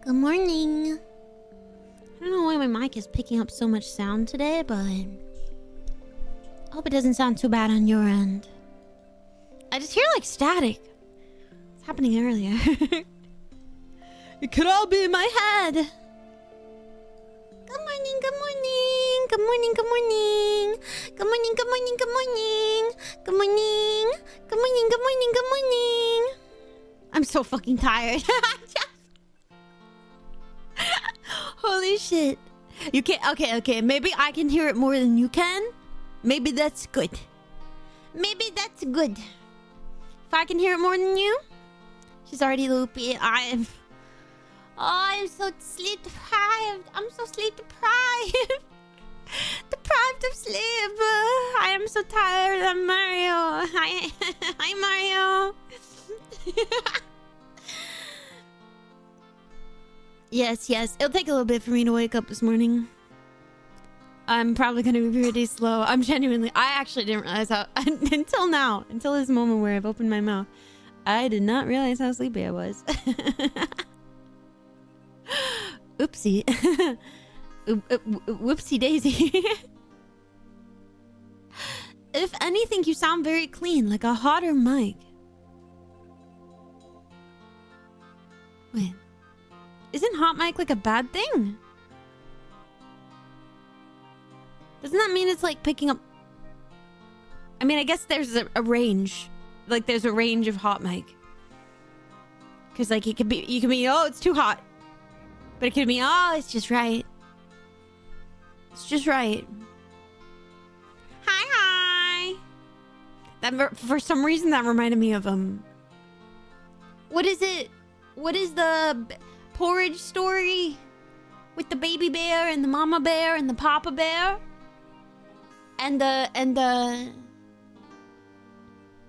Good morning. I don't know why my mic is picking up so much sound today, but I hope it doesn't sound too bad on your end. I just hear like static. It's happening earlier. It could all be in my head. Good morning, good morning. Good morning, good morning. Good morning, good morning, good morning. Good morning. Good morning, good morning, good morning. I'm so fucking tired. Holy shit. You can't... Okay. Maybe I can hear it more than you can. Maybe that's good. Maybe that's good. If I can hear it more than you. She's already loopy. I'm so sleep deprived. I'm so sleep deprived. Deprived of sleep. I am so tired. I'm Mario. Hi, Mario. Yes. It'll take a little bit for me to wake up this morning. I'm probably going to be pretty slow. I actually didn't realize how... Until now. Until this moment where I've opened my mouth. I did not realize how sleepy I was. Oopsie. Whoopsie daisy. If anything, you sound very clean. Like a hotter mic. Wait. Isn't hot mic like a bad thing? Doesn't that mean it's like picking up... I mean, I guess there's a range. Like there's a range of hot mic. Because like you could be, oh, it's too hot. But it could be, oh, it's just right. It's just right. Hi. That for some reason that reminded me of what is it? What is the porridge story with the baby bear and the mama bear and the papa bear and the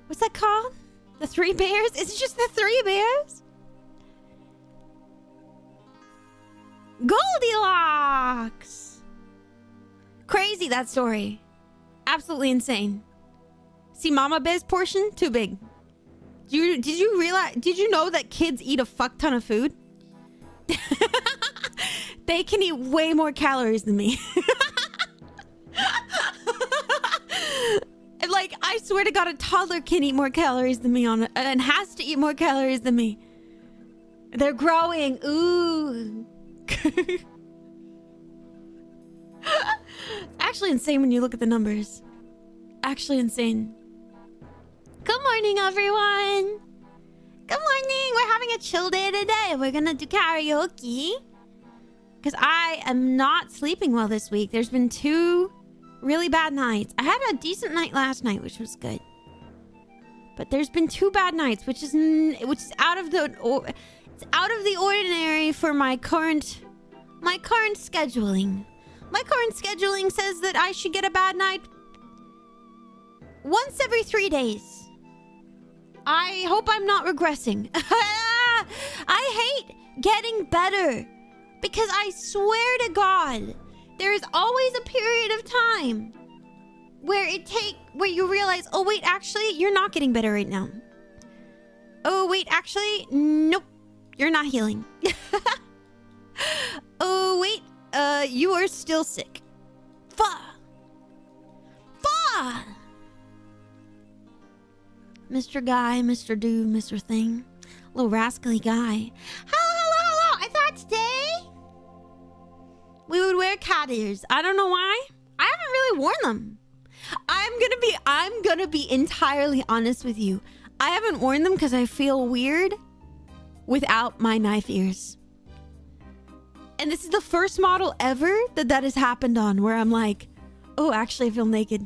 what's that called? The three bears? Is it just the three bears? Goldilocks! Crazy, that story. Absolutely insane. See Mama Bear's portion? Too big. Did you realize... Did you know that kids eat a fuck ton of food? They can eat way more calories than me. Like, I swear to God, a toddler can eat more calories than me and has to eat more calories than me. They're growing. Ooh. It's actually insane when you look at the numbers. Actually insane. Good morning, everyone. Good morning. We're having a chill day today. We're gonna do karaoke. Because I am not sleeping well this week. There's been 2 really bad nights. I had a decent night last night, which was good. But there's been 2 bad nights, which is out of the ordinary for my current scheduling. My current scheduling says that I should get a bad night once every 3 days. I hope I'm not regressing. I hate getting better because I swear to God, there is always a period of time where you realize, oh wait, actually, you're not getting better right now. Oh wait, actually, nope, you're not healing. Oh wait, you are still sick. Fuck. Mr. Guy, Mr. Dude, Mr. Thing. Little rascally guy. Hello. I thought today we would wear cat ears. I don't know why. I haven't really worn them. I'm gonna be entirely honest with you. I haven't worn them because I feel weird without my knife ears. And this is the first model ever that has happened on where I'm like, oh, actually I feel naked.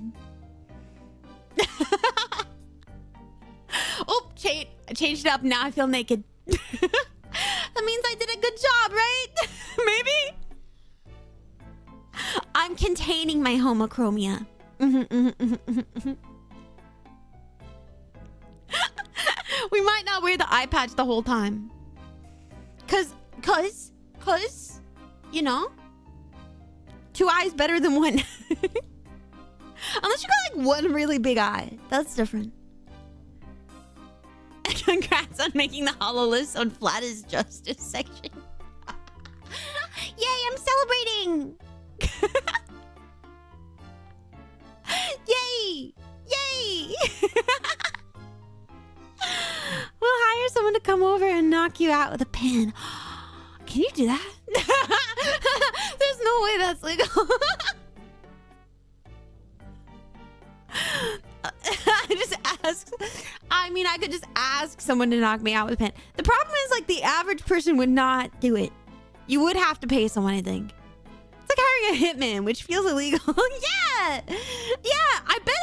Oh, I changed it up. Now I feel naked. That means I did a good job, right? Maybe? I'm containing my homochromia. We might not wear the eye patch the whole time. Cause, you know, 2 eyes better than 1. Unless you got like 1 really big eye. That's different. Congrats on making the HoloList on Flat is Justice section. Yay, I'm celebrating! Yay! Yay! We'll hire someone to come over and knock you out with a pen. Can you do that? There's no way that's legal. I just asked. I mean, I could just ask someone to knock me out with a pen. The problem is, like, the average person would not do it. You would have to pay someone, I think. It's like hiring a hitman, which feels illegal. Yeah! Yeah, I bet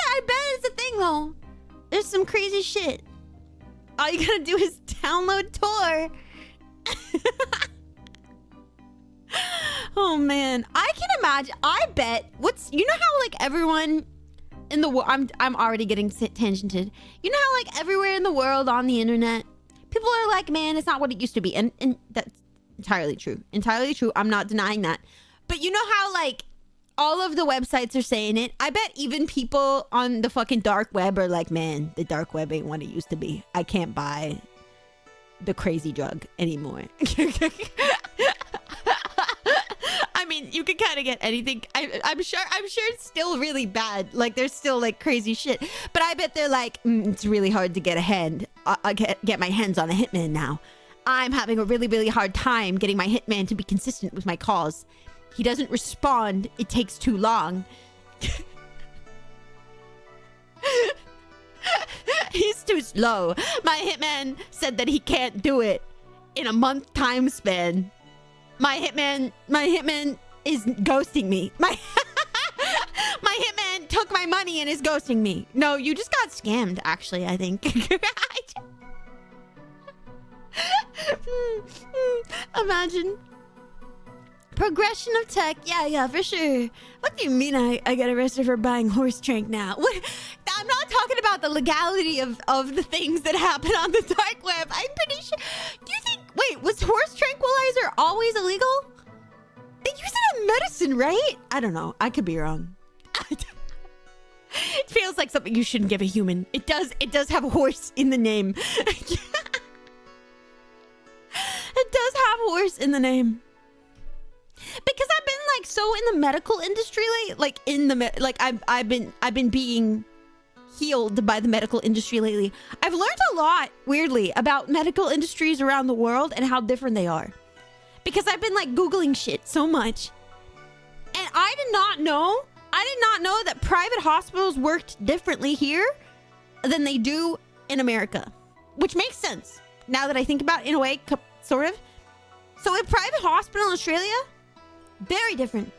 it's a thing, though. There's some crazy shit. All you gotta do is download Tor. Oh, man. I can imagine. I bet. You know how, like, everyone in the world... I'm already getting tangented. You know how, like, everywhere in the world on the internet, people are like, man, it's not what it used to be. And that's entirely true. Entirely true. I'm not denying that. But you know how, like, all of the websites are saying it? I bet even people on the fucking dark web are like, man, the dark web ain't what it used to be. I can't buy the crazy drug anymore. I mean, you can kind of get anything. I'm sure it's still really bad. Like, there's still, like, crazy shit. But I bet they're like, it's really hard to get get my hands on a hitman now. I'm having a really, really hard time getting my hitman to be consistent with my calls. He doesn't respond. It takes too long. He's too slow. My hitman said that he can't do it in a month time span. My hitman is ghosting me. My hitman took my money and is ghosting me. No, you just got scammed, actually, I think. Imagine. Progression of tech. Yeah, for sure. What do you mean I got arrested for buying horse trank now? What? I'm not talking about the legality of the things that happen on the dark web. I'm pretty sure. Do you think... Wait, was horse tranquilizer always illegal? They use it in medicine, right? I don't know. I could be wrong. It feels like something you shouldn't give a human. It does have horse in the name. It does have horse in the name. Because I've been, like, so in the medical industry, I've been being healed by the medical industry lately. I've learned a lot, weirdly, about medical industries around the world and how different they are. Because I've been, like, Googling shit so much. And I did not know that private hospitals worked differently here than they do in America. Which makes sense, now that I think about it, in a way, sort of. So a private hospital in Australia, very different.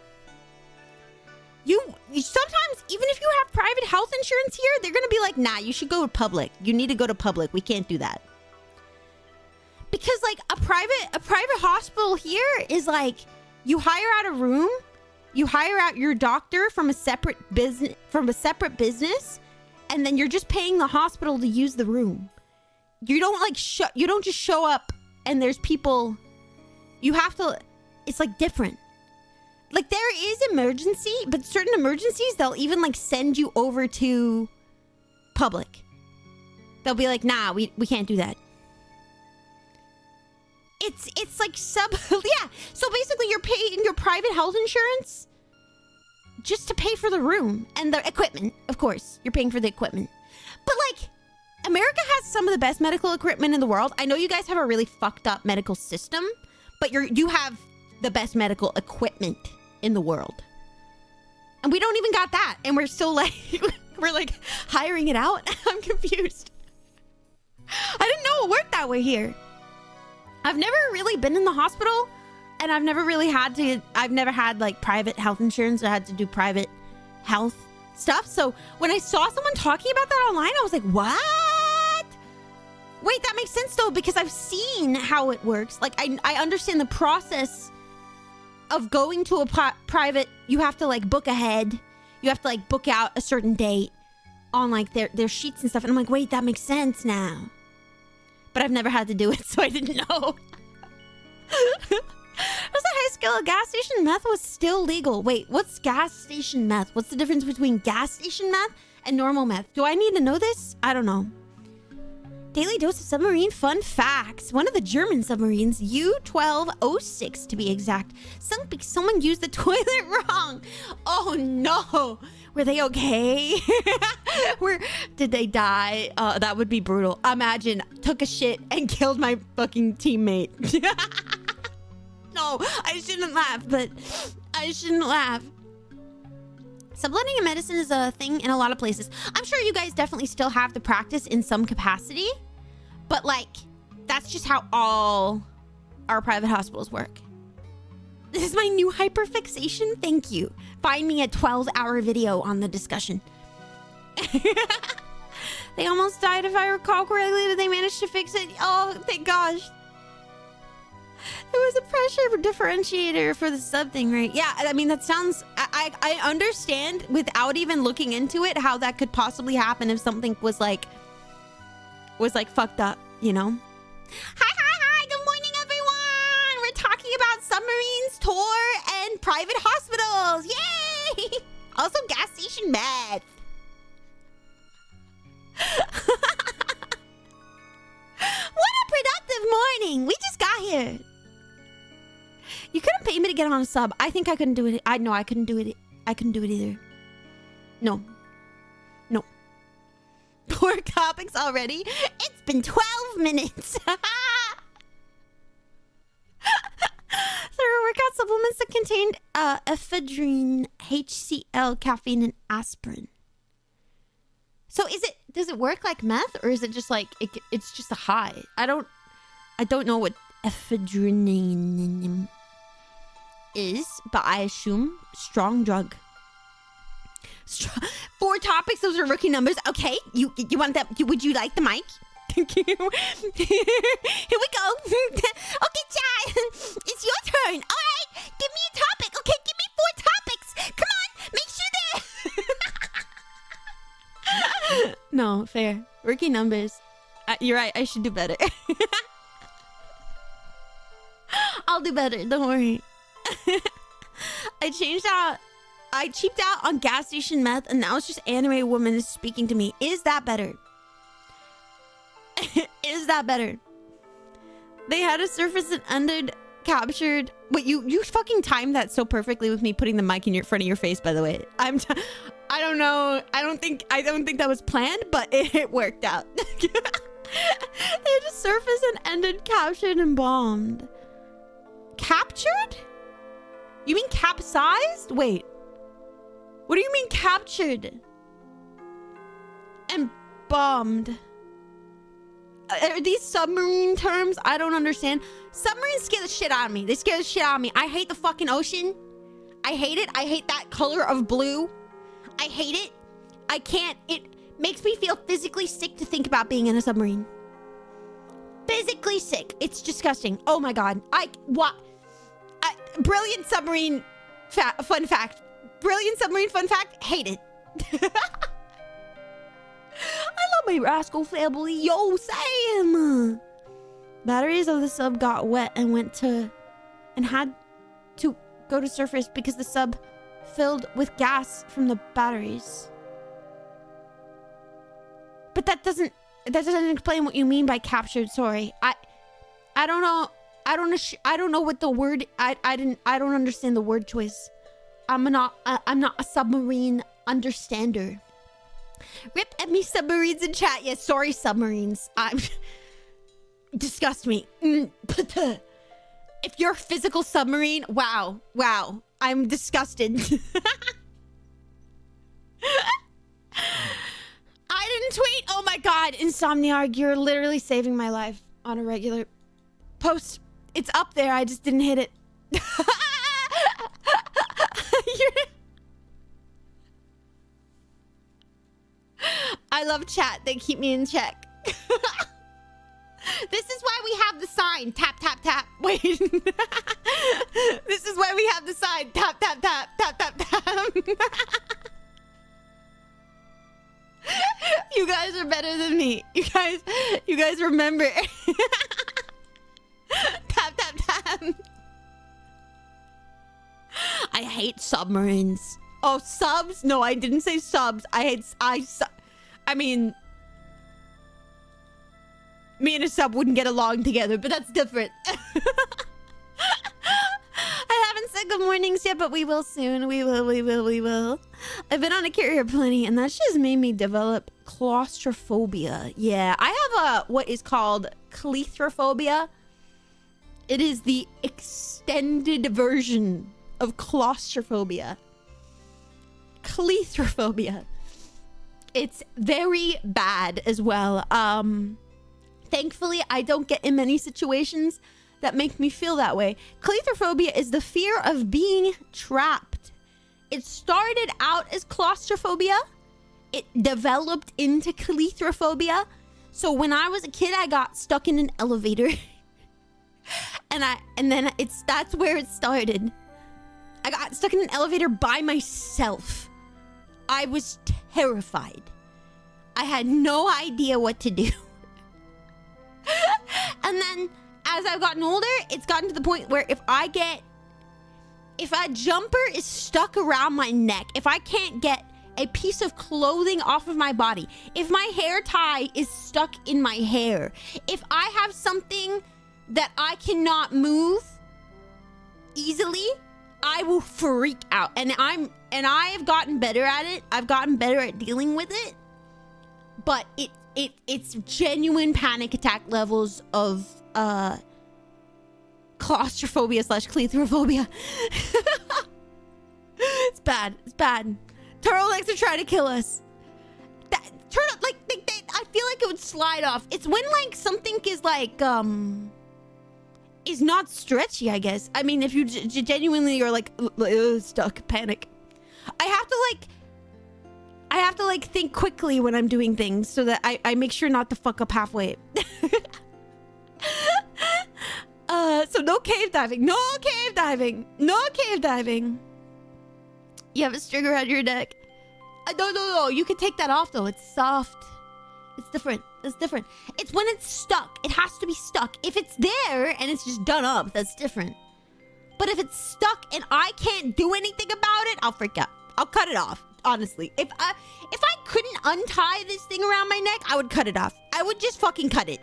You sometimes, even if you have private health insurance here, they're gonna be like, nah, you should go to public. You need to go to public. We can't do that. Because, like, a private hospital here is like, you hire out a room, you hire out your doctor from a separate business, and then you're just paying the hospital to use the room. You don't, like, you don't just show up and there's people. You have to. It's, like, different. Like, there is emergency, but certain emergencies, they'll even, like, send you over to public. They'll be like, nah, we can't do that. It's like yeah. So basically, you're paying your private health insurance just to pay for the room and the equipment. Of course, you're paying for the equipment. But, like, America has some of the best medical equipment in the world. I know you guys have a really fucked up medical system, but you have the best medical equipment in the world. And we don't even got that. And we're still, like, we're, like, hiring it out. I'm confused. I didn't know it worked that way here. I've never really been in the hospital, and I've never had, like, private health insurance. I had to do private health stuff. So when I saw someone talking about that online, I was like, what? Wait, that makes sense, though, because I've seen how it works. Like, I understand the process of going to a private. You have to, like, book ahead. You have to, like, book out a certain date on, like, their sheets and stuff. And I'm like, wait, that makes sense now. But I've never had to do it, so I didn't know. Was a high skill gas station meth was still legal. Wait, what's gas station meth? What's the difference between gas station meth and normal meth? Do I need to know this? I don't know. Daily dose of submarine fun facts. One of the German submarines, U-1206 to be exact, sunk because someone used the toilet wrong. Oh no. Were they okay? Did they die? That would be brutal. Imagine, took a shit and killed my fucking teammate. No, I shouldn't laugh, but I shouldn't laugh. Subletting a medicine is a thing in a lot of places. I'm sure you guys definitely still have the practice in some capacity, but like, that's just how all our private hospitals work. This is my new hyperfixation. Thank you. Find me a 12-hour video on the discussion. They almost died if I recall correctly, but they managed to fix it. Oh, thank gosh. There was a pressure differentiator for the sub thing, right? Yeah, I mean, that sounds... I understand without even looking into it how that could possibly happen if something was like fucked up, you know? Hi, good morning, everyone! We're talking about submarines, tour, and private hospitals! Yay! Also, gas station meth. What a productive morning! We just got here. You couldn't pay me to get on a sub. I think I couldn't do it. I know I couldn't do it. I couldn't do it either. No. 4 topics already? It's been 12 minutes. There are workout supplements that contained ephedrine, HCl, caffeine, and aspirin. So does it work like meth, or is it just like it's just a high? I don't know what ephedrine is, but I assume strong drug. 4 topics, those are rookie numbers. Okay, you want that? Would you like the mic? Thank you. Here we go. Okay, chat, it's your turn. All right, give me a topic. Okay, give me 4 topics. Come on, make sure they're... No, fair. Rookie numbers. You're right, I should do better. I'll do better, don't worry. I cheaped out on gas station meth, and now it's just animated woman speaking to me. Is that better? Is that better? They had a surface and ended captured. Wait, you fucking timed that so perfectly with me putting the mic in front of your face, by the way. I don't know. I don't think that was planned, but it worked out. They had a surface and ended captured and bombed. Captured? You mean capsized? Wait. What do you mean captured? And bombed. Are these submarine terms? I don't understand. Submarines scare the shit out of me. They scare the shit out of me. I hate the fucking ocean. I hate it. I hate that color of blue. I hate it. I can't. It makes me feel physically sick to think about being in a submarine. Physically sick. It's disgusting. Oh my god. Brilliant submarine fun fact. Brilliant submarine fun fact. Hate it. I love my rascal family. Yo, Sam. Batteries of the sub got wet and had to go to surface because the sub filled with gas from the batteries. But that doesn't explain what you mean by captured. Sorry. I don't know. I don't know what the word. I don't understand the word choice. I'm not a submarine understander. Rip at me submarines in chat. Yes, sorry submarines. Disgust me. If you're a physical submarine, wow. I'm disgusted. I didn't tweet. Oh my god, Insomniarg, you're literally saving my life on a regular post. It's up there. I just didn't hit it. I love chat. They keep me in check. This is why we have the sign. Tap, tap, tap. Wait. This is why we have the sign. Tap, tap, tap. Tap, tap, tap. You guys are better than me. You guys remember. Tap, tap, tap. I hate submarines. Oh, subs? No, I didn't say subs. I mean, me and a sub wouldn't get along together, but that's different. I haven't said good mornings yet, but we will soon. We will. I've been on a carrier plenty, and that's just made me develop claustrophobia. Yeah, I have what is called cleithrophobia. It is the extended version of claustrophobia. Cleithrophobia. It's very bad as well. Thankfully, I don't get in many situations that make me feel that way. Cleithrophobia is the fear of being trapped. It started out as claustrophobia. It developed into cleithrophobia. So when I was a kid, I got stuck in an elevator. and then that's where it started. I got stuck in an elevator by myself. I was terrified. I had no idea what to do. And then as I've gotten older, it's gotten to the point where if a jumper is stuck around my neck, if I can't get a piece of clothing off of my body, if my hair tie is stuck in my hair, if I have something that I cannot move easily, I will freak out. And I've gotten better at it. I've gotten better at dealing with it. But it's genuine panic attack levels of claustrophobia / cleithrophobia. It's bad. Turtlenecks are trying to kill us. Turtle, like, I feel like it would slide off. It's when like something is like is not stretchy, I guess. I mean, if you genuinely are like stuck, panic. I have to think quickly when I'm doing things so that I make sure not to fuck up halfway. So no cave diving. No cave diving. You have a string around your neck. No. You can take that off though. It's soft. It's different. It's when it's stuck. It has to be stuck. If it's there and it's just done up, that's different. But if it's stuck and I can't do anything about it, I'll freak out. I'll cut it off. Honestly, if I couldn't untie this thing around my neck, I would cut it off. I would just fucking cut it.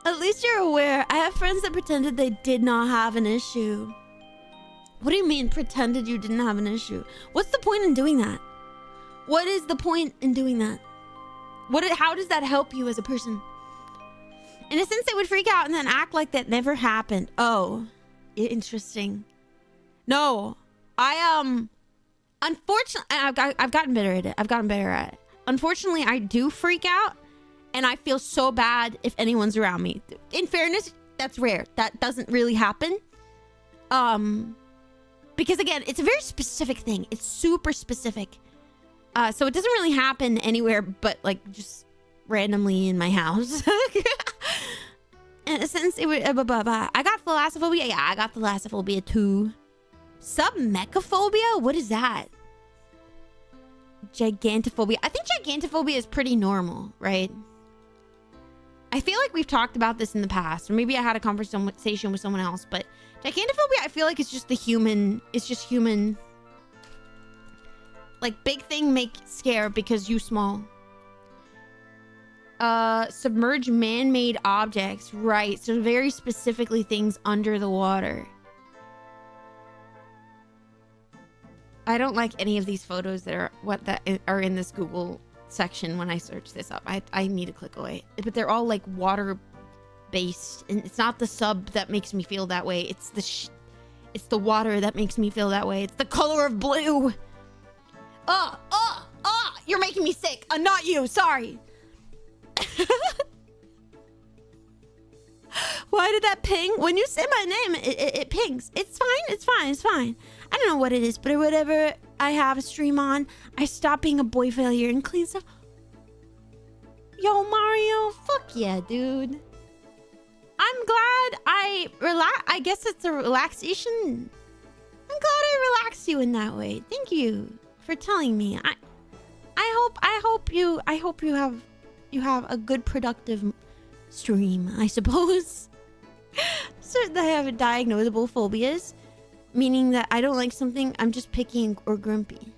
At least you're aware. I have friends that pretended they did not have an issue. What do you mean pretended you didn't have an issue? What's the point in doing that? What is the point in doing that? How does that help you as a person? In a sense, they would freak out and then act like that never happened. Oh, interesting. No, unfortunately, I've gotten better at it. Unfortunately, I do freak out, and I feel so bad if anyone's around me. In fairness, that's rare. That doesn't really happen. Because again, it's a very specific thing. It's super specific. So it doesn't really happen anywhere but like just randomly in my house. And since it would, I got thalassophobia. Yeah, I got thalassophobia too. Submechaphobia? What is that? Gigantophobia. I think gigantophobia is pretty normal, right? I feel like we've talked about this in the past, or maybe I had a conversation with someone else, but gigantophobia, I feel like it's just human. Like, big thing make scare because you small. Submerged man-made objects, right? So very specifically things under the water. I don't like any of these photos that are in this Google section when I search this up. I need to click away. But they're all like water based, and it's not the sub that makes me feel that way. It's the water that makes me feel that way. It's the color of blue. You're making me sick. Not you. Sorry. Why did that ping? When you say my name, it pings. It's fine. I don't know what it is, but whatever I have a stream on, I stop being a boy failure and clean stuff. Yo, Mario, fuck yeah, dude. I'm glad I guess it's a relaxation. I'm glad I relaxed you in that way. Thank you for telling me. I hope you have a good productive stream, I suppose. Certainly I have diagnosable phobias, meaning that I don't like something, I'm just picky or grumpy.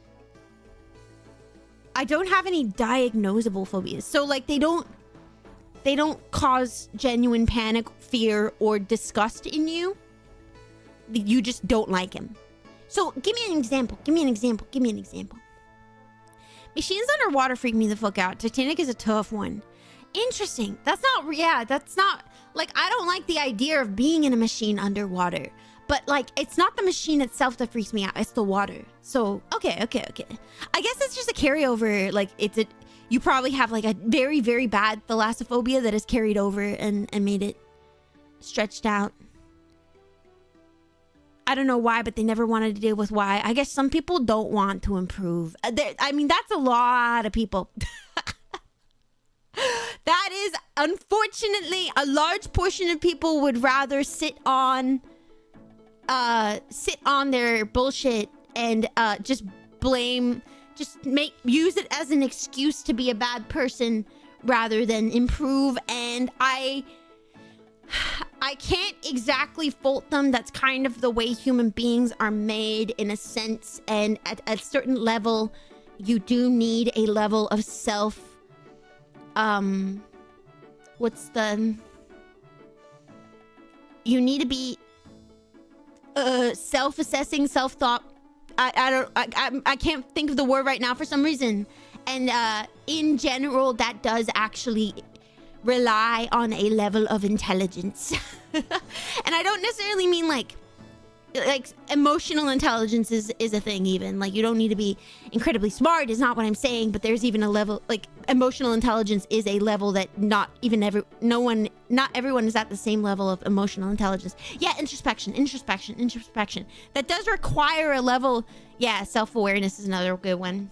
I don't have any diagnosable phobias. So like they don't cause genuine panic, fear, or disgust in you. You just don't like him. So give me an example. Machines underwater freak me the fuck out. Titanic is a tough one. Interesting. That's not like, I don't like the idea of being in a machine underwater. But like, it's not the machine itself that freaks me out. It's the water. So, okay. I guess it's just a carryover. Like, you probably have like a very, very bad thalassophobia that is carried over and made it stretched out. I don't know why, but they never wanted to deal with why. I guess some people don't want to improve. I mean, that's a lot of people. That is, unfortunately, a large portion of people would rather sit on their bullshit and just use it as an excuse to be a bad person rather than improve. And I can't exactly fault them. That's kind of the way human beings are made in a sense. And at a certain level, you do need a level of you need to be self-assessing, self-thought. I can't think of the word right now for some reason. And in general, that does actually rely on a level of intelligence. And I don't necessarily mean like emotional intelligence is a thing. Even like, you don't need to be incredibly smart is not what I'm saying, but there's even a level, like, emotional intelligence is a level that not everyone is at the same level of emotional intelligence. Yeah, introspection. That does require a level. Yeah, self-awareness is another good one.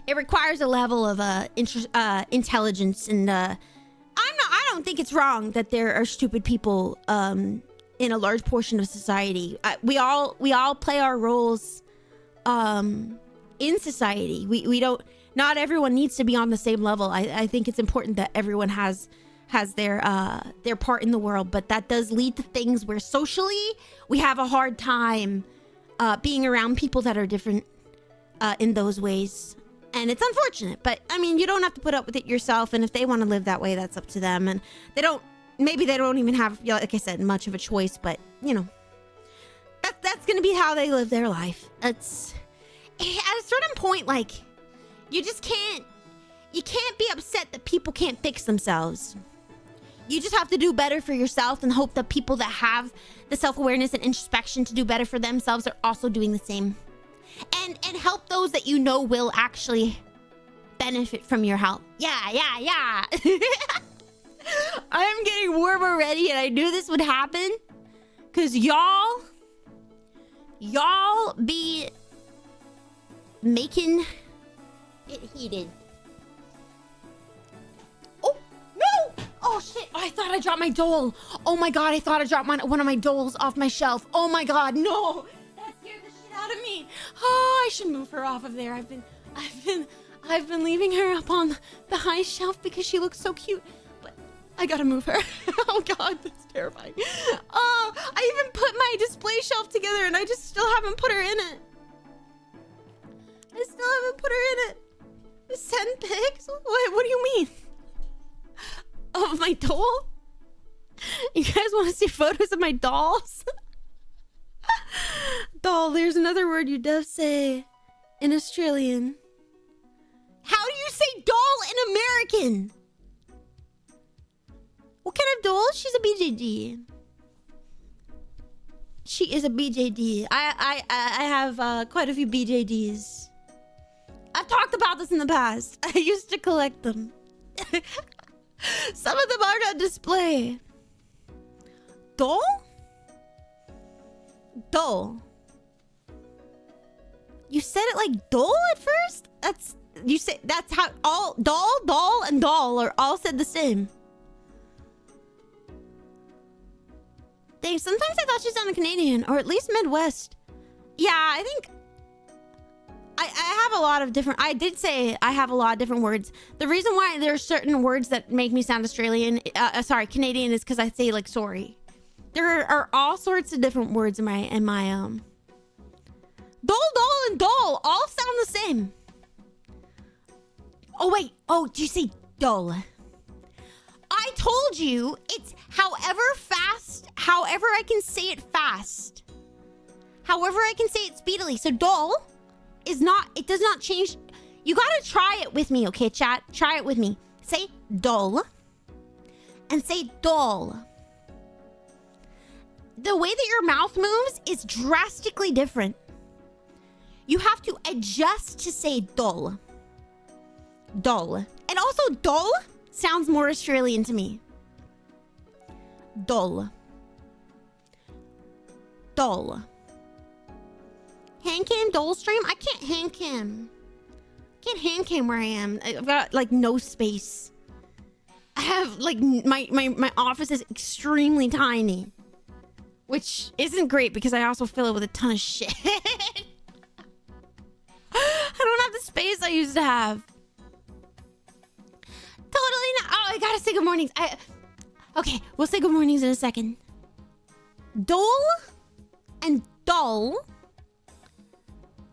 It requires a level of intelligence, and I don't think it's wrong that there are stupid people in a large portion of society. We all play our roles in society. Not everyone needs to be on the same level. I think it's important that everyone has their part in the world, but that does lead to things where socially we have a hard time being around people that are different in those ways. And it's unfortunate, but I mean, you don't have to put up with it yourself. And if they want to live that way, that's up to them. And maybe they don't even have, like I said, much of a choice, but you know, that's going to be how they live their life. It's at a certain point, like, you can't be upset that people can't fix themselves. You just have to do better for yourself and hope that people that have the self-awareness and introspection to do better for themselves are also doing the same. And help those that you know will actually benefit from your help. Yeah. I'm getting warm already, and I knew this would happen. Cause y'all be making it heated. Oh, no! Oh, shit. Oh, I thought I dropped my doll. Oh my God, I thought I dropped one of my dolls off my shelf. Oh my God, no! That scared the shit out of me. Oh, I should move her off of there. I've been leaving her up on the high shelf because she looks so cute. But I gotta move her. Oh God, that's terrifying. Oh, I even put my display shelf together and I just still haven't put her in it. Send pics? What do you mean? Of my doll? You guys want to see photos of my dolls? Doll, there's another word you does say in Australian. How do you say doll in American? What kind of doll? She's a BJD. She is a BJD. I have quite a few BJDs. I've talked about this in the past. I used to collect them. Some of them are on display. Doll? Doll. You said it like doll at first? That's how all doll and doll are all said the same. Dang, sometimes I thought she sounded Canadian, or at least Midwest. Yeah, I think I have a lot of different. I did say I have a lot of different words. The reason why there's certain words that make me sound Australian, Canadian, is because I say like sorry. There are all sorts of different words in my doll and doll all sound the same. Oh, wait. Oh, did you say dull? I told you it's however I can say it fast. However I can say it speedily. So dull is not, it does not change. You gotta try it with me, okay, chat? Try it with me. Say dull and say dull. The way that your mouth moves is drastically different. You have to adjust to say dull. Dull. And also dull sounds more Australian to me. Dull. Dull. Hand cam, dull stream? I can't hand cam. Can't hand cam where I am. I've got like no space. I have like my office is extremely tiny. Which isn't great because I also fill it with a ton of shit. I don't have the space I used to have. Totally not. Oh, I gotta say good mornings. Okay, we'll say good mornings in a second. Dull and dull.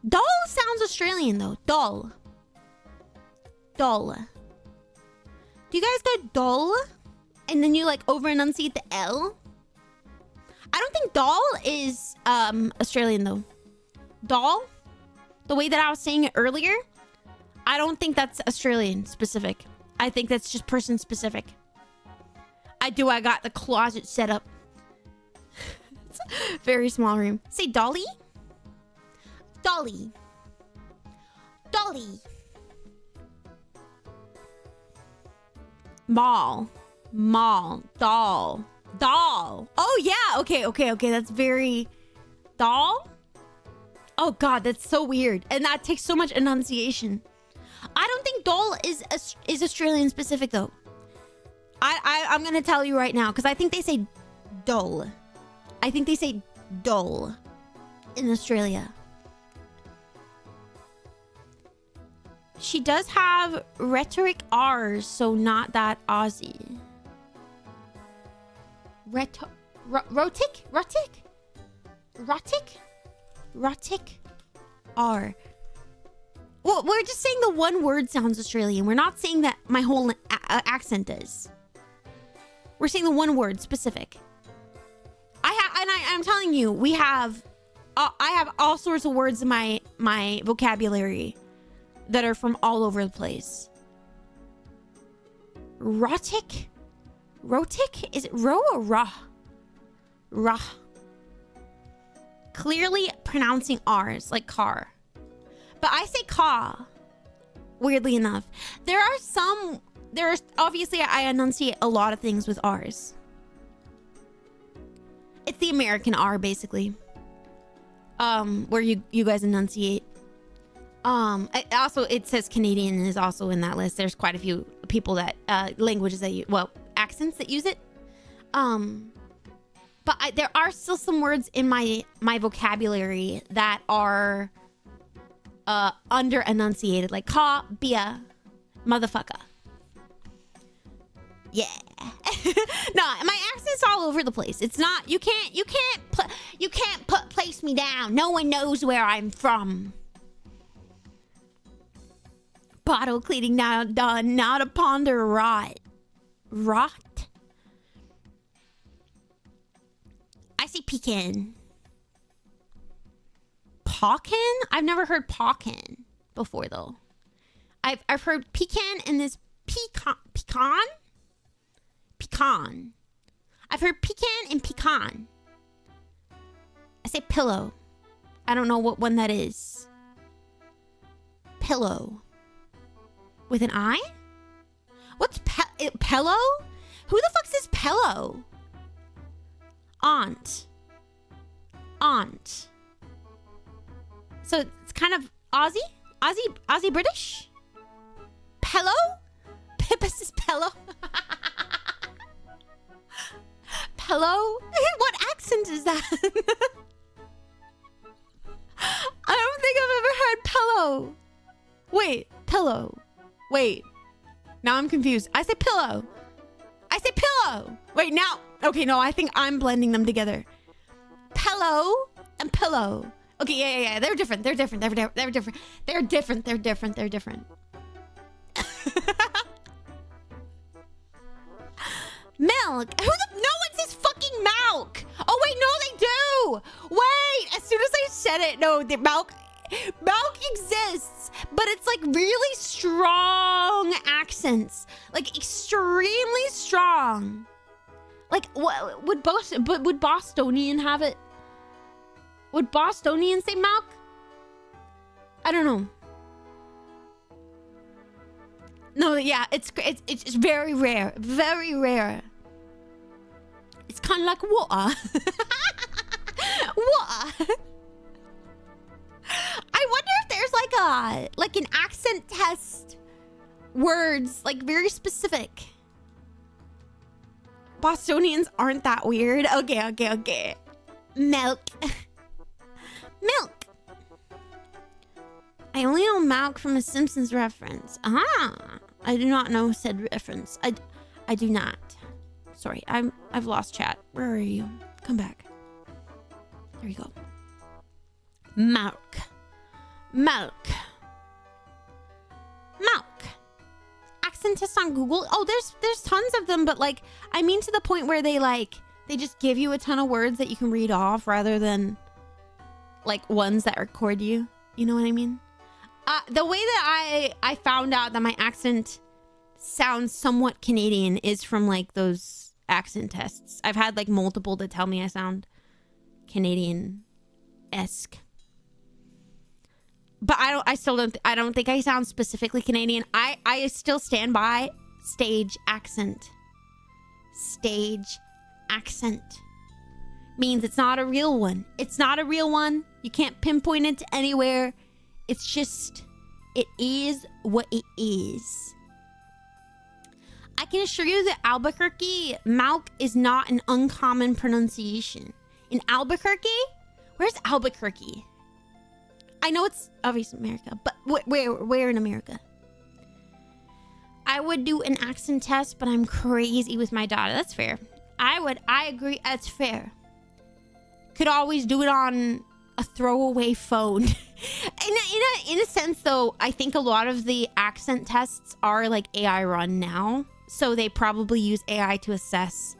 Dull sounds Australian though. Dull. Dull. Do you guys go dull? And then you like over enunciate the L? I don't think doll is Australian though. Doll? The way that I was saying it earlier, I don't think that's Australian specific. I think that's just person specific. I got the closet set up. It's a very small room. Say dolly? Dolly. Dolly. Mall. Mall. Doll. Doll. Oh yeah. Okay. That's very... Doll? Oh god, that's so weird. And that takes so much enunciation. I don't think doll is Australian specific though. I'm gonna tell you right now because I think they say dull. I think they say dull in Australia. She does have rhetoric R's, so not that Aussie. Rotic R. Well, we're just saying the one word sounds Australian. We're not saying that my whole accent does. We're saying the one word specific. I'm telling you, we have. I have all sorts of words in my vocabulary that are from all over the place. Rotic? Is it ro or ra? Ra. Clearly pronouncing R's like car. But I say ka, weirdly enough. There's obviously I enunciate a lot of things with R's. It's the American R basically. Where you guys enunciate. It says Canadian is also in that list. There's quite a few people that languages that accents that use it. But there are still some words in my vocabulary that are under enunciated, like ka, bia, motherfucker. Yeah. No, my accent's all over the place. It's not. You can't place me down. No one knows where I'm from. Bottle cleaning now done. Now to ponder rot. Rot. I say pecan. Pawkin? I've never heard pawkin before though. I've heard pecan and this pecan. I've heard pecan and pecan. I say pillow. I don't know what one that is. Pillow. With an I? What's pillow? Who the fuck says pillow? Aunt. So it's kind of Aussie British? Pillow? Pippa says pillow. Pillow? What accent is that? I don't think I've ever heard pillow. Wait, pillow. Wait. Now I'm confused. I say pillow. Wait, now. Okay, no, I think I'm blending them together. Pillow and pillow. Okay, yeah. They're different. Milk. No one says fucking milk. Oh, wait, no, they do. Wait, as soon as I said it, no, the milk exists, but it's like really strong accents, like extremely strong. Like, what would Bostonian have it? Would Bostonian say milk? I don't know. No, yeah, it's very rare. Very rare. It's kind of like water. Water. I wonder if there's like an accent test words, like very specific. Bostonians aren't that weird. Okay. Milk. Milk. I only know milk from a Simpsons reference. I do not know said reference. I do not. Sorry, I've lost chat. Where are you? Come back. There you go. Milk. Accent test on Google. Oh, there's tons of them, but like I mean to the point where they just give you a ton of words that you can read off rather than like ones that record you. You know what I mean? The way that I found out that my accent sounds somewhat Canadian is from like those accent tests. I've had like multiple that tell me I sound Canadian-esque. But I don't think I sound specifically Canadian. I still stand by stage accent. Stage accent means it's not a real one. It's not a real one. You can't pinpoint it to anywhere. It's just, it is what it is. I can assure you that Albuquerque, milk is not an uncommon pronunciation. In Albuquerque? Where's Albuquerque? I know it's obviously America, but where in America? I would do an accent test, but I'm crazy with my daughter. That's fair. I agree, that's fair. Could always do it on a throwaway phone. In a sense, though, I think a lot of the accent tests are like AI run now. So they probably use AI to assess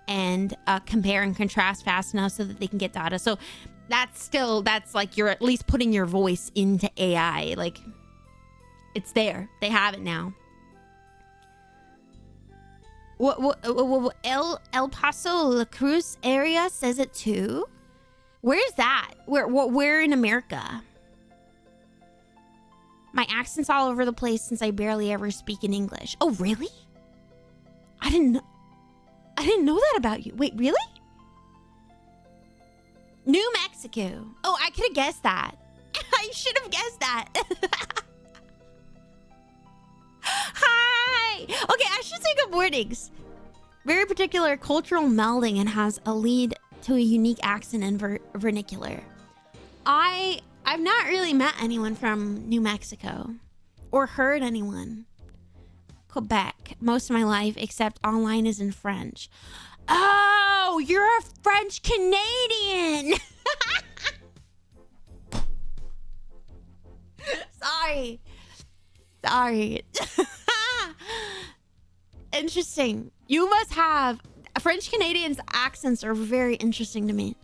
and compare and contrast fast enough so that they can get data. So that's like you're at least putting your voice into AI. Like, it's there. They have it now. El Paso, La Cruz area says it too. Where's that? Where in America? My accent's all over the place since I barely ever speak in English. Oh, really? I didn't know that about you. Wait, really? New Mexico. Oh, I could have guessed that. I should have guessed that. Hi. Okay, I should say good mornings. Very particular cultural melding and has a lead to a unique accent and vernacular. I've not really met anyone from New Mexico or heard anyone. Quebec most of my life, except online is in French. Oh, you're a French Canadian. Sorry. Interesting. You must have French Canadians' accents are very interesting to me.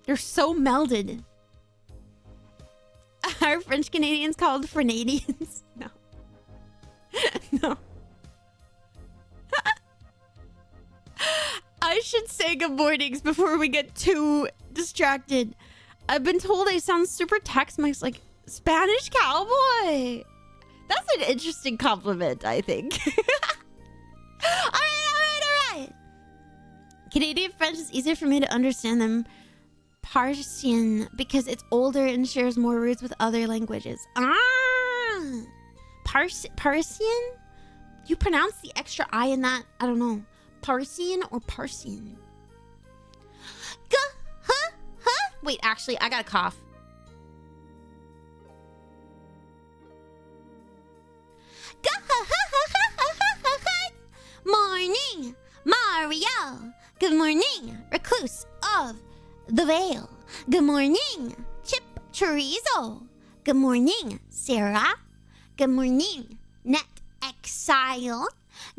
They're so melded. Are French Canadians called Frenadians? No. No. I should say good mornings before we get too distracted. I've been told I sound super Tex-Mex, like Spanish cowboy. That's an interesting compliment, I think. All right. Canadian French is easier for me to understand than Parsian because it's older and shares more roots with other languages. Parsian? You pronounce the extra I in that? I don't know. Parsian or Parsian? Wait, actually, I got a cough. Morning, Mario. Good morning, recluse of the Vale. Good morning, Chip Chorizo. Good morning, Sarah. Good morning, Net Exile.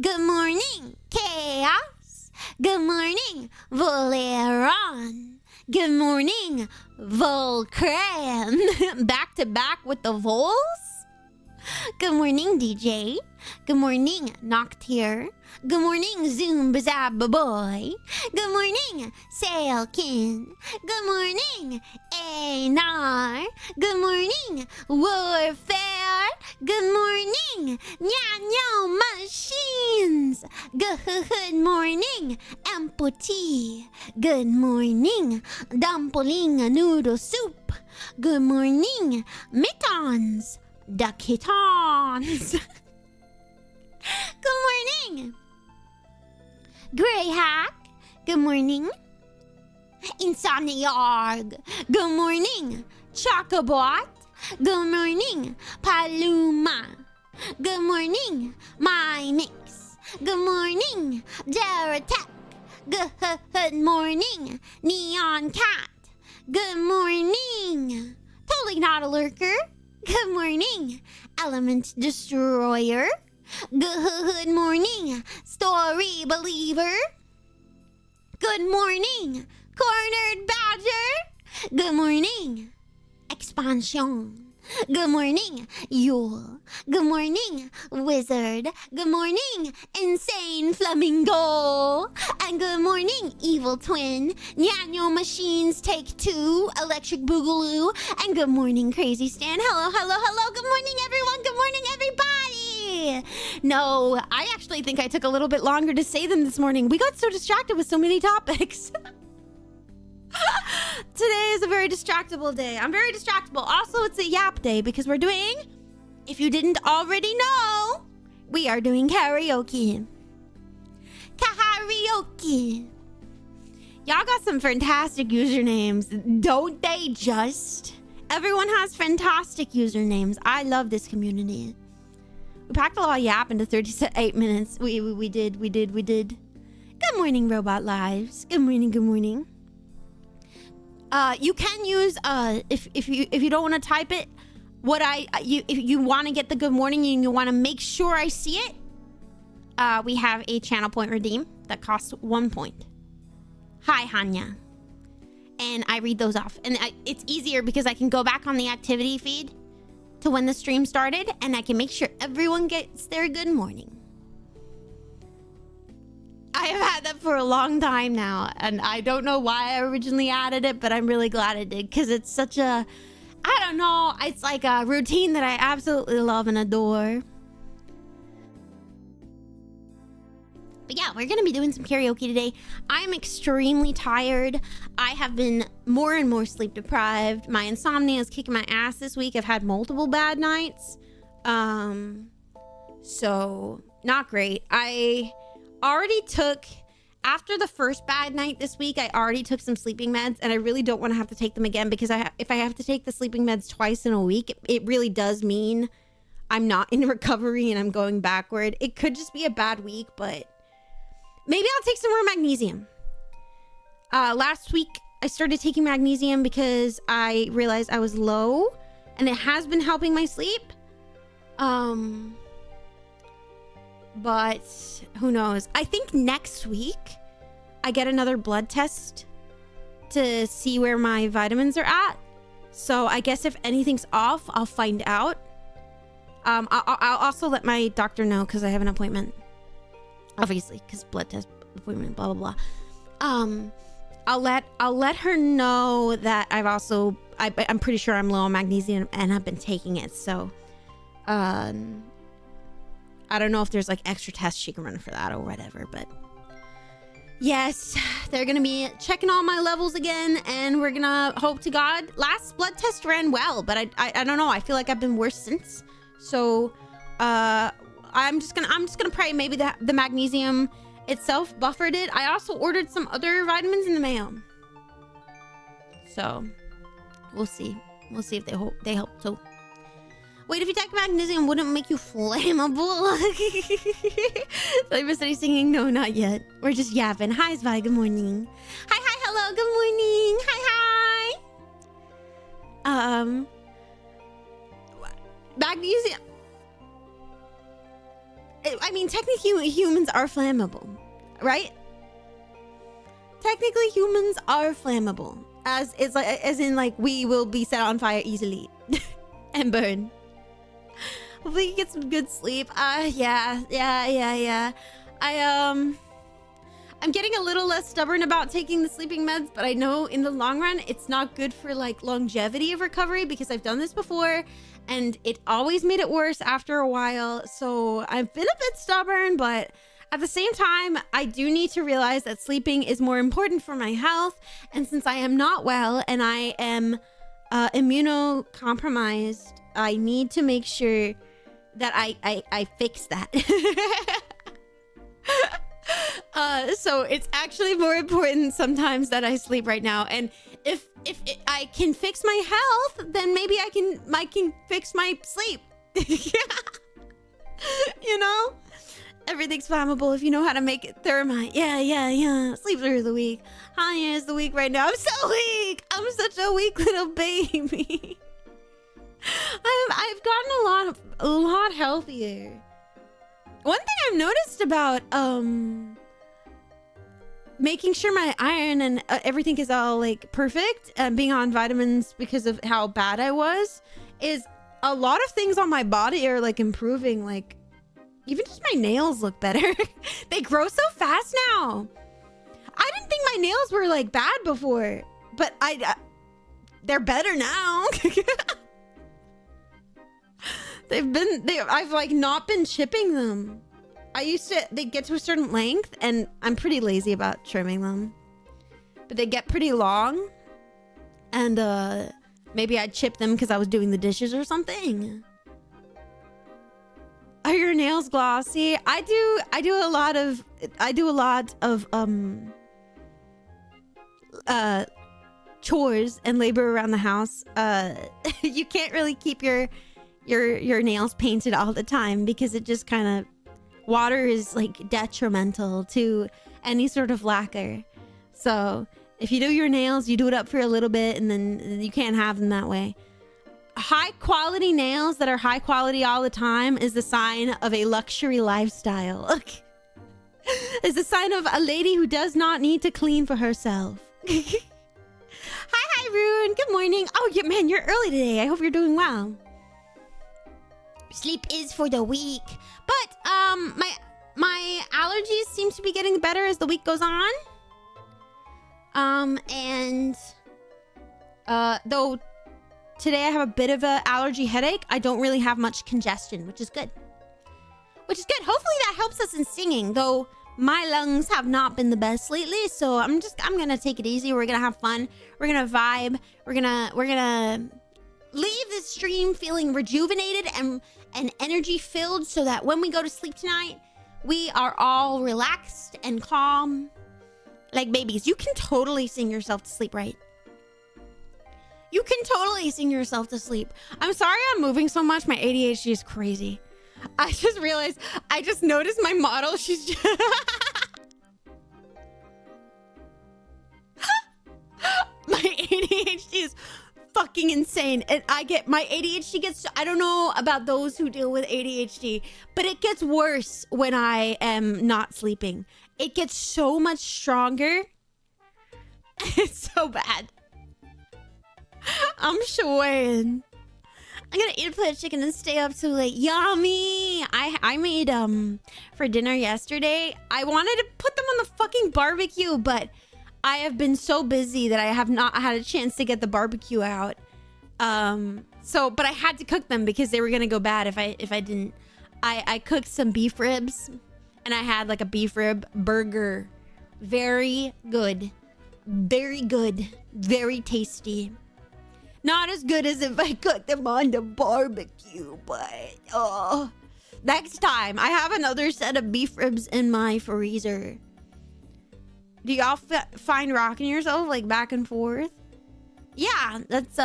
Good morning, Chaos. Good morning, Valeron. Good morning, Volcran. Back to back with the vols. Good morning, DJ. Good morning, Noctier. Good morning, Zoom Bazab Boy. Good morning, Sailkin. Good morning, Anar. Good morning, Warfare. Good morning, Nyanyo Machines. Good morning, Empathy. Good morning, Dumpling Noodle Soup. Good morning, Mittens. The Kittens. Good morning, Grey Hack. Good morning, Insomnia. Good morning, Chocobot. Good morning, Paluma. Good morning, My Mix. Good morning, Deratech. Good morning, Neon Cat. Good morning, totally not a lurker. Good morning, Element Destroyer. Good morning, Story Believer. Good morning, Cornered Badger. Good morning, Expansion. Good morning, Yule. Good morning, Wizard. Good morning, Insane Flamingo. And good morning, Evil Twin. Nyanyo Machines Take Two, Electric Boogaloo. And good morning, Crazy Stan. Hello, hello, hello. Good morning, everyone. Good morning, everybody. No, I actually think I took a little bit longer to say them this morning. We got so distracted with so many topics. Today is a very distractible day. I'm very distractible. Also, it's a yap day because we're doing, if you didn't already know, we are doing karaoke. Karaoke. Y'all got some fantastic usernames, don't they just? Everyone has fantastic usernames. I love this community. We packed a lot of yap into 38 minutes. We did. Good morning, Robot Lives. Good morning, good morning. You can use if you don't want to type it, if you want to get the good morning and you want to make sure I see it, we have a channel point redeem that costs 1 point. Hi, Hanya. And I read those off, and it's easier because I can go back on the activity feed to when the stream started, and I can make sure everyone gets their good morning. I have had that for a long time now, and I don't know why I originally added it, but I'm really glad I did, because it's such a, I don't know, it's like a routine that I absolutely love and adore. But yeah, we're going to be doing some karaoke today. I'm extremely tired. I have been more and more sleep deprived. My insomnia is kicking my ass this week. I've had multiple bad nights. So not great. I already took, after the first bad night this week, I already took some sleeping meds, and I really don't want to have to take them again, because if I have to take the sleeping meds twice in a week, it really does mean I'm not in recovery and I'm going backward. It could just be a bad week, but maybe I'll take some more magnesium. Last week I started taking magnesium because I realized I was low, and it has been helping my sleep. But who knows? I think next week I get another blood test to see where my vitamins are at. So I guess if anything's off, I'll find out. I'll also let my doctor know, because I have an appointment. Obviously, because blood test appointment, blah blah blah. I'll let her know that I'm pretty sure I'm low on magnesium and I've been taking it. So, I don't know if there's like extra tests she can run for that or whatever, but yes, they're gonna be checking all my levels again, and we're gonna hope to God. Last blood test ran well, but I don't know. I feel like I've been worse since. So, I'm just gonna pray maybe the magnesium itself buffered it. I also ordered some other vitamins in the mail, so we'll see. We'll see if they help too. Wait, if you take magnesium, wouldn't it make you flammable? Somebody singing? No, not yet. We're just yapping. Hi, Zvi. Good morning. Hi, hello. Good morning. Hi. Magnesium. I mean, technically humans are flammable, right? Technically humans are flammable. As in like we will be set on fire easily and burn. Hopefully you get some good sleep. Yeah. I'm getting a little less stubborn about taking the sleeping meds, but I know in the long run it's not good for like longevity of recovery, because I've done this before and it always made it worse after a while. So I've been a bit stubborn, but at the same time, I do need to realize that sleeping is more important for my health. And since I am not well and I am immunocompromised, I need to make sure that I fix that. So it's actually more important sometimes that I sleep right now. And if I can fix my health, then maybe I can fix my sleep. You know? Everything's flammable if you know how to make it thermite. Yeah. Sleep through the week. Hanya is the week right now. I'm so weak. I'm such a weak little baby. I've gotten a lot healthier. One thing I've noticed about making sure my iron and everything is all like perfect and being on vitamins because of how bad I was is a lot of things on my body are like improving. Like even just my nails look better. They grow so fast now. I didn't think my nails were like bad before, but they're better now. I've like not been chipping them. They get to a certain length and I'm pretty lazy about trimming them, but they get pretty long and maybe I'd chip them because I was doing the dishes or something. Are your nails glossy? I do a lot of chores and labor around the house. You can't really keep your nails painted all the time because it just kind of, water is like detrimental to any sort of lacquer. So if you do your nails, you do it up for a little bit and then you can't have them that way. High quality nails that are high quality all the time is the sign of a luxury lifestyle. It's a sign of a lady who does not need to clean for herself. Hi, Rune. Good morning. Oh, yeah, man, you're early today. I hope you're doing well. Sleep is for the weak. But my allergies seem to be getting better as the week goes on. Though today I have a bit of an allergy headache, I don't really have much congestion, which is good. Hopefully that helps us in singing, though my lungs have not been the best lately, so I'm gonna take it easy. We're gonna have fun. We're gonna vibe. We're gonna leave this stream feeling rejuvenated and energy filled so that when we go to sleep tonight, we are all relaxed and calm like babies. You can totally sing yourself to sleep, right? You can totally sing yourself to sleep. I'm sorry I'm moving so much. My ADHD is crazy. I just realized, I just noticed my model. She's just... My ADHD is fucking insane. And my ADHD gets, I don't know about those who deal with ADHD, but it gets worse when I am not sleeping. It gets so much stronger. It's so bad. I'm swearing. I'm gonna eat a plate of chicken and stay up too late. Yummy! I made for dinner yesterday. I wanted to put them on the fucking barbecue, but I have been so busy that I have not had a chance to get the barbecue out. But I had to cook them because they were gonna go bad if I didn't. I cooked some beef ribs and I had like a beef rib burger. Very good. Very good. Very tasty. Not as good as if I cooked them on the barbecue, but next time. I have another set of beef ribs in my freezer. Do y'all find rocking yourself like back and forth? Yeah, that's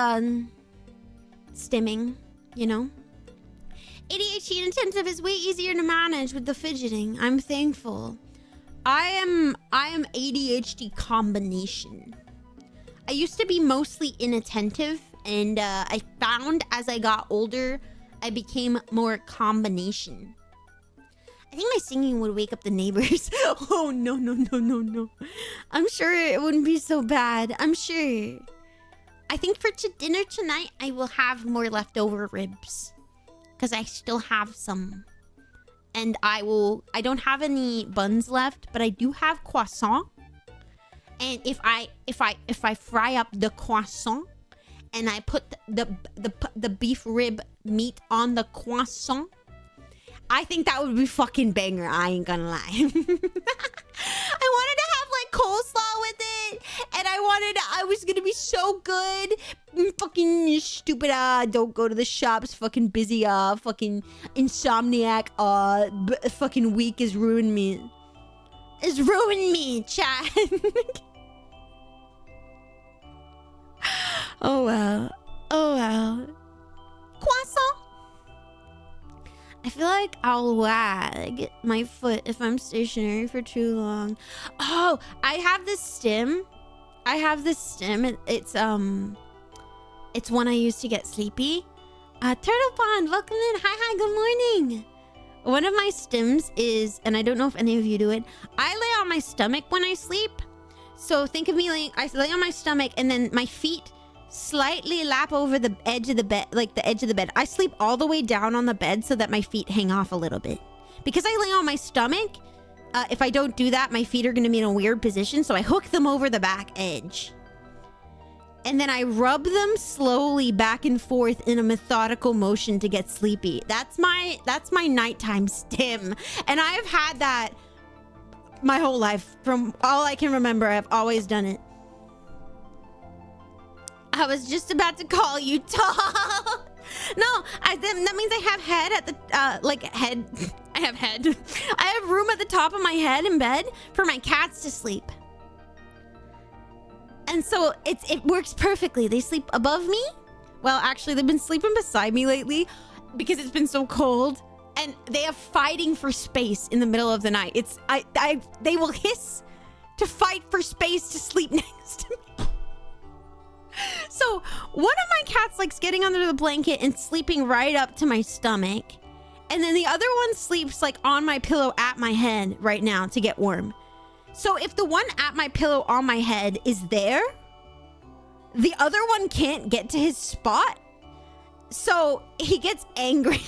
stimming, you know. ADHD intensive is way easier to manage with the fidgeting. I'm thankful. I am ADHD combination. I used to be mostly inattentive, and I found as I got older, I became more combination. I think my singing would wake up the neighbors. Oh, no, no, no, no, no. I'm sure it wouldn't be so bad. I'm sure. I think for dinner tonight, I will have more leftover ribs. Because I still have some. And I don't have any buns left, but I do have croissant. And if I fry up the croissant and I put the beef rib meat on the croissant, I think that would be fucking banger. I ain't gonna lie. I wanted to have like coleslaw with it, and I was gonna be so good. Fucking stupid. Don't go to the shops. Fucking busy. Fucking insomniac. Fucking week is ruined me. It's ruined me, chat. Oh wow. Oh wow. Croissant. I feel like I'll wag my foot if I'm stationary for too long. Oh, I have this stim. It's one I use to get sleepy. Turtle Pond, welcome in. Hi, good morning. One of my stims is, and I don't know if any of you do it, I lay on my stomach when I sleep. So think of me I lay on my stomach and then my feet slightly lap over the edge of the bed, like the edge of the bed. I sleep all the way down on the bed so that my feet hang off a little bit. Because I lay on my stomach, if I don't do that, my feet are going to be in a weird position. So I hook them over the back edge. And then I rub them slowly back and forth in a methodical motion to get sleepy. That's my nighttime stim. And I've had that my whole life. From all I can remember, I've always done it. I was just about to call you tall. No, that means I have head at the, head. I have head. I have room at the top of my head in bed for my cats to sleep. And so it works perfectly. They sleep above me. Well, actually, they've been sleeping beside me lately because it's been so cold. And they are fighting for space in the middle of the night. They will hiss to fight for space to sleep next to me. So one of my cats likes getting under the blanket and sleeping right up to my stomach. And then the other one sleeps like on my pillow at my head right now to get warm. So if the one at my pillow on my head is there, the other one can't get to his spot. So he gets angry.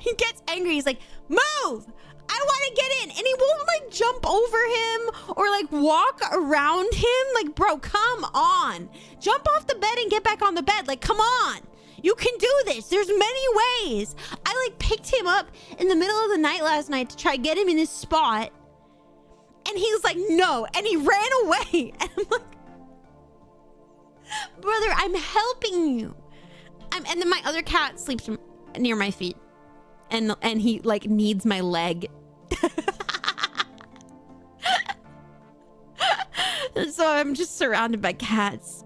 He gets angry. He's like, move! I want to get in. And he won't like jump over him or like walk around him. Like, bro, come on. Jump off the bed and get back on the bed. Like, come on. You can do this. There's many ways. I like picked him up in the middle of the night last night to try get him in his spot. And he was like, no. And he ran away. And I'm like, brother, I'm helping you. And then my other cat sleeps near my feet. And he like needs my leg. So I'm just surrounded by cats.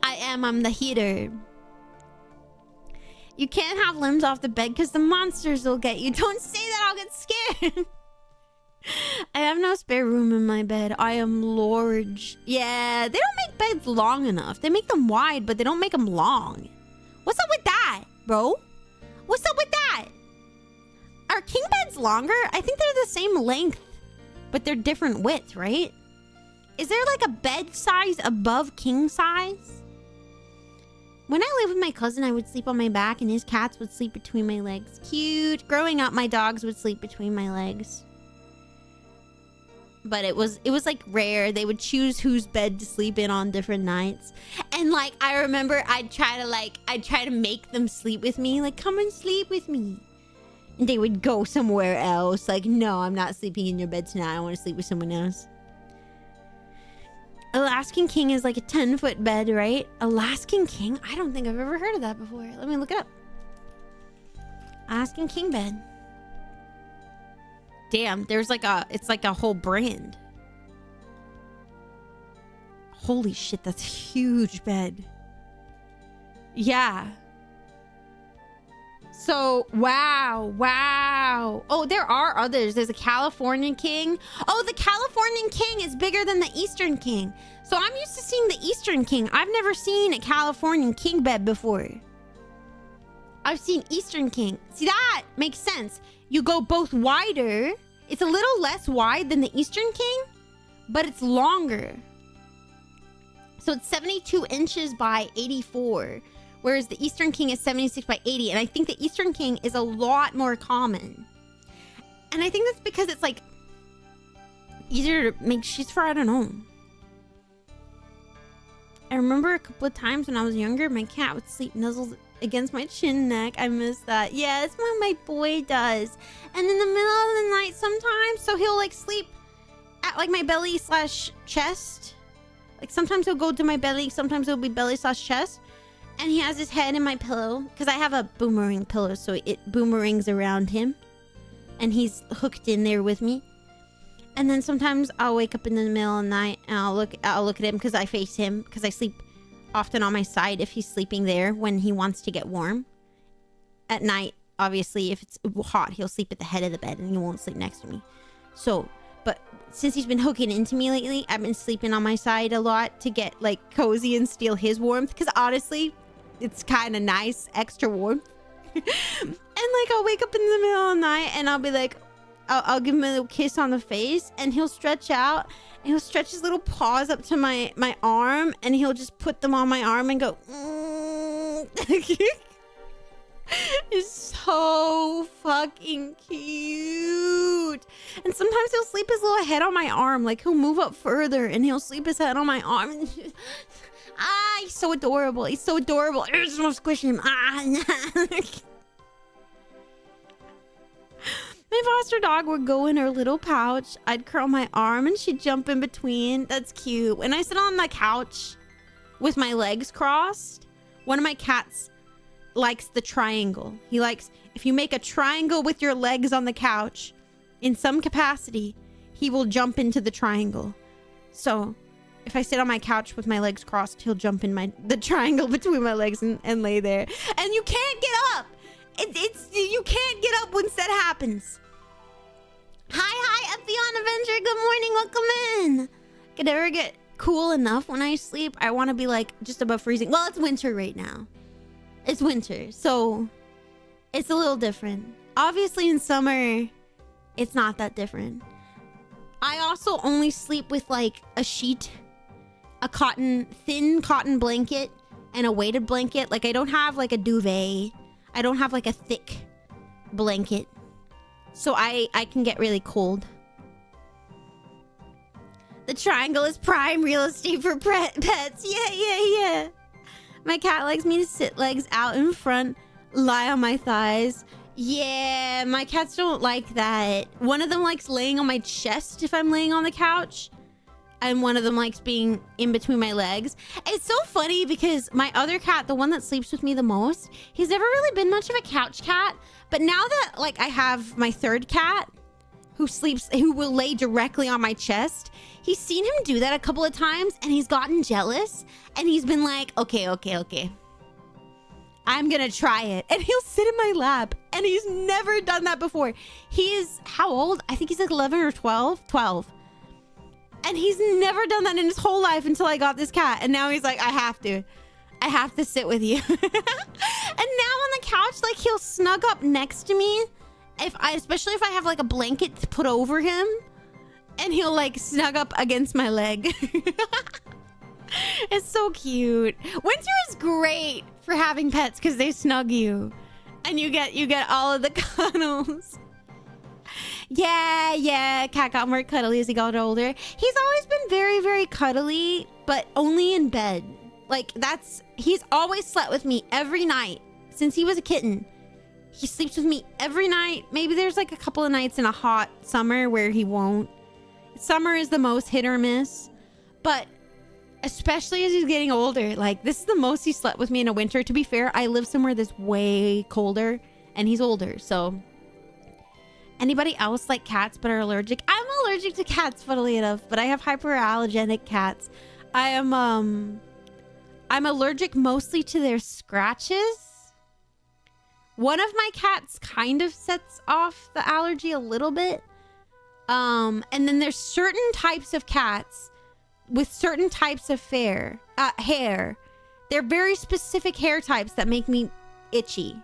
I'm the heater. You can't have limbs off the bed because the monsters will get you. Don't say that, I'll get scared. I have no spare room in my bed. I am large. Yeah, they don't make beds long enough. They make them wide, but they don't make them long. What's up with that, bro? What's up with that? Are king beds longer? I think they're the same length, but they're different width, right? Is there like a bed size above king size? When I lived with my cousin, I would sleep on my back and his cats would sleep between my legs. Cute. Growing up, my dogs would sleep between my legs. But it was like rare. They would choose whose bed to sleep in on different nights. And like, I remember I'd try to make them sleep with me. Like, come and sleep with me. And they would go somewhere else. Like, no, I'm not sleeping in your bed tonight. I want to sleep with someone else. Alaskan King is like a 10-foot bed, right? Alaskan King? I don't think I've ever heard of that before. Let me look it up. Alaskan King bed. Damn, it's like a whole brand. Holy shit, that's a huge bed. Yeah. So, wow. Oh, there are others. There's a Californian King. Oh, the Californian King is bigger than the Eastern King. So I'm used to seeing the Eastern King. I've never seen a Californian King bed before. I've seen Eastern King. See, that makes sense. You go both wider. It's a little less wide than the Eastern King, but it's longer. So it's 72 inches by 84, whereas the Eastern King is 76 by 80. And I think the Eastern King is a lot more common. And I think that's because it's like easier to make sheets for, I don't know. I remember a couple of times when I was younger, my cat would sleep nuzzled against my chin neck. I miss that. Yeah, that's what my boy does. And in the middle of the night sometimes, so he'll like sleep at like my belly slash chest. Like sometimes he'll go to my belly, sometimes it'll be belly slash chest. And he has his head in my pillow because I have a boomerang pillow, so it boomerangs around him. And he's hooked in there with me. And then sometimes I'll wake up in the middle of the night and I'll look at him because I face him, because I sleep often on my side if he's sleeping there when he wants to get warm. At night, obviously, if it's hot, he'll sleep at the head of the bed and he won't sleep next to me. So, but since he's been hooking into me lately, I've been sleeping on my side a lot to get like cozy and steal his warmth, because honestly, it's kind of nice, extra warmth. And like I'll wake up in the middle of the night and I'll be like, I'll give him a little kiss on the face and he'll stretch out and he'll stretch his little paws up to my arm and he'll just put them on my arm and go, It's so fucking cute. And sometimes he'll sleep his little head on my arm. Like he'll move up further and he'll sleep his head on my arm. He's so adorable. He's so adorable. I just want to squish him. My foster dog would go in her little pouch. I'd curl my arm and she'd jump in between. That's cute. When I sit on the couch with my legs crossed, one of my cats likes the triangle. He likes, if you make a triangle with your legs on the couch, in some capacity, he will jump into the triangle. So if I sit on my couch with my legs crossed, he'll jump in the triangle between my legs and lay there. And you can't get up. You can't get up once that happens. Hi, Epion Avenger. Good morning. Welcome in. Could ever get cool enough when I sleep? I want to be like just above freezing. Well, it's winter right now. It's winter, so it's a little different. Obviously, in summer, it's not that different. I also only sleep with like a sheet, a thin cotton blanket, and a weighted blanket. Like I don't have like a duvet. I don't have like a thick blanket. So I can get really cold. The triangle is prime real estate for pets. Yeah. My cat likes me to sit legs out in front, lie on my thighs. Yeah, my cats don't like that. One of them likes laying on my chest if I'm laying on the couch. And one of them likes being in between my legs. It's so funny because my other cat, the one that sleeps with me the most, he's never really been much of a couch cat. But now that like I have my third cat who will lay directly on my chest, he's seen him do that a couple of times and he's gotten jealous. And he's been like, okay. I'm gonna try it. And he'll sit in my lap. And he's never done that before. He is, how old? I think he's like 11 or 12. 12. And he's never done that in his whole life until I got this cat. And now he's like, I have to sit with you. And now on the couch, like he'll snug up next to me. Especially if I have like a blanket to put over him. And he'll like snug up against my leg. It's so cute. Winter is great for having pets because they snug you. And you get all of the cuddles. Yeah, cat got more cuddly as he got older. He's always been very, very cuddly, but only in bed. Like he's always slept with me every night since he was a kitten. He sleeps with me every night. Maybe there's like a couple of nights in a hot summer where he won't. Summer is the most hit or miss, but especially as he's getting older, like this is the most he slept with me in a winter. To be fair, I live somewhere that's way colder and he's older, so. Anybody else like cats but are allergic? I'm allergic to cats, funnily enough, but I have hyperallergenic cats. I'm allergic mostly to their scratches. One of my cats kind of sets off the allergy a little bit. And then there's certain types of cats with certain types of hair. They're very specific hair types that make me itchy.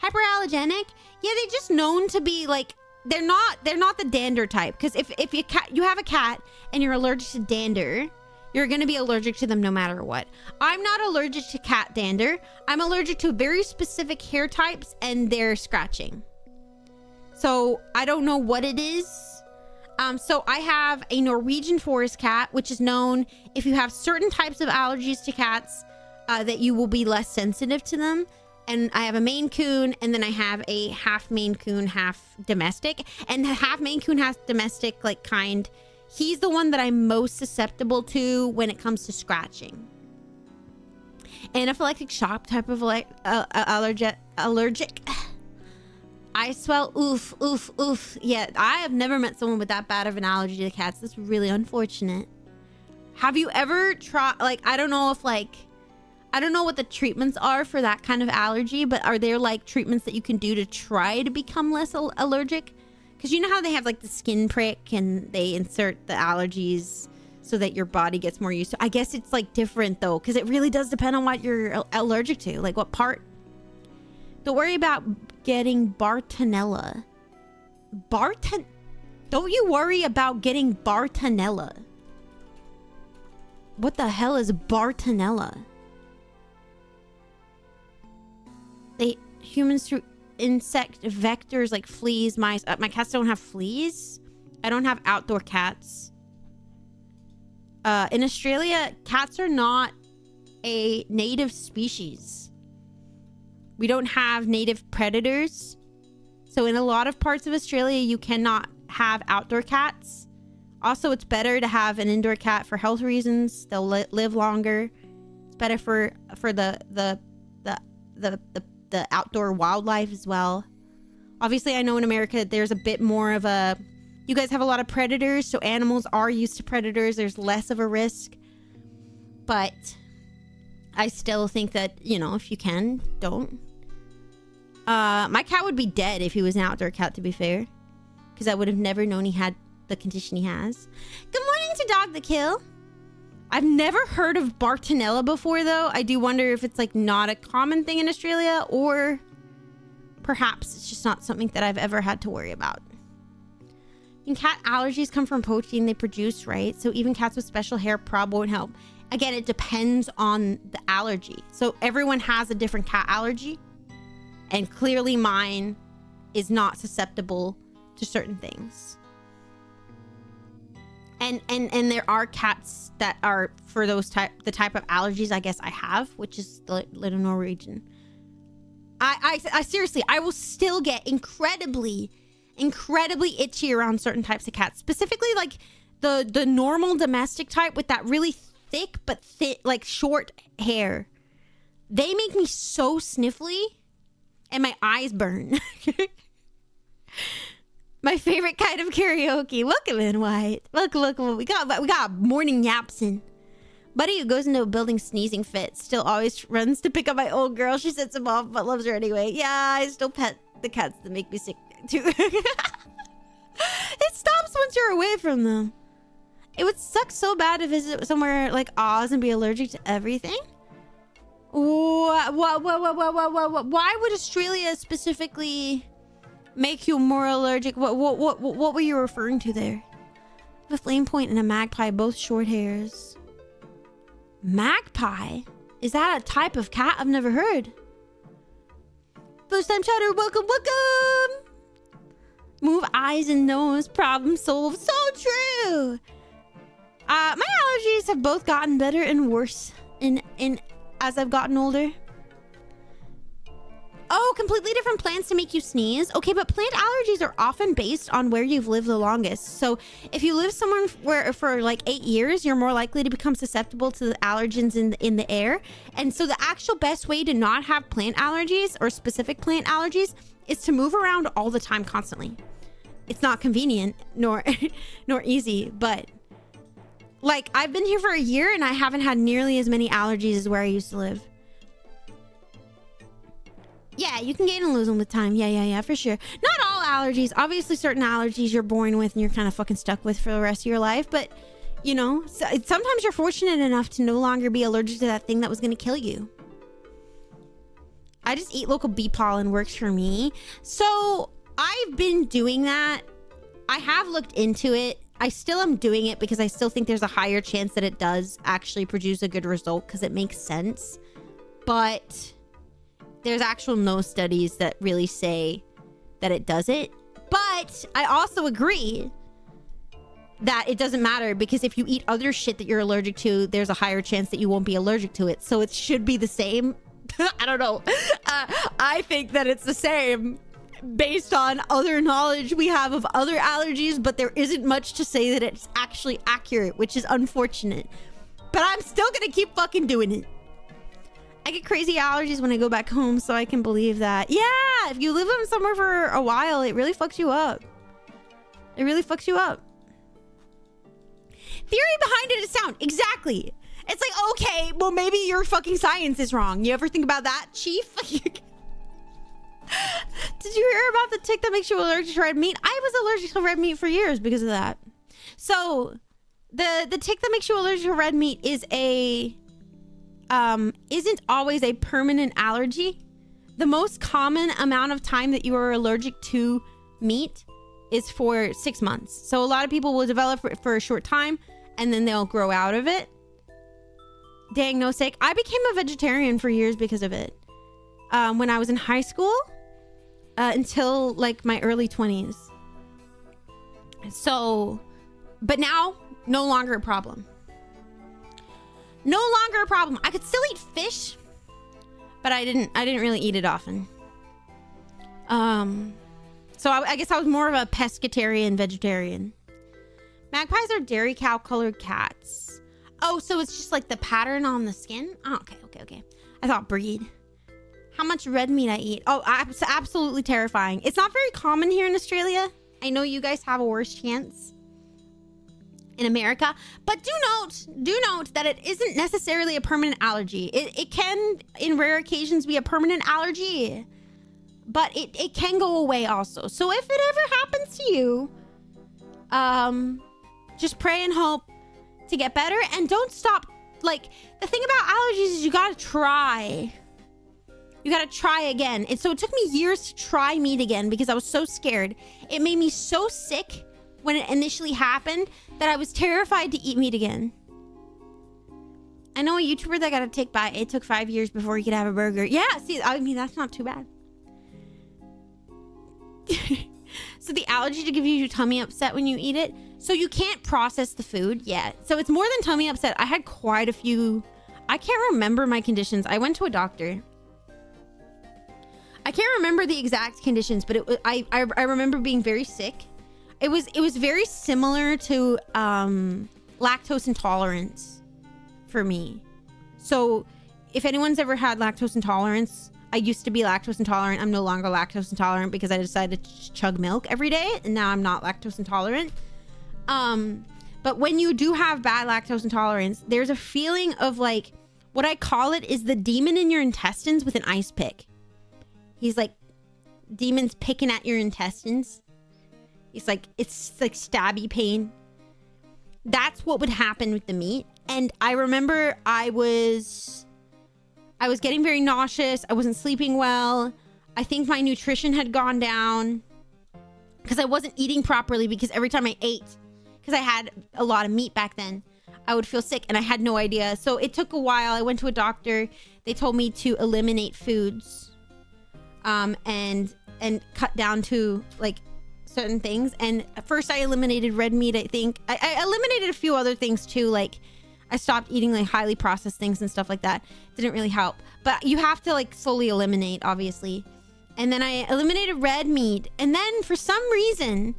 Hyperallergenic? Yeah, they're just known to be like, they're not the dander type. Because if you have a cat and you're allergic to dander, you're going to be allergic to them no matter what. I'm not allergic to cat dander. I'm allergic to very specific hair types and their scratching. So I don't know what it is. So I have a Norwegian forest cat, which is known, if you have certain types of allergies to cats, that you will be less sensitive to them. And I have a Maine Coon, and then I have a half Maine Coon, half domestic. And the half Maine Coon, half domestic, like, kind, he's the one that I'm most susceptible to when it comes to scratching. Anaphylactic shock type of allergic. I swell, oof, oof, oof. Yeah, I have never met someone with that bad of an allergy to cats. That's really unfortunate. Have you ever tried, like, I don't know if, like, I don't know what the treatments are for that kind of allergy, but are there, like, treatments that you can do to try to become less allergic? Because you know how they have, like, the skin prick and they insert the allergies so that your body gets more used to. I guess it's, like, different, though, because it really does depend on what you're allergic to. Like, what part. Don't worry about getting Bartonella. Don't you worry about getting Bartonella. What the hell is Bartonella? Humans through insect vectors like fleas, mice. My cats don't have fleas. I don't have outdoor cats. In Australia, cats are not a native species. We don't have native predators. So in a lot of parts of Australia, you cannot have outdoor cats. Also, it's better to have an indoor cat for health reasons. They'll live longer. It's better for the outdoor wildlife as well. Obviously, I know in America there's a bit more of a, you guys have a lot of predators, so animals are used to predators. There's less of a risk. But I still think that, you know, if you can, don't. My cat would be dead if he was an outdoor cat, to be fair, because I would have never known he had the condition he has. Good morning to Dog the Kill. I've never heard of Bartonella before, though. I do wonder if it's, like, not a common thing in Australia, or perhaps it's just not something that I've ever had to worry about. And cat allergies come from protein they produce, right? So even cats with special hair probably won't help. Again, it depends on the allergy. So everyone has a different cat allergy. And clearly mine is not susceptible to certain things. And there are cats that are for the type of allergies I guess I have, which is the little Norwegian. I seriously, I will still get incredibly itchy around certain types of cats. Specifically, like the normal domestic type with that really thick but like short hair. They make me so sniffly and my eyes burn. My favorite kind of karaoke. Look at it, White. Look what we got. We got morning yapsin. Buddy who goes into a building sneezing fit still always runs to pick up my old girl. She sets him off but loves her anyway. Yeah, I still pet the cats that make me sick too. It stops once you're away from them. It would suck so bad to visit somewhere like Oz and be allergic to everything. What? Why would Australia specifically make you more allergic? What were you referring to there? A flame point and a magpie, both short hairs. Magpie? Is that a type of cat? I've never heard. First time chatter, welcome. Move eyes and nose, problem solved. So true. My allergies have both gotten better and worse in as I've gotten older. Oh, completely different plants to make you sneeze. Okay, but plant allergies are often based on where you've lived the longest. So if you live somewhere where for like 8 years, you're more likely to become susceptible to the allergens in the air. And so the actual best way to not have plant allergies or specific plant allergies is to move around all the time, constantly. It's not convenient nor easy, but like I've been here for a year and I haven't had nearly as many allergies as where I used to live. Yeah, you can gain and lose them with time. Yeah, for sure. Not all allergies. Obviously, certain allergies you're born with and you're kind of fucking stuck with for the rest of your life. But, you know, sometimes you're fortunate enough to no longer be allergic to that thing that was going to kill you. I just eat local bee pollen, works for me. So I've been doing that. I have looked into it. I still am doing it because I still think there's a higher chance that it does actually produce a good result because it makes sense. But there's actual no studies that really say that it does it. But I also agree that it doesn't matter because if you eat other shit that you're allergic to, there's a higher chance that you won't be allergic to it. So it should be the same. I don't know. I think that it's the same based on other knowledge we have of other allergies, but there isn't much to say that it's actually accurate, which is unfortunate. But I'm still gonna keep fucking doing it. I get crazy allergies when I go back home, so I can believe that. Yeah, if you live in somewhere for a while, it really fucks you up. It really fucks you up. Theory behind it is sound. Exactly. It's like, okay, well, maybe your fucking science is wrong. You ever think about that, Chief? Did you hear about the tick that makes you allergic to red meat? I was allergic to red meat for years because of that. So the tick that makes you allergic to red meat is a isn't always a permanent allergy. The most common amount of time that you are allergic to meat is for 6 months. So a lot of people will develop it for a short time and then they'll grow out of it. Dang, no sake. I became a vegetarian for years because of it. When I was in high school until like my early 20s. So, but now no longer a problem. No longer a problem. I could still eat fish, but I didn't really eat it often. So I guess I was more of a pescatarian vegetarian. Magpies are dairy cow colored cats. Oh, so it's just like the pattern on the skin? Oh, okay. I thought breed. How much red meat I eat? Oh, absolutely terrifying. It's not very common here in Australia. I know you guys have a worse chance in America, but do note that it isn't necessarily a permanent allergy. It can, in rare occasions, be a permanent allergy, but it can go away also. So if it ever happens to you, just pray and hope to get better, and don't stop. Like, the thing about allergies is you gotta try. You gotta try again. And so it took me years to try meat again because I was so scared. It made me so sick when it initially happened that I was terrified to eat meat again. I know a YouTuber that got a tick bite. It took 5 years before he could have a burger. Yeah, see, I mean, that's not too bad. So the allergy to give you your tummy upset when you eat it. So you can't process the food yet. So it's more than tummy upset. I had quite a few. I can't remember my conditions. I went to a doctor. I can't remember the exact conditions, but I remember being very sick. It was very similar to lactose intolerance for me. So if anyone's ever had lactose intolerance, I used to be lactose intolerant. I'm no longer lactose intolerant because I decided to chug milk every day, and now I'm not lactose intolerant. But when you do have bad lactose intolerance, there's a feeling of like, what I call it is the demon in your intestines with an ice pick. He's like, demons picking at your intestines. It's like stabby pain. That's what would happen with the meat. And I remember I was getting very nauseous. I wasn't sleeping well. I think my nutrition had gone down because I wasn't eating properly, because every time I ate, because I had a lot of meat back then, I would feel sick and I had no idea. So it took a while. I went to a doctor. They told me to eliminate foods and cut down to like certain things. And at first I eliminated red meat. I think I eliminated a few other things too. Like I stopped eating like highly processed things and stuff like that. Didn't really help, but you have to like slowly eliminate, obviously. And then I eliminated red meat. And then for some reason,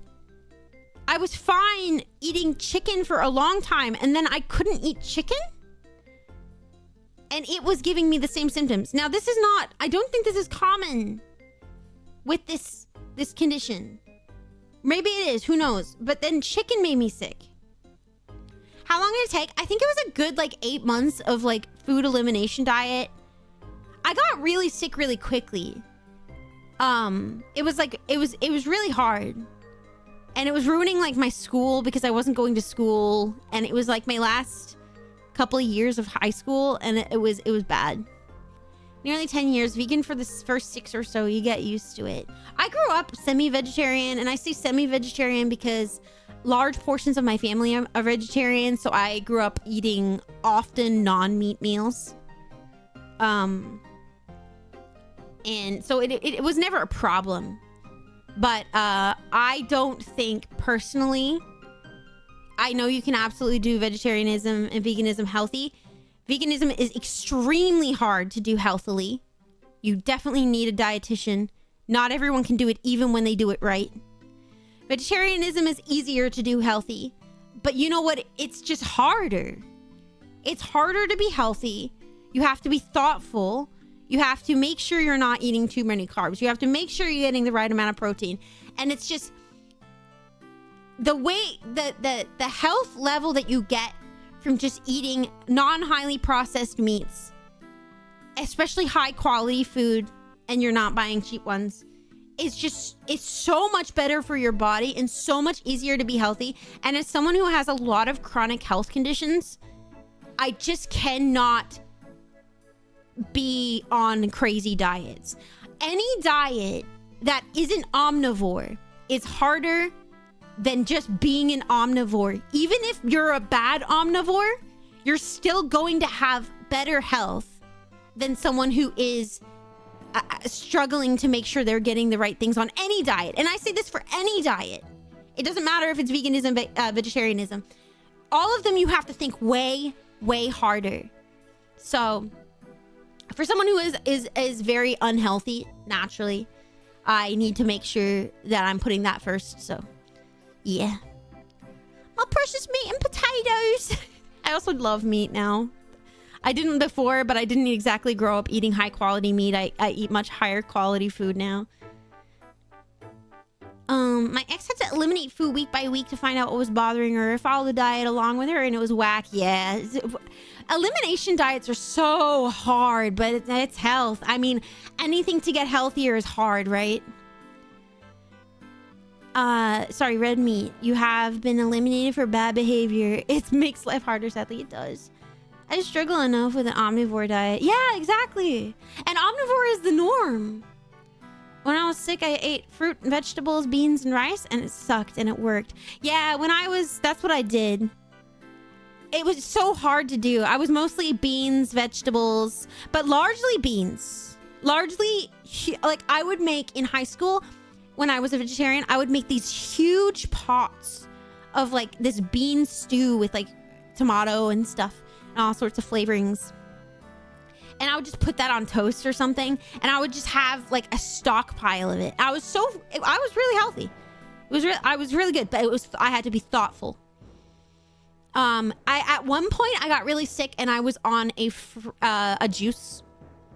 I was fine eating chicken for a long time. And then I couldn't eat chicken. And it was giving me the same symptoms. Now, this is not, I don't think this is common with this condition. Maybe it is, who knows? But then chicken made me sick. How long did it take? I think it was a good like 8 months of like food elimination diet. I got really sick really quickly. It was really hard. And it was ruining like my school because I wasn't going to school. And it was like my last couple of years of high school, and it was bad. nearly 10 years. Vegan for the first 6 or so. You get used to it. I grew up semi-vegetarian, and I say semi-vegetarian because large portions of my family are vegetarian, so I grew up eating often non-meat meals. And so it was never a problem. But I don't think personally, I know you can absolutely do vegetarianism and veganism healthy. Veganism is extremely hard to do healthily. You definitely need a dietitian. Not everyone can do it even when they do it right. Vegetarianism is easier to do healthy. But you know what? It's just harder. It's harder to be healthy. You have to be thoughtful. You have to make sure you're not eating too many carbs. You have to make sure you're getting the right amount of protein. And it's just the way the health level that you get from just eating non-highly processed meats, especially high quality food, and you're not buying cheap ones, it's so much better for your body and so much easier to be healthy. And as someone who has a lot of chronic health conditions, I just cannot be on crazy diets. Any diet that isn't omnivore is harder than just being an omnivore. Even if you're a bad omnivore, you're still going to have better health than someone who is struggling to make sure they're getting the right things on any diet. And I say this for any diet. It doesn't matter if it's veganism, vegetarianism. All of them, you have to think way, way harder. So for someone who is very unhealthy naturally, I need to make sure that I'm putting that first. So yeah, my precious meat and potatoes. I also love meat now. I didn't before, but I didn't exactly grow up eating high quality meat. I eat much higher quality food now. My ex had to eliminate food week by week to find out what was bothering her. Follow the diet along with her, and it was whack. Yeah, elimination diets are so hard, but it's health. I mean, anything to get healthier is hard, right? Sorry, red meat. You have been eliminated for bad behavior. It makes life harder, sadly. It does. I just struggle enough with an omnivore diet. Yeah, exactly. And omnivore is the norm. When I was sick, I ate fruit and vegetables, beans and rice, and it sucked and it worked. Yeah, that's what I did. It was so hard to do. I was mostly beans, vegetables, but largely beans. Largely, like I would make in high school, when I was a vegetarian, I would make these huge pots of like this bean stew with like tomato and stuff and all sorts of flavorings. And I would just put that on toast or something, and I would just have like a stockpile of it. I was really healthy. I was really good, but I had to be thoughtful. At one point I got really sick, and I was on a juice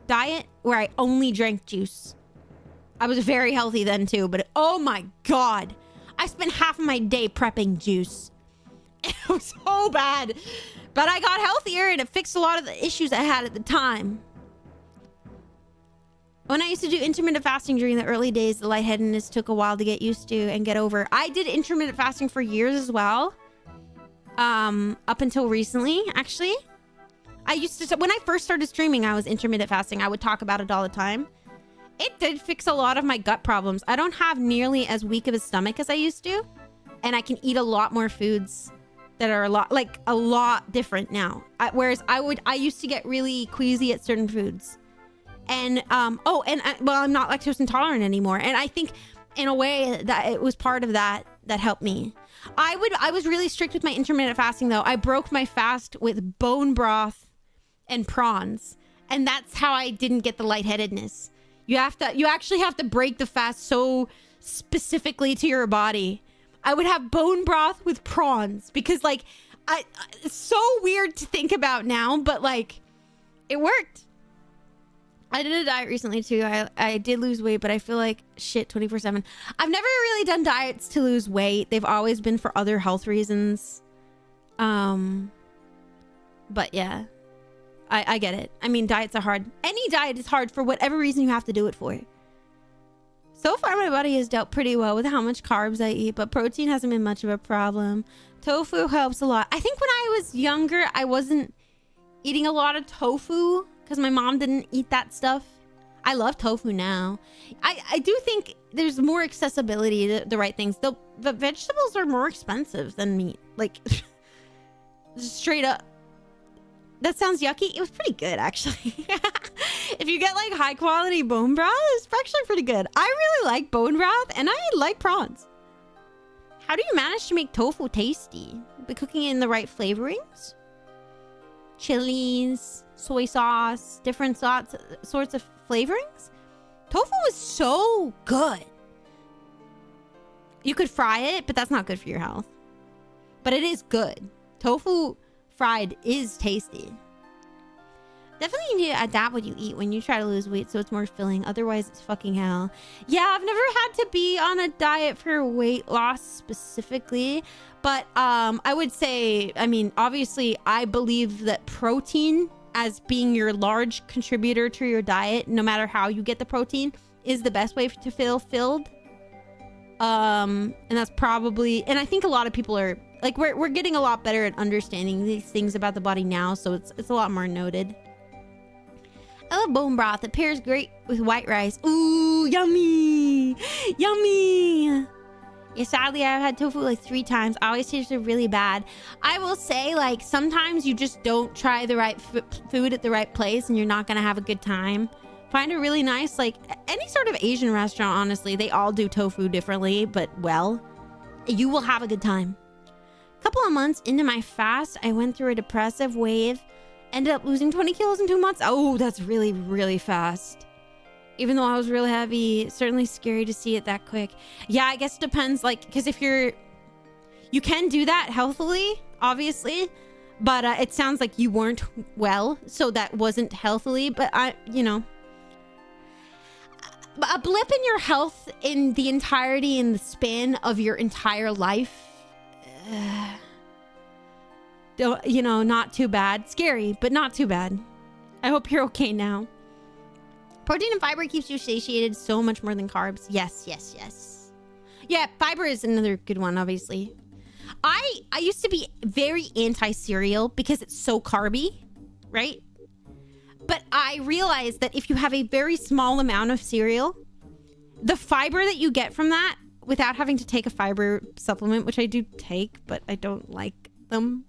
diet where I only drank juice. I was very healthy then too, but oh my god, I spent half of my day prepping juice. It was so bad. But I got healthier, and it fixed a lot of the issues I had at the time. When I used to do intermittent fasting during the early days, the lightheadedness took a while to get used to and get over. I did intermittent fasting for years as well. Up until recently, actually. When I first started streaming, I was intermittent fasting. I would talk about it all the time. It did fix a lot of my gut problems. I don't have nearly as weak of a stomach as I used to. And I can eat a lot more foods that are a lot different now. Whereas I used to get really queasy at certain foods. And, I'm not lactose intolerant anymore. And I think in a way that it was part of that helped me. I was really strict with my intermittent fasting though. I broke my fast with bone broth and prawns. And that's how I didn't get the lightheadedness. You actually have to break the fast so specifically to your body. I would have bone broth with prawns because like it's so weird to think about now, but like it worked. I did a diet recently too. I did lose weight, but I feel like shit 24/7. I've never really done diets to lose weight. They've always been for other health reasons. But yeah, I get it. I mean, diets are hard. Any diet is hard for whatever reason you have to do it for. So far, my body has dealt pretty well with how much carbs I eat, but protein hasn't been much of a problem. Tofu helps a lot. I think when I was younger, I wasn't eating a lot of tofu because my mom didn't eat that stuff. I love tofu now. I do think there's more accessibility to the right things. The vegetables are more expensive than meat. Like, straight up. That sounds yucky. It was pretty good, actually. If you get like high quality bone broth, it's actually pretty good. I really like bone broth and I like prawns. How do you manage to make tofu tasty? By cooking it in the right flavorings? Chilies, soy sauce, different sorts of flavorings? Tofu is so good. You could fry it, but that's not good for your health. But it is good. Tofu fried is tasty. Definitely need to adapt what you eat when you try to lose weight so it's more filling. Otherwise, it's fucking hell. Yeah, I've never had to be on a diet for weight loss specifically. But I would say, I mean, obviously, I believe that protein as being your large contributor to your diet, no matter how you get the protein, is the best way to feel filled. And that's probably... And I think a lot of people are... Like, we're getting a lot better at understanding these things about the body now, so it's a lot more noted. I love bone broth. It pairs great with white rice. Ooh, yummy! Yummy! Yeah, sadly, I've had tofu like 3 times. I always tasted really bad. I will say, like, sometimes you just don't try the right food at the right place and you're not gonna have a good time. Find a really nice, like, any sort of Asian restaurant, honestly. They all do tofu differently, but well, you will have a good time. A couple of months into my fast, I went through a depressive wave. Ended up losing 20 kilos in 2 months. Oh, that's really, really fast. Even though I was really heavy, certainly scary to see it that quick. Yeah, I guess it depends, like, because if you can do that healthily, obviously, but it sounds like you weren't well, so that wasn't healthily, but you know, a blip in your health in the entirety and the span of your entire life, you know, not too bad. Scary, but not too bad. I hope you're okay now. Protein and fiber keeps you satiated so much more than carbs. Yes, yes, yes. Yeah, fiber is another good one, obviously. I used to be very anti-cereal because it's so carby, right? But I realized that if you have a very small amount of cereal, the fiber that you get from that, without having to take a fiber supplement, which I do take, but I don't like them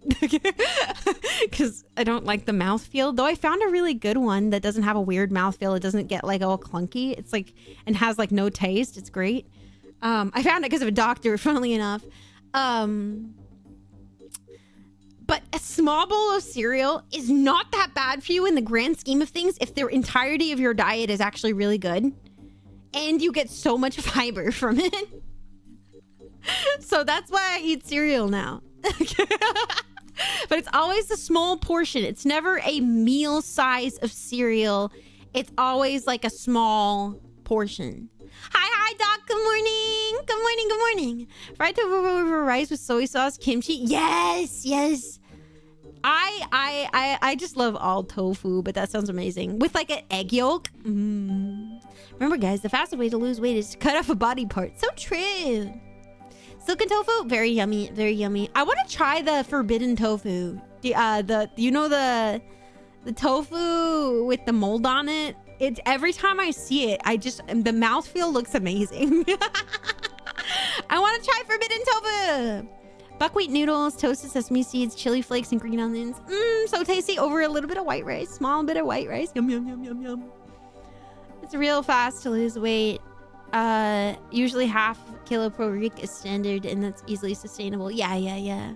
because I don't like the mouthfeel, though I found a really good one that doesn't have a weird mouthfeel. It doesn't get like all clunky. It's like, and has like no taste. It's great. I found it because of a doctor, funnily enough. But a small bowl of cereal is not that bad for you in the grand scheme of things if the entirety of your diet is actually really good and you get so much fiber from it. So that's why I eat cereal now. But it's always a small portion. It's never a meal size of cereal. It's always like a small portion. Hi, Doc. Good morning. Good morning. Good morning. Fried tofu over rice with soy sauce, kimchi. Yes, yes. I just love all tofu, but that sounds amazing. With like an egg yolk. Remember, guys, the fastest way to lose weight is to cut off a body part. So true. Silken tofu, very yummy, very yummy. I want to try the forbidden tofu. The tofu with the mold on it. It's every time I see it, the mouthfeel looks amazing. I want to try forbidden tofu. Buckwheat noodles, toasted sesame seeds, chili flakes, and green onions. So tasty over a little bit of white rice. Small bit of white rice. Yum, yum, yum, yum, yum. It's real fast to lose weight. Usually half kilo per week is standard, and that's easily sustainable. Yeah.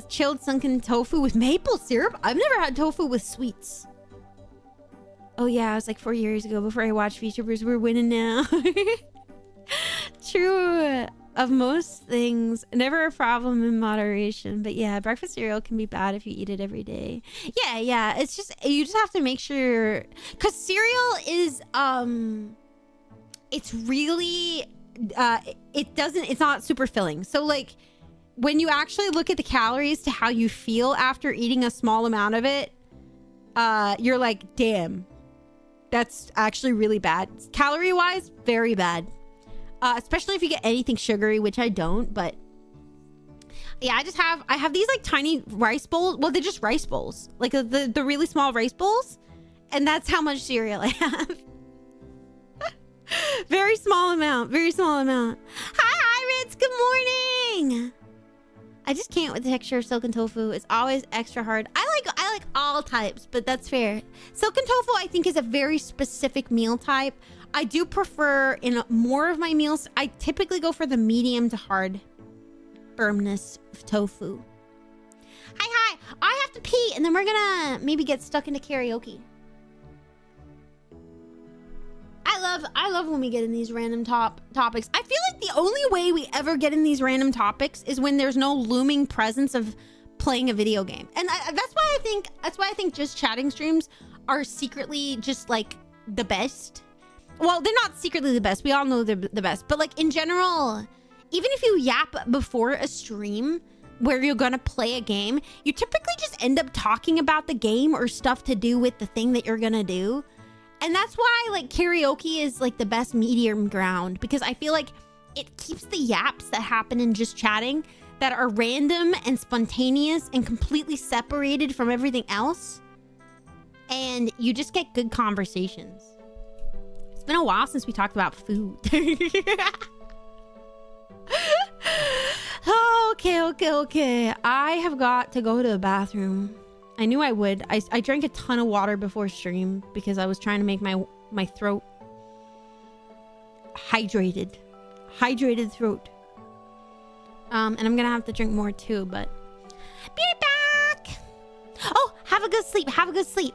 Chilled sunken tofu with maple syrup. I've never had tofu with sweets. Oh yeah, it was like 4 years ago before I watched VTubers. We're winning now. True of most things. Never a problem in moderation. But yeah, breakfast cereal can be bad if you eat it every day. Yeah. It's just, you just have to make sure, because cereal is it's really it's not super filling. So like when you actually look at the calories to how you feel after eating a small amount of it, you're like, damn, that's actually really bad. Calorie wise, very bad. Especially if you get anything sugary, which I don't, but Yeah, I have these like tiny rice bowls. Well, they're just rice bowls. Like the really small rice bowls. And that's how much cereal I have. Very small amount. Very small amount. Hi, Iris. Good morning. I just can't with the texture of silken tofu. It's always extra hard. I like all types, but that's fair. Silken tofu, I think, is a very specific meal type. I do prefer in more of my meals. I typically go for the medium to hard firmness of tofu. Hi. I have to pee, and then we're gonna maybe get stuck into karaoke. I love when we get in these random topics. I feel like the only way we ever get in these random topics is when there's no looming presence of playing a video game. And that's why I think just chatting streams are secretly just like the best. Well, they're not secretly the best. We all know they're the best. But like in general, even if you yap before a stream where you're gonna play a game, you typically just end up talking about the game or stuff to do with the thing that you're gonna do. And that's why like karaoke is like the best medium ground, because I feel like it keeps the yaps that happen in just chatting that are random and spontaneous and completely separated from everything else. And you just get good conversations. It's been a while since we talked about food. Okay. I have got to go to the bathroom. I knew I would. I drank a ton of water before stream because I was trying to make my throat hydrated. Hydrated throat. And I'm gonna have to drink more too, but be right back. Oh, have a good sleep. Have a good sleep.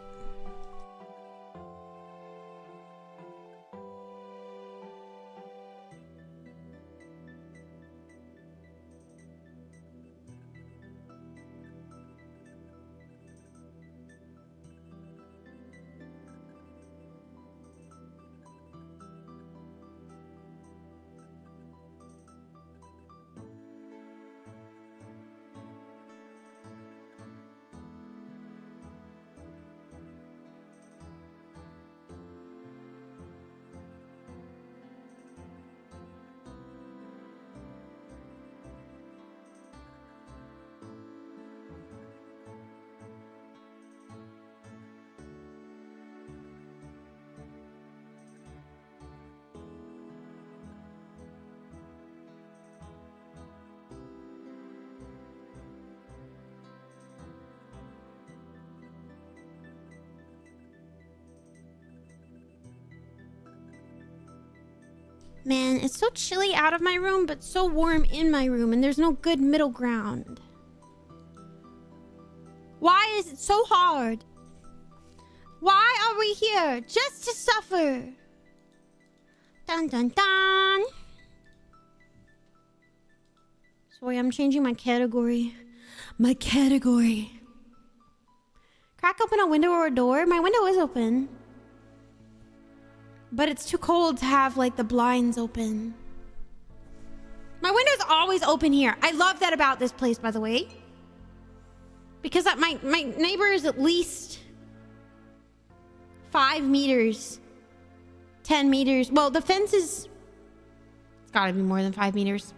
Man, it's so chilly out of my room, but so warm in my room, and there's no good middle ground. Why is it so hard? Why are we here? Just to suffer. Dun dun dun. Sorry, I'm changing my category. My category. Crack open a window or a door? My window is open. But it's too cold to have like the blinds open. My window's always open here. I love that about this place, by the way. Because my neighbor is at least 5 meters, 10 meters. Well, the fence is, it's gotta be more than 5 meters.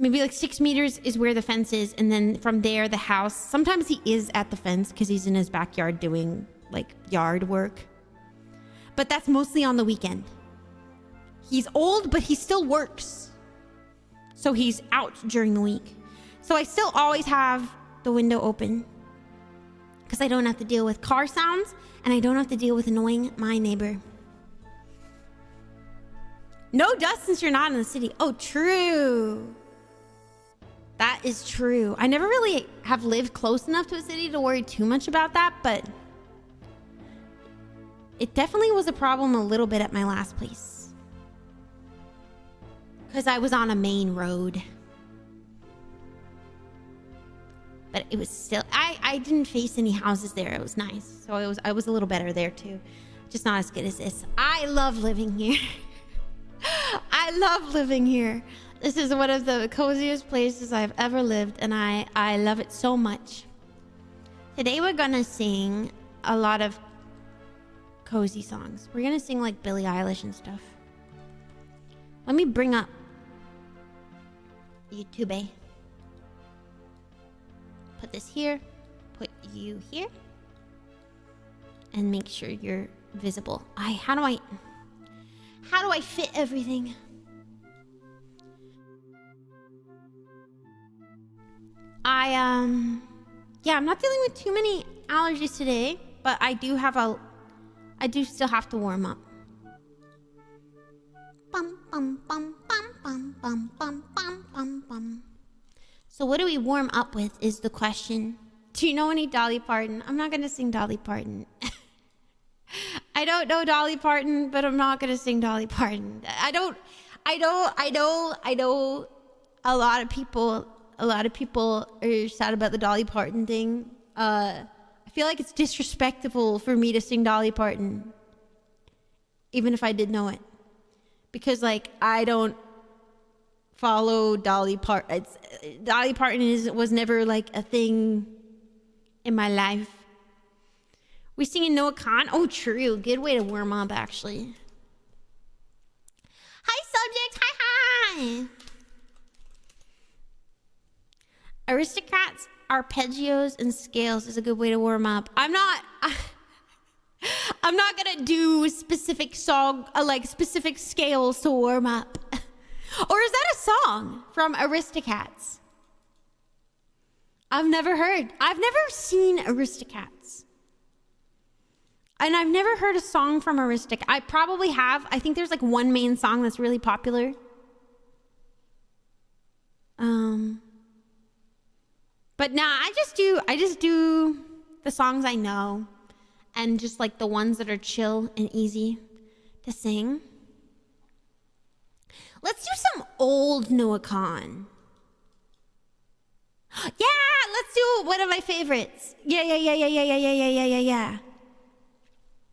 Maybe like 6 meters is where the fence is. And then from there, the house. Sometimes he is at the fence because he's in his backyard doing like yard work. But that's mostly on the weekend. He's old, but he still works. So he's out during the week. So I still always have the window open. Because I don't have to deal with car sounds. And I don't have to deal with annoying my neighbor. No dust since you're not in the city. Oh, true. That is true. I never really have lived close enough to a city to worry too much about that, but it definitely was a problem a little bit at my last place. Because I was on a main road. But it was still, I didn't face any houses there. It was nice. So I was a little better there too. Just not as good as this. I love living here. I love living here. This is one of the coziest places I've ever lived, and I love it so much. Today we're gonna sing a lot of cozy songs. We're gonna sing like Billie Eilish and stuff. Let me bring up YouTube. put this here, put you here, and make sure you're visible. How do I fit everything? Yeah, I'm not dealing with too many allergies today, but I do still have to warm up. Bum, bum, bum, bum, bum, bum, bum, bum, bum, bum. So what do we warm up with is the question. Do you know any Dolly Parton? I'm not gonna sing Dolly Parton. I don't know Dolly Parton, but I'm not gonna sing Dolly Parton. I know a lot of people are sad about the Dolly Parton thing. I feel like it's disrespectful for me to sing Dolly Parton, even if I did know it. Because, like, I don't follow Dolly Parton. Dolly Parton was never, like, a thing in my life. We singing Noah Khan? Oh, true. Good way to warm up, actually. Hi, subject. Hi. Aristocrats, arpeggios, and scales is a good way to warm up. I'm not gonna do specific specific scales to warm up. Or is that a song from Aristocats? I've never seen Aristocats. And I've never heard a song from Aristocats. I probably have. I think there's like one main song that's really popular. But nah, I just do the songs I know, and just like the ones that are chill and easy to sing. Let's do some old Noah Khan. Yeah, let's do one of my favorites. Yeah.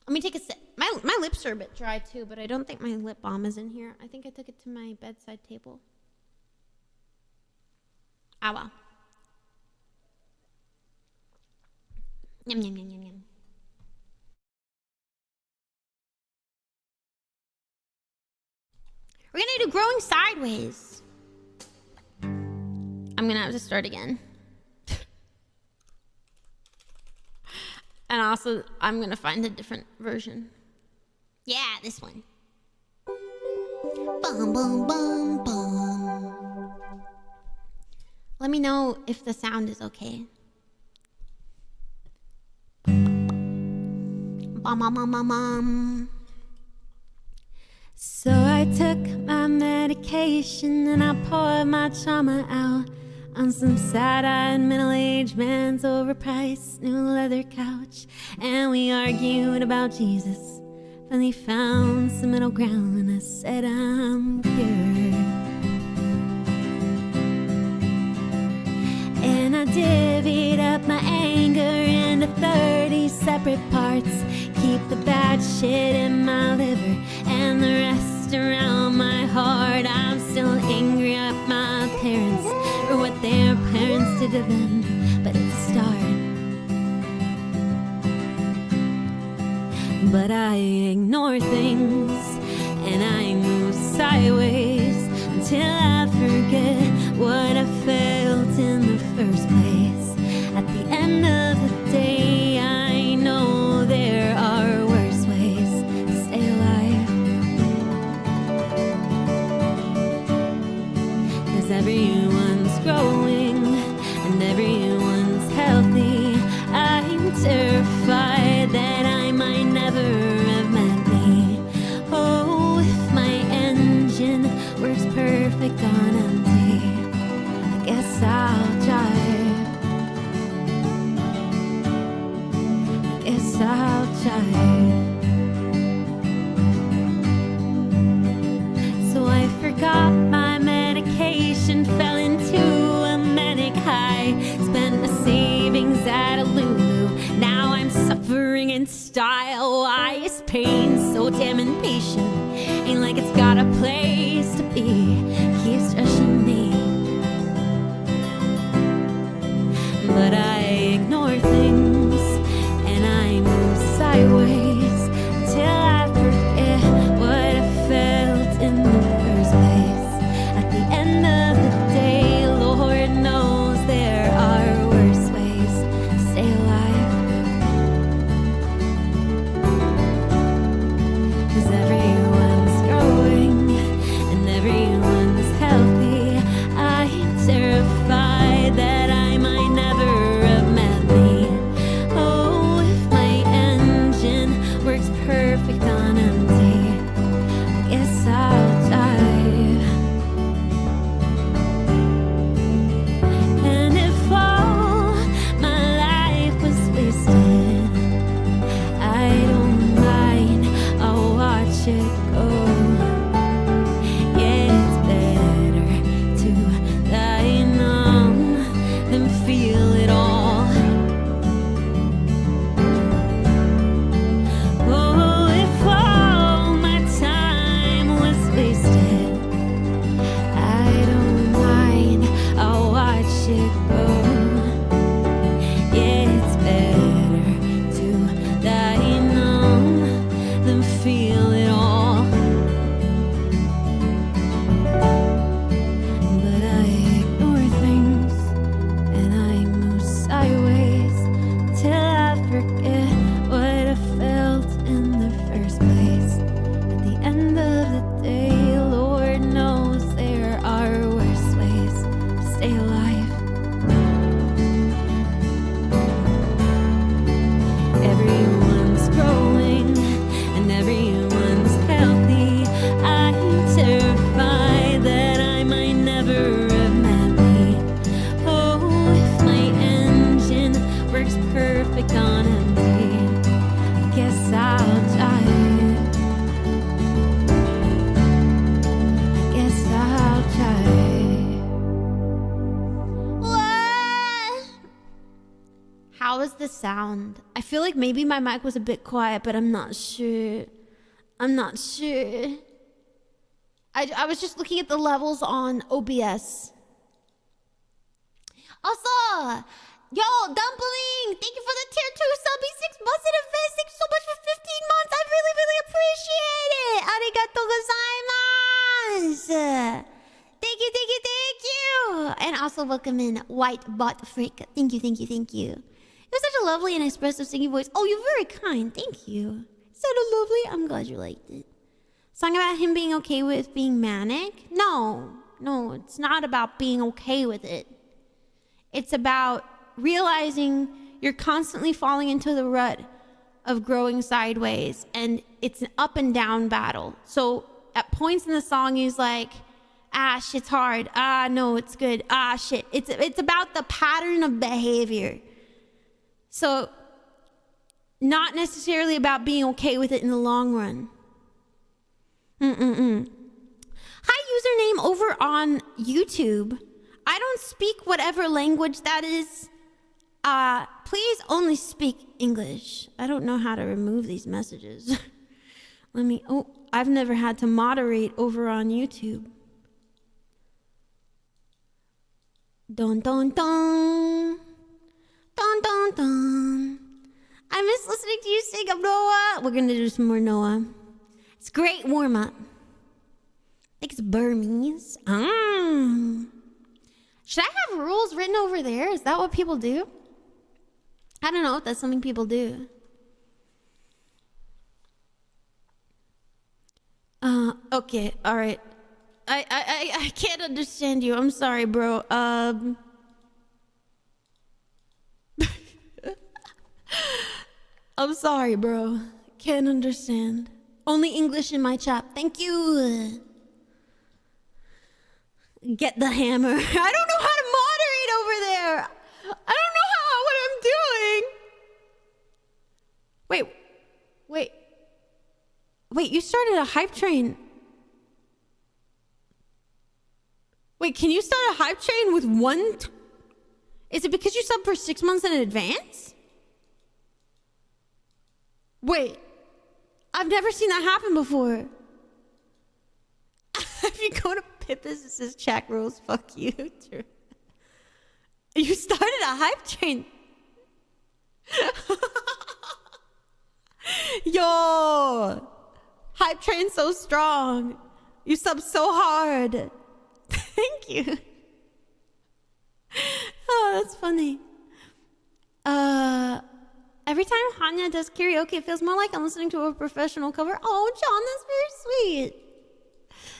Let me take a sip. My lips are a bit dry too, but I don't think my lip balm is in here. I think I took it to my bedside table. Ah, well. Yum, yum, yum, yum, yum. We're gonna do Growing Sideways. I'm gonna have to start again. And also, I'm gonna find a different version. Yeah, this one. Bum, bum, bum, bum. Let me know if the sound is okay. Bum, bum, bum, bum, bum. So I took my medication and I poured my trauma out on some sad-eyed middle-aged man's overpriced new leather couch, and we argued about Jesus. Finally found some middle ground and I said I'm cured. And I divvied up my anger into 30 separate parts. Keep the bad shit in my liver and the rest around my heart. I'm still angry at my parents for what their parents did to them, but it's a start. But I ignore things and I move sideways until I forget what I felt in the first place. At the end of the day, I know there are worse ways to stay alive. 'Cause everyone's growing and everyone's healthy. I'm terrified that I might never have met me. Oh, if my engine works perfect on empty, I guess I'll drive. I guess I'll drive. So I forgot my medication, fell into a manic high, spent my savings at a Lulu. Now I'm suffering in style. Why is pain so damn impatient? Ain't like it's got a place to be. Keeps rushing me. But I ignore things and I move sideways till I forget what I felt in the first place. At the end of the day, Lord knows there are worse ways. guess I'll dive. And if all my life was wasted, I don't mind, I'll watch it go. Yeah, it's better to die numb than feel it all. Oh, if all my time was wasted, I don't mind, I'll watch it go. Yeah, it's better to die numb than feel it all. But I ignore things and I move sideways till I forget what I felt in the first place. At the end of the day, Lord knows there are worse ways to stay alive. Everyone's growing and everyone's healthy. I'm terrified that I might never have met me. Oh, if my engine works perfect on empty, I guess I'll die. I guess I'll try. What? How is the sound? I feel like maybe my mic was a bit quiet, but I'm not sure. I'm not sure. I was just looking at the levels on OBS. Also, yo, Dumpling, thank you for the tier 2 subby 6 months in advance. Thank you so much for 15 months. I really, really appreciate it. Arigatou gozaimasu. Thank you, thank you, thank you. And also welcome in White Bot Freak. Thank you, thank you, thank you. It was such a lovely and expressive singing voice. Oh, you're very kind. Thank you. It sounded lovely. I'm glad you liked it. Song about him being okay with being manic? No, it's not about being okay with it. It's about realizing you're constantly falling into the rut of growing sideways, and it's an up and down battle. So at points in the song, he's like, ah, shit's hard. Ah, no, it's good. Ah, shit. It's about the pattern of behavior. So not necessarily about being okay with it in the long run. Hi, username over on YouTube. I don't speak whatever language that is. Please only speak English. I don't know how to remove these messages. I've never had to moderate over on YouTube. Dun dun dun. Dun dun dun. I miss listening to you sing of Noah. We're gonna do some more Noah. It's a great warm-up. I think it's Burmese. Should I have rules written over there? Is that what people do? I don't know if that's something people do. Okay, all right. I can't understand you. I'm sorry, bro. I'm sorry, bro. Can't understand. Only English in my chat. Thank you. Get the hammer. I don't know how to moderate over there. I don't know what I'm doing. Wait, you started a hype train. Wait, can you start a hype train with one? Is it because you subbed for 6 months in advance? Wait, I've never seen that happen before. If you go to Pippa's, it says chat rules, fuck you. You started a hype train. Yo, hype train so strong. You sub so hard. Thank you. Oh, that's funny. Every time Hanya does karaoke, it feels more like I'm listening to a professional cover. Oh, John, that's very sweet.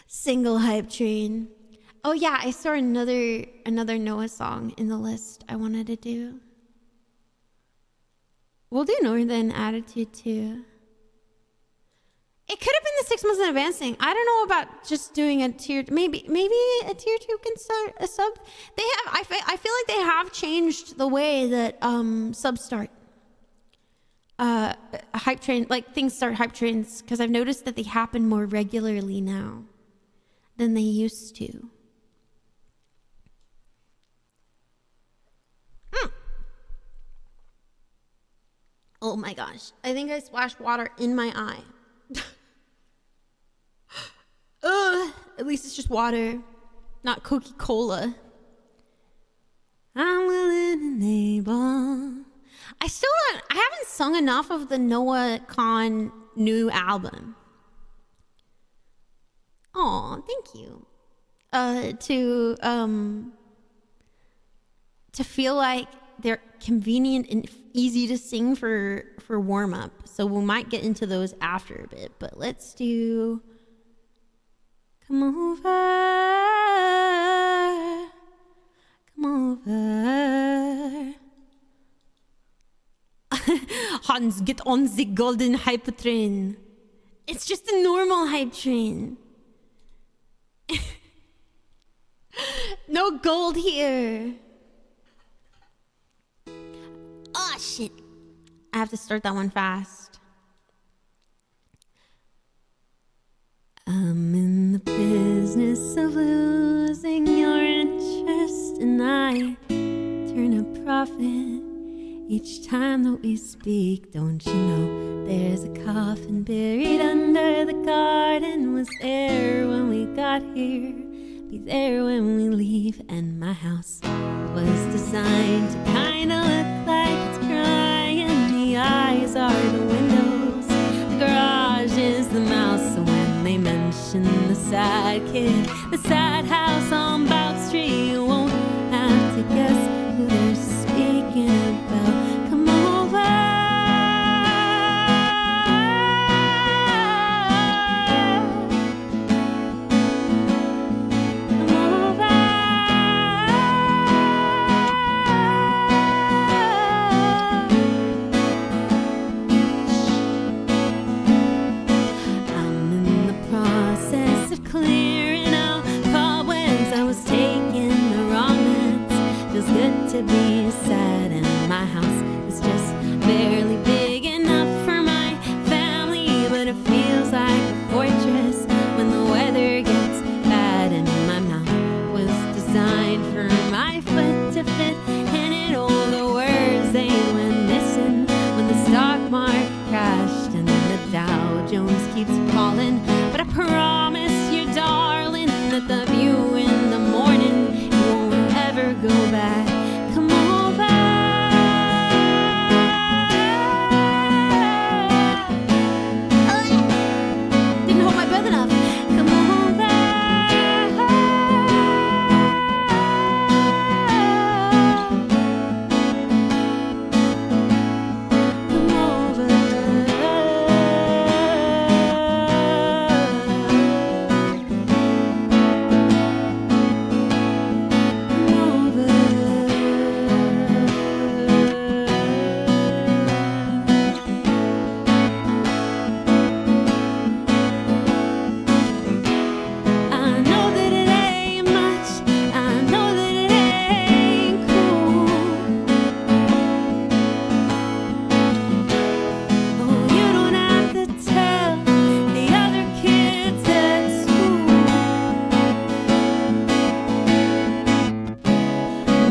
Single hype train. Oh yeah, I saw another Noah song in the list I wanted to do. We'll do Northern Attitude too. It could have been the 6 months in advancing. I don't know about just doing a tier. Maybe a tier 2 can start a sub. They have. I feel like they have changed the way that subs start. Hype train, like things start hype trains, because I've noticed that they happen more regularly now than they used to. Oh my gosh. I think I splashed water in my eye. At least it's just water, not Coca-Cola. I'm willing and able. I haven't sung enough of the Noah Khan new album. Oh, thank you. To feel like they're convenient and easy to sing for warm up. So we might get into those after a bit, but let's do Come Over. Come Over. Hans, get on the golden hype train. It's just a normal hype train. No gold here. Oh, shit. I have to start that one fast. I'm in the business of losing your interest, and I turn a profit each time that we speak. Don't you know there's a coffin buried under the garden? Was there when we got here, be there when we leave. And my house was designed to kind of look like it's crying. The eyes are the windows, the garage is the mouse. So when they mention the sad kid, the sad house on Bout Street, you won't have to guess who they're speaking about. Come over. Come over. I'm in the process of clearing out cobwebs. I was taking the wrong meds. Feels good to be sad, and my house is just barely big enough for my family, but it feels like a fortress when the weather gets bad. And my mouth was designed for my foot to fit in it. All the words they went missing when the stock market crashed and the Dow Jones keeps falling. But I promise you, darling, that the view in the morning won't ever go back. Come over. Didn't hold my breath enough. Come over. Come over. I know that it ain't much, I know that it ain't cool. Oh, you don't have to tell the other kids at school.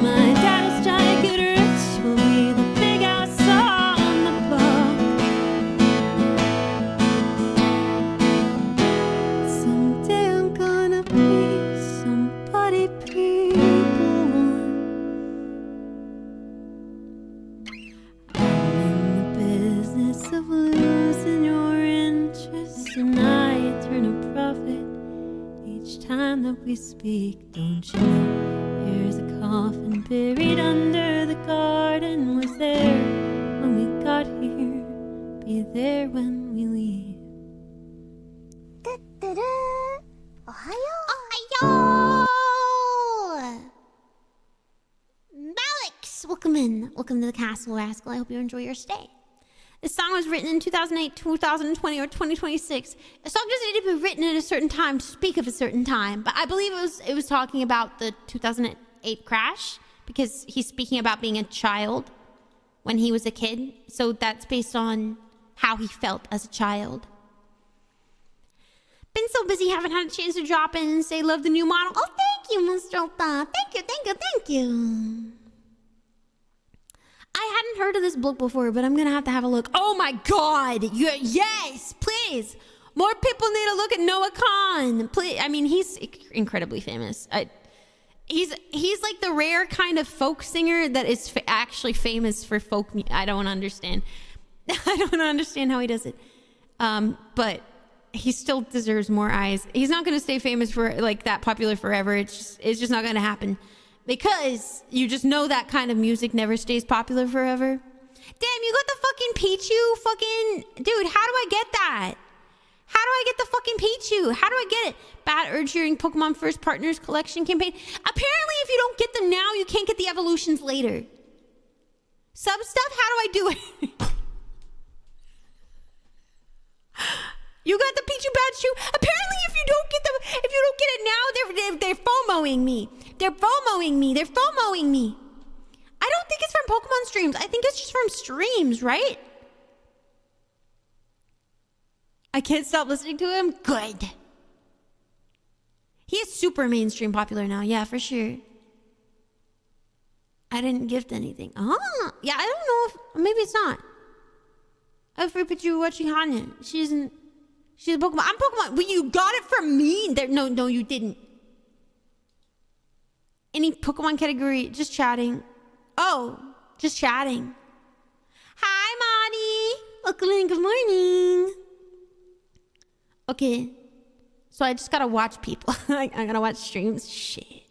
My dad was trying to get rich, will be the big house on the block. Someday I'm gonna be somebody people want. I'm in the business of losing your interest, and I turn a profit each time that we speak. Don't you know there's a coffin buried under the garden? Was there when we got here, be there when we leave. Malix, welcome in. Welcome to the Castle Rascal. I hope you enjoy your stay. This song was written in 2008, 2020, or 2026. A song doesn't need to be written at a certain time to speak of a certain time. But I believe it was talking about the 2008 crash, because he's speaking about being a child when he was a kid. So that's based on how he felt as a child. Been so busy, haven't had a chance to drop in and say love the new model. Oh, thank you, Mr. Opa. Thank you, thank you, thank you. I hadn't heard of this book before, but I'm gonna have to have a look. Oh my God! Yes, please. More people need to look at Noah Khan. Please, I mean, he's incredibly famous. He's like the rare kind of folk singer that is actually famous for folk music. I don't understand. I don't understand how he does it. But he still deserves more eyes. He's not gonna stay famous for like that popular forever. It's just not gonna happen. Because you just know that kind of music never stays popular forever. Damn, you got the fucking Pichu fucking... Dude, how do I get that? How do I get the fucking Pichu? How do I get it? Bad urge during Pokemon First Partners Collection campaign. Apparently, if you don't get them now, you can't get the evolutions later. Sub stuff? How do I do it? You got the Pichu Badge. Apparently, if you don't get it now, they're FOMOing me. They're FOMOing me. They're FOMOing me. I don't think it's from Pokemon streams. I think it's just from streams, right? I can't stop listening to him. Good. He is super mainstream popular now. Yeah, for sure. I didn't gift anything. Oh, yeah. I don't know if maybe it's not. I forgot you watching Hanya. She's a Pokemon. I'm Pokemon. Well, you got it from me. No, you didn't. Any Pokemon category? Just chatting. Oh, just chatting. Hi, Monty. Welcome in. Good morning. Okay. So I just gotta watch people. I gotta watch streams. Shit.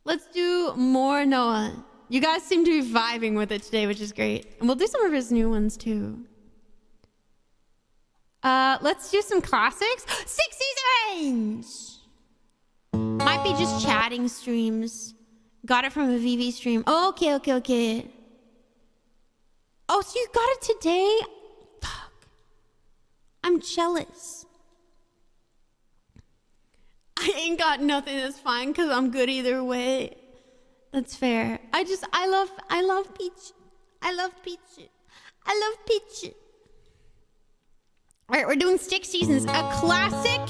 Let's do more Noah. You guys seem to be vibing with it today, which is great. And we'll do some of his new ones too. Let's do some classics. 6 Seasons! Might be just chatting streams. Got it from a VV stream. Oh, okay. Oh, so you got it today? Fuck. I'm jealous. I ain't got nothing, that's fine, because I'm good either way. That's fair. I love Peach. I love Peach. All right, we're doing 6 Seasons, a classic.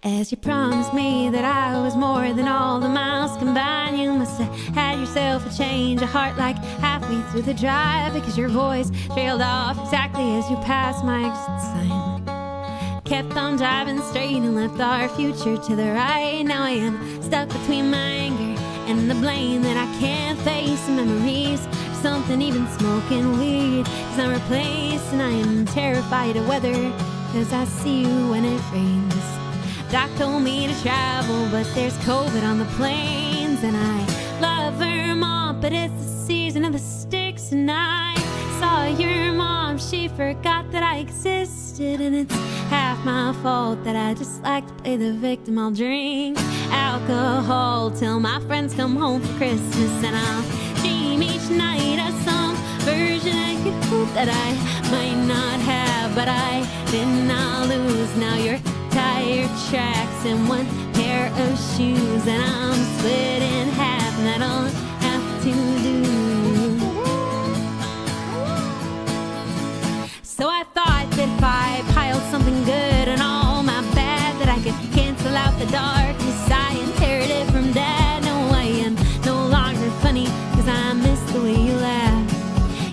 As you promised me that I was more than all the miles combined, you must have had yourself a change of heart like halfway through the drive, because your voice trailed off exactly as you passed my exit sign. Kept on driving straight and left our future to the right. Now I am stuck between my anger and the blame that I can't face. The memories of something even smoking weed is not replaced, and I am terrified of weather, cause I see you when it rains. Doc told me to travel, but there's COVID on the plains, and I love Vermont, but it's the season of the sticks, and I saw your mom, she forgot that I existed, and it's half my fault that I just like to play the victim. I'll drink alcohol till my friends come home for Christmas, and I'll dream each night of some version of you that I might not have, but I did not lose. Now you're tire tracks and one pair of shoes, and I'm split in half, and I don't have to do. So I thought that if I piled something good and all my bad, that I could cancel out the darkness I inherited from Dad. No, I am no longer funny, cause I miss the way you laugh.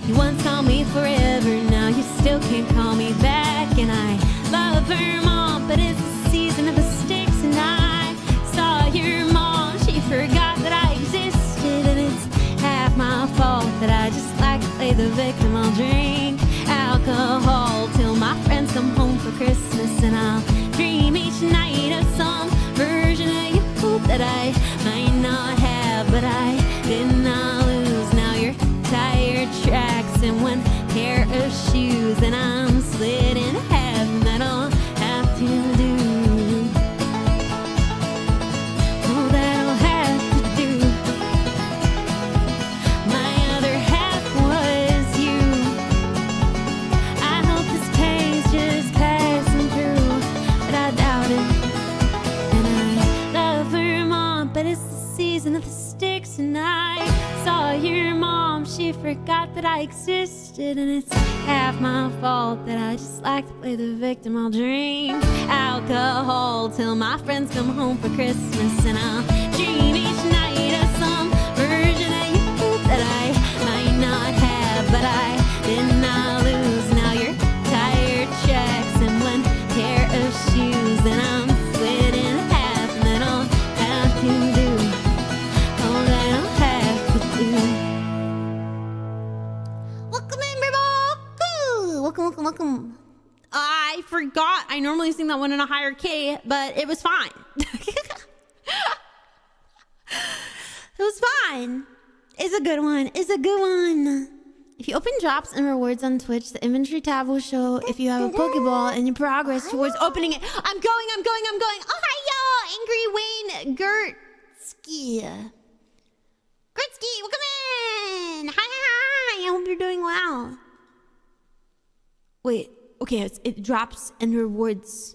You once called me forever, now you still can't call me back, and I love Vermont, but it's the season of the sticks, and I saw your mom, she forgot that I existed, and it's half my fault that I just like to play the victim. I'll drink alcohol till my friends come home for Christmas, and I'll dream each night of some version of you that I might not have, but I did not lose. Now you're tire tracks and one pair of shoes, and I'm split in half, and I don't have to do. forgot that I existed, and it's half my fault that I just like to play the victim. I'll drink alcohol till my friends come home for Christmas, and I'll dream each night of some version of you that I might not have, but I did not lose. Now you're tired checks and one pair of shoes, and I'm split in half, and then I'll have to do all that I'll have to do. Welcome in, welcome, welcome. I forgot. I normally sing that one in a higher key, but it was fine. It was fine. It's a good one. It's a good one. If you open drops and rewards on Twitch, the inventory tab will show if you have a Pokeball and your progress towards opening it. I'm going. Oh, hi, y'all. Angry Wayne Gertsky, welcome in. Hi. I hope you're doing well. Wait, okay, it drops and rewards.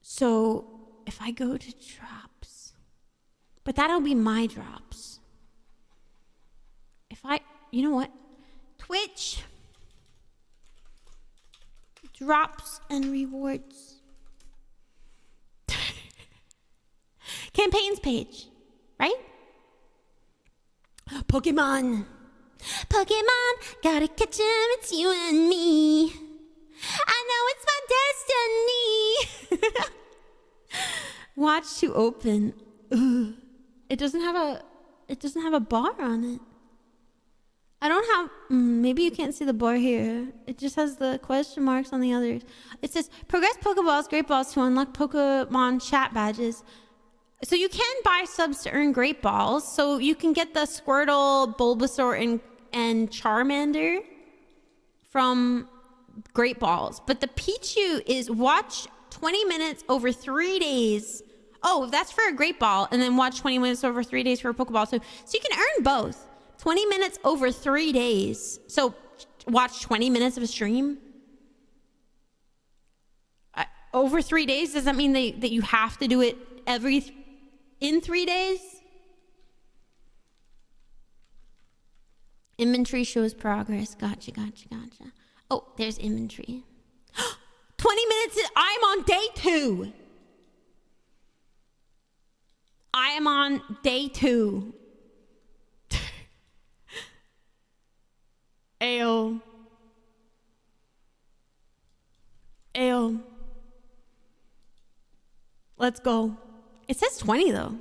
So if I go to drops, but that'll be my drops. You know what? Twitch, drops and rewards. Campaigns page, right? Pokemon, gotta catch 'em, it's you and me. I know it's my destiny. Watch to open. Ugh. It doesn't have a bar on it. I don't have, maybe you can't see the bar here. It just has the question marks on the others. It says, progress Pokeballs, Great Balls to unlock Pokemon chat badges. So you can buy subs to earn Great Balls. So you can get the Squirtle, Bulbasaur, and Charmander from Great Balls. But the Pichu is watch 20 minutes over 3 days. Oh, that's for a Great Ball. And then watch 20 minutes over 3 days for a Pokeball. So you can earn both. 20 minutes over 3 days. So watch 20 minutes of a stream. Over 3 days, does that mean that you have to do it in 3 days? Inventory shows progress. Gotcha. Oh, there's inventory. 20 minutes. I'm on day 2. I am on day 2. Ayo. Let's go. It says 20 though.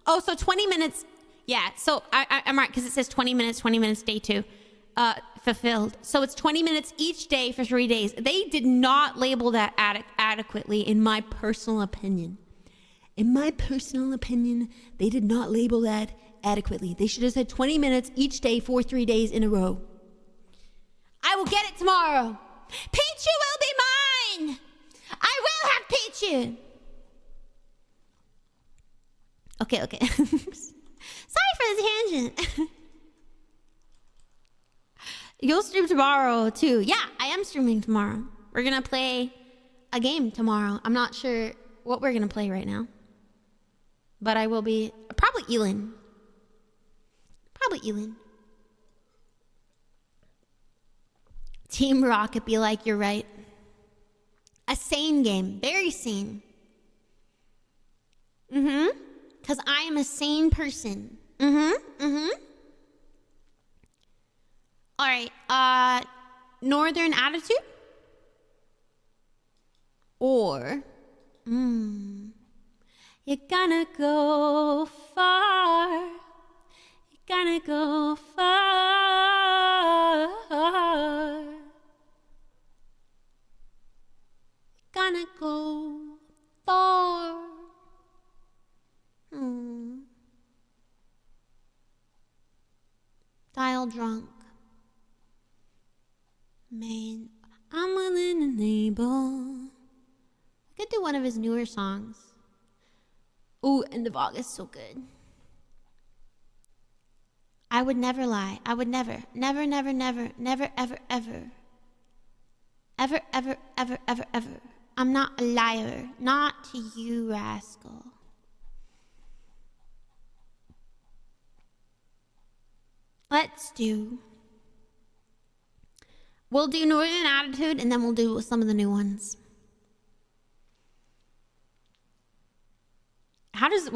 Oh, so 20 minutes. Yeah, so I'm right because it says 20 minutes, day 2. Fulfilled. So it's 20 minutes each day for 3 days. They did not label that adequately, in my personal opinion. They did not label that adequately. They should have said 20 minutes each day for 3 days in a row. I will get it tomorrow. Pichu will be mine. I will have Pichu. Okay. Sorry for the tangent. You'll stream tomorrow too. Yeah, I am streaming tomorrow. We're gonna play a game tomorrow. I'm not sure what we're gonna play right now, but I will be probably Elin. Team Rocket be like, you're right. A sane game. Very sane. Because I am a sane person. All right. Northern Attitude? Or, you're gonna go far. You're gonna go far. Gonna go far. Dial drunk. Main. I'm willing and able. I could do one of his newer songs. Ooh, End of August, so good. I would never lie. I would never, ever, ever. I'm not a liar. Not to you, rascal. Let's do... We'll do Northern Attitude, and then we'll do some of the new ones. How does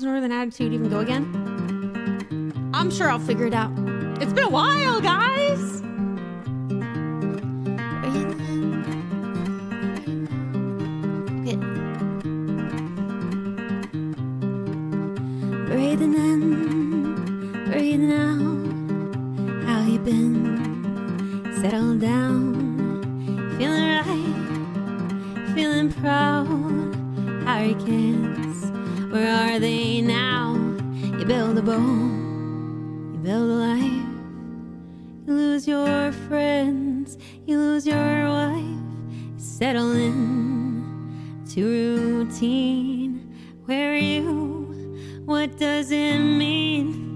Northern Attitude even go again? I'm sure I'll figure it out. It's been a while, guys. Okay. Breathing in, breathing out. How you been? Settle down. Feeling right, feeling proud. How are your kids? Where are they now? You build a boat, you build a life. You lose your friends, you lose your wife. You settle in to routine. Where are you? What does it mean?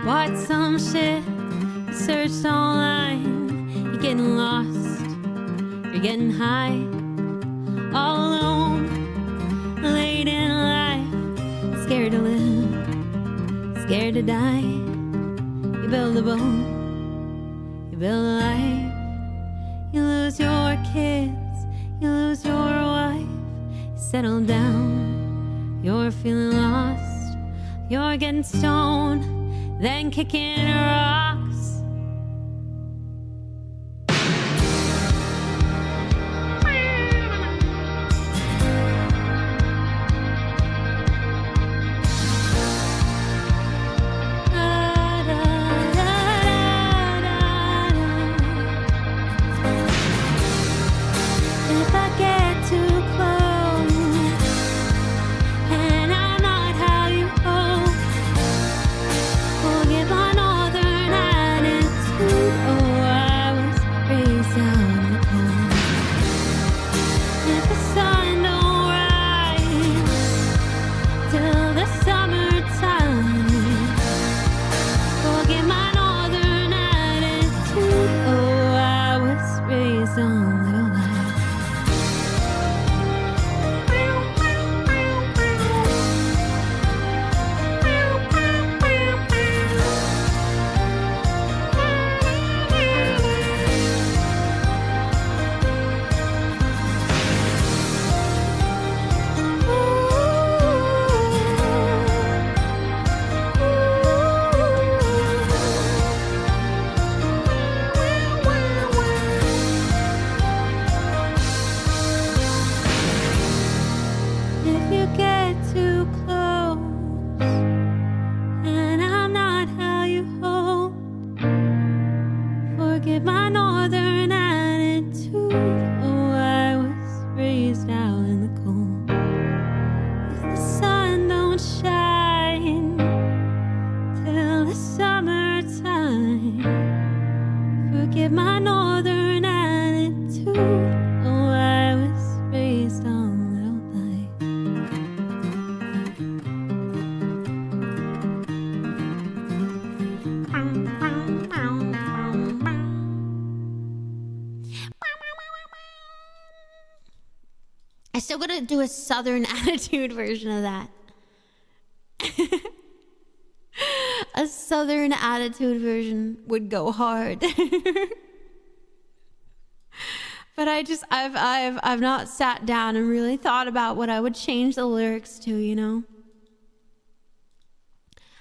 Bought some shit, you searched online. You're getting lost, you're getting high. All alone, late in life. Scared to live, scared to die. You build a boat, you build a life. You lose your kids, you lose your wife. You settle down, you're feeling lost. You're getting stoned, then kicking rocks. If I get too close and I'm not how you hope, forget my northern attitude. Oh, I was raised out in the cold. If the sun don't rise till the summertime, forget my northern attitude. Oh, I was raised on little lies. If you get too close and I'm not how you hope, forget my northern attitude. Oh, I was raised out in the cold. If the sun don't shine till the summertime, forget my northern attitude. Oh, I was raised on little lies. I still gotta do a southern attitude version of that. A southern attitude version would go hard. But I've not sat down and really thought about what I would change the lyrics to, you know?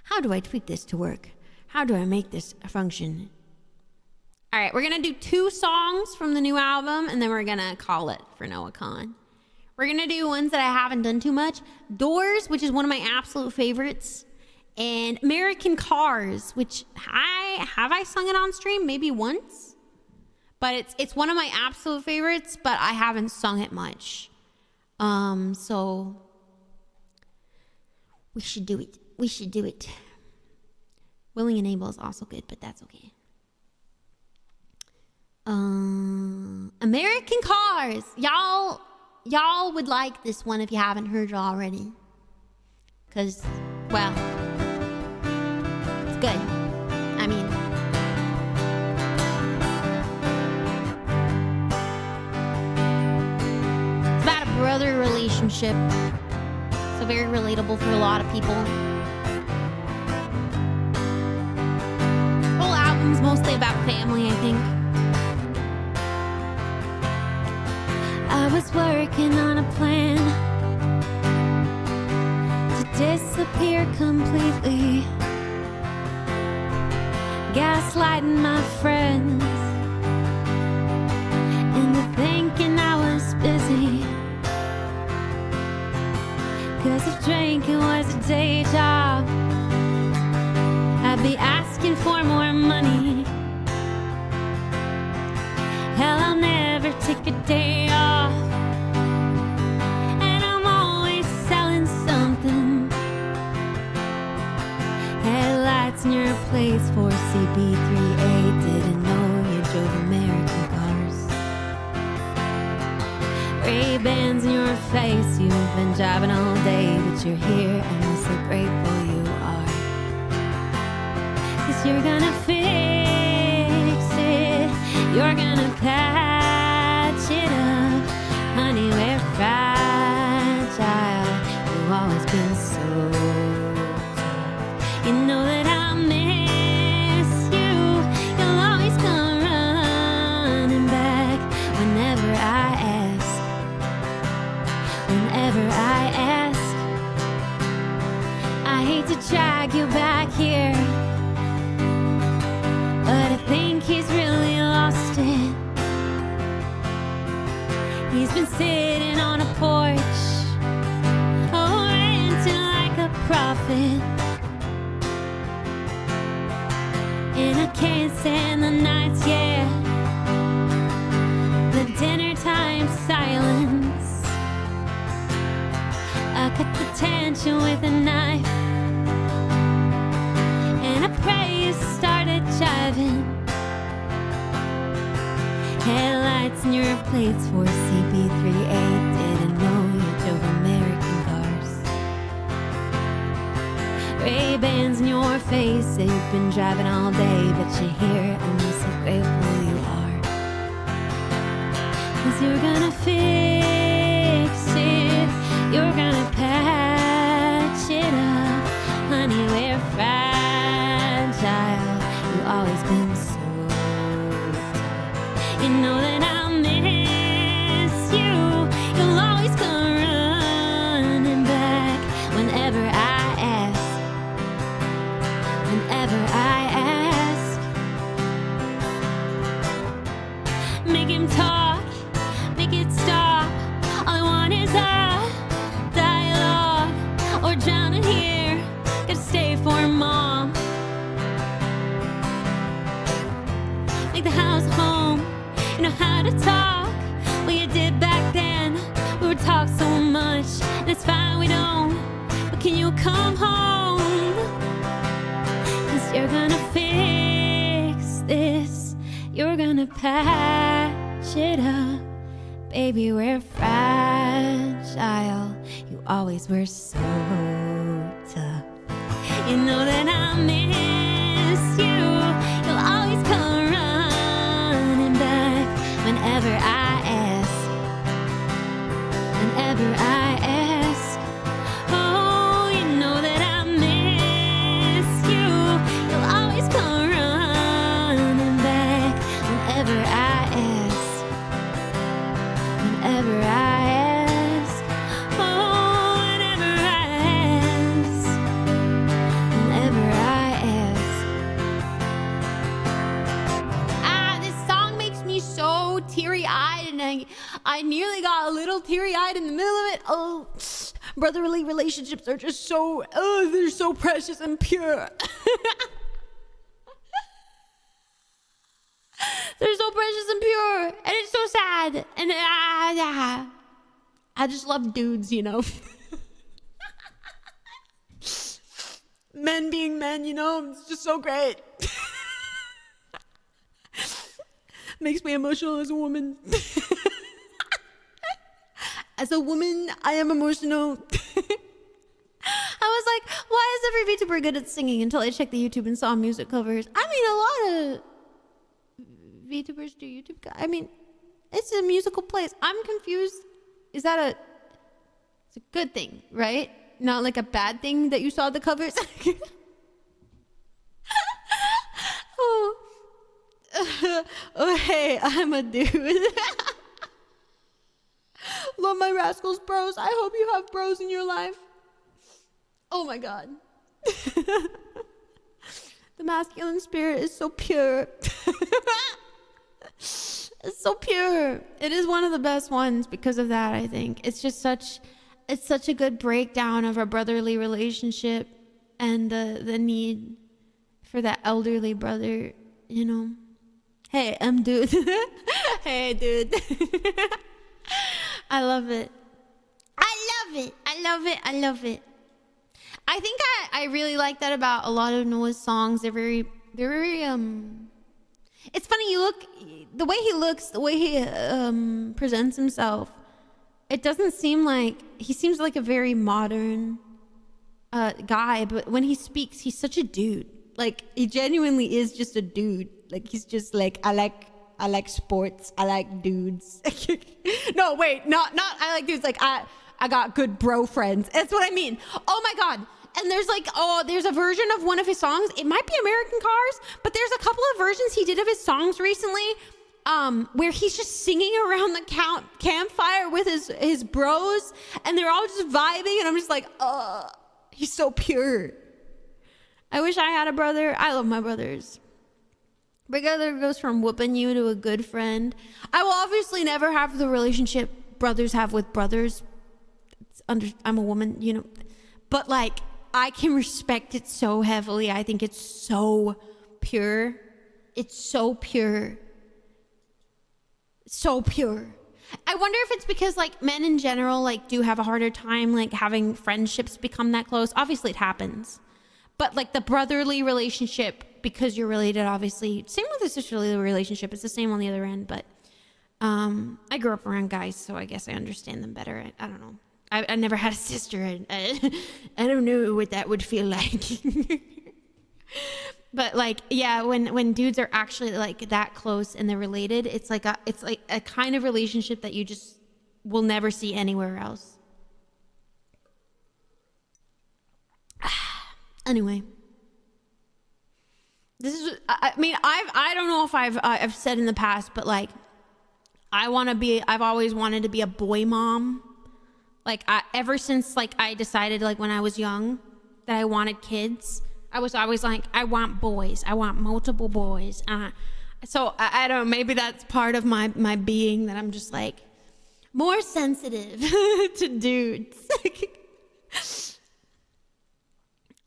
How do I tweak this to work? How do I make this function? All right, we're going to do 2 songs from the new album, and then we're going to call it for Noah Khan. We're going to do ones that I haven't done too much. Doors, which is one of my absolute favorites. And American Cars, which I sung it on stream maybe once. But it's one of my absolute favorites, but I haven't sung it much. So we should do it. We should do it. Willing and Able is also good, but that's okay. American Cars. Y'all would like this one if you haven't heard it already. Cause, well, it's good. I mean, it's about a brother relationship. So very relatable for a lot of people. The whole album's mostly about family, I think. I was working on a plan to disappear completely, gaslighting my friends into thinking I was busy. 'Cause if drinking was a day job, I'd be asking for more money. Hell, I'll never take a day off, and I'm always selling something. Headlights in your place for CB3A. Didn't know you drove American cars. Ray-Bans in your face. You've been driving all day, but you're here, and I'm so grateful you are. 'Cause you're gonna fix it. You're gonna patch it up. Honey, we're fragile. You've always been so tough. You know that I miss you. You'll always come running back whenever I ask. Whenever I ask. I hate to drag you back here, but I think he's really lost it. He's been sitting on a porch, oh, ranting like a prophet. And I can't stand the nights, yeah, the dinner time silence. I cut the tension with a knife, and I pray you started jiving. Headlights in your plates for CB3A. Didn't know you drove American cars. Ray-Bans in your face. You've been driving all day, but you're here, and I'm so grateful you are. 'Cause you're gonna fix it. You're gonna patch it up. Honey, we're fragile. You've always been so. You know that I miss you. You'll always come running back whenever I ask. Whenever I ask. Make him talk. Make it stop. All I want is a dialogue, or drowning here. Gotta stay for mom. Make the house home. You know how to talk. Well, you did back then. We would talk so much, and it's fine we don't. But can you come home? 'Cause you're gonna fix this. You're gonna patch it up. Baby, we're fragile. You always were so tough. You know that I miss you. You'll always come running back whenever I ask. Whenever I ask. Oh, you know that I miss you. You'll always come running back whenever I ask. Whenever I ask. Oh, whenever I ask. Whenever I ask. so teary-eyed, and I nearly got a little teary-eyed in the middle of it. Oh, brotherly relationships are just so, they're so precious and pure. They're so precious and pure, and it's so sad. And I just love dudes, you know. Men being men, you know, it's just so great. Makes me emotional as a woman. As a woman, I am emotional. I was like, why is every VTuber good at singing? Until I checked the YouTube and saw music covers. I mean, a lot of VTubers do YouTube. I mean, it's a musical place. I'm confused. Is that it's a good thing, right? Not like a bad thing that you saw the covers? Oh, hey, I'm a dude. Love my rascals bros. I hope you have bros in your life. Oh my God. The masculine spirit is so pure. It's so pure. It is one of the best ones because of that, I think. It's such a good breakdown of a brotherly relationship and the need for that elderly brother, you know. Hey, I'm dude. Hey, dude. I love it. I love it. I love it. I love it. I think I really like that about a lot of Noah's songs. They're very it's funny, the way he looks, the way he presents himself, it doesn't seem like, he seems like a very modern guy, but when he speaks, he's such a dude. Like, he genuinely is just a dude. Like, he's just like, I like sports, I like dudes. No, wait, not I like dudes, like I got good bro friends. That's what I mean. Oh my God. And there's a version of one of his songs. It might be American Cars, but there's a couple of versions he did of his songs recently, where he's just singing around the campfire with his bros, and they're all just vibing, and I'm just like, he's so pure. I wish I had a brother. I love my brothers. Brother goes from whooping you to a good friend. I will obviously never have the relationship brothers have with brothers. I'm a woman, you know, but like, I can respect it so heavily. I think it's so pure. It's so pure. So pure. I wonder if it's because like men in general like do have a harder time like having friendships become that close. Obviously it happens. But like the brotherly relationship, because you're related, obviously. Same with the sisterly relationship. It's the same on the other end. But I grew up around guys, so I guess I understand them better. I don't know. I never had a sister. I don't know what that would feel like. But like, yeah, when dudes are actually like that close and they're related, it's like a kind of relationship that you just will never see anywhere else. Anyway, this is. I mean, I don't know if I've said in the past, but like, I've always wanted to be a boy mom. Like, ever since like I decided like when I was young that I wanted kids, I was always like, I want boys. I want multiple boys. So I don't know, maybe that's part of my being, that I'm just like more sensitive to dudes.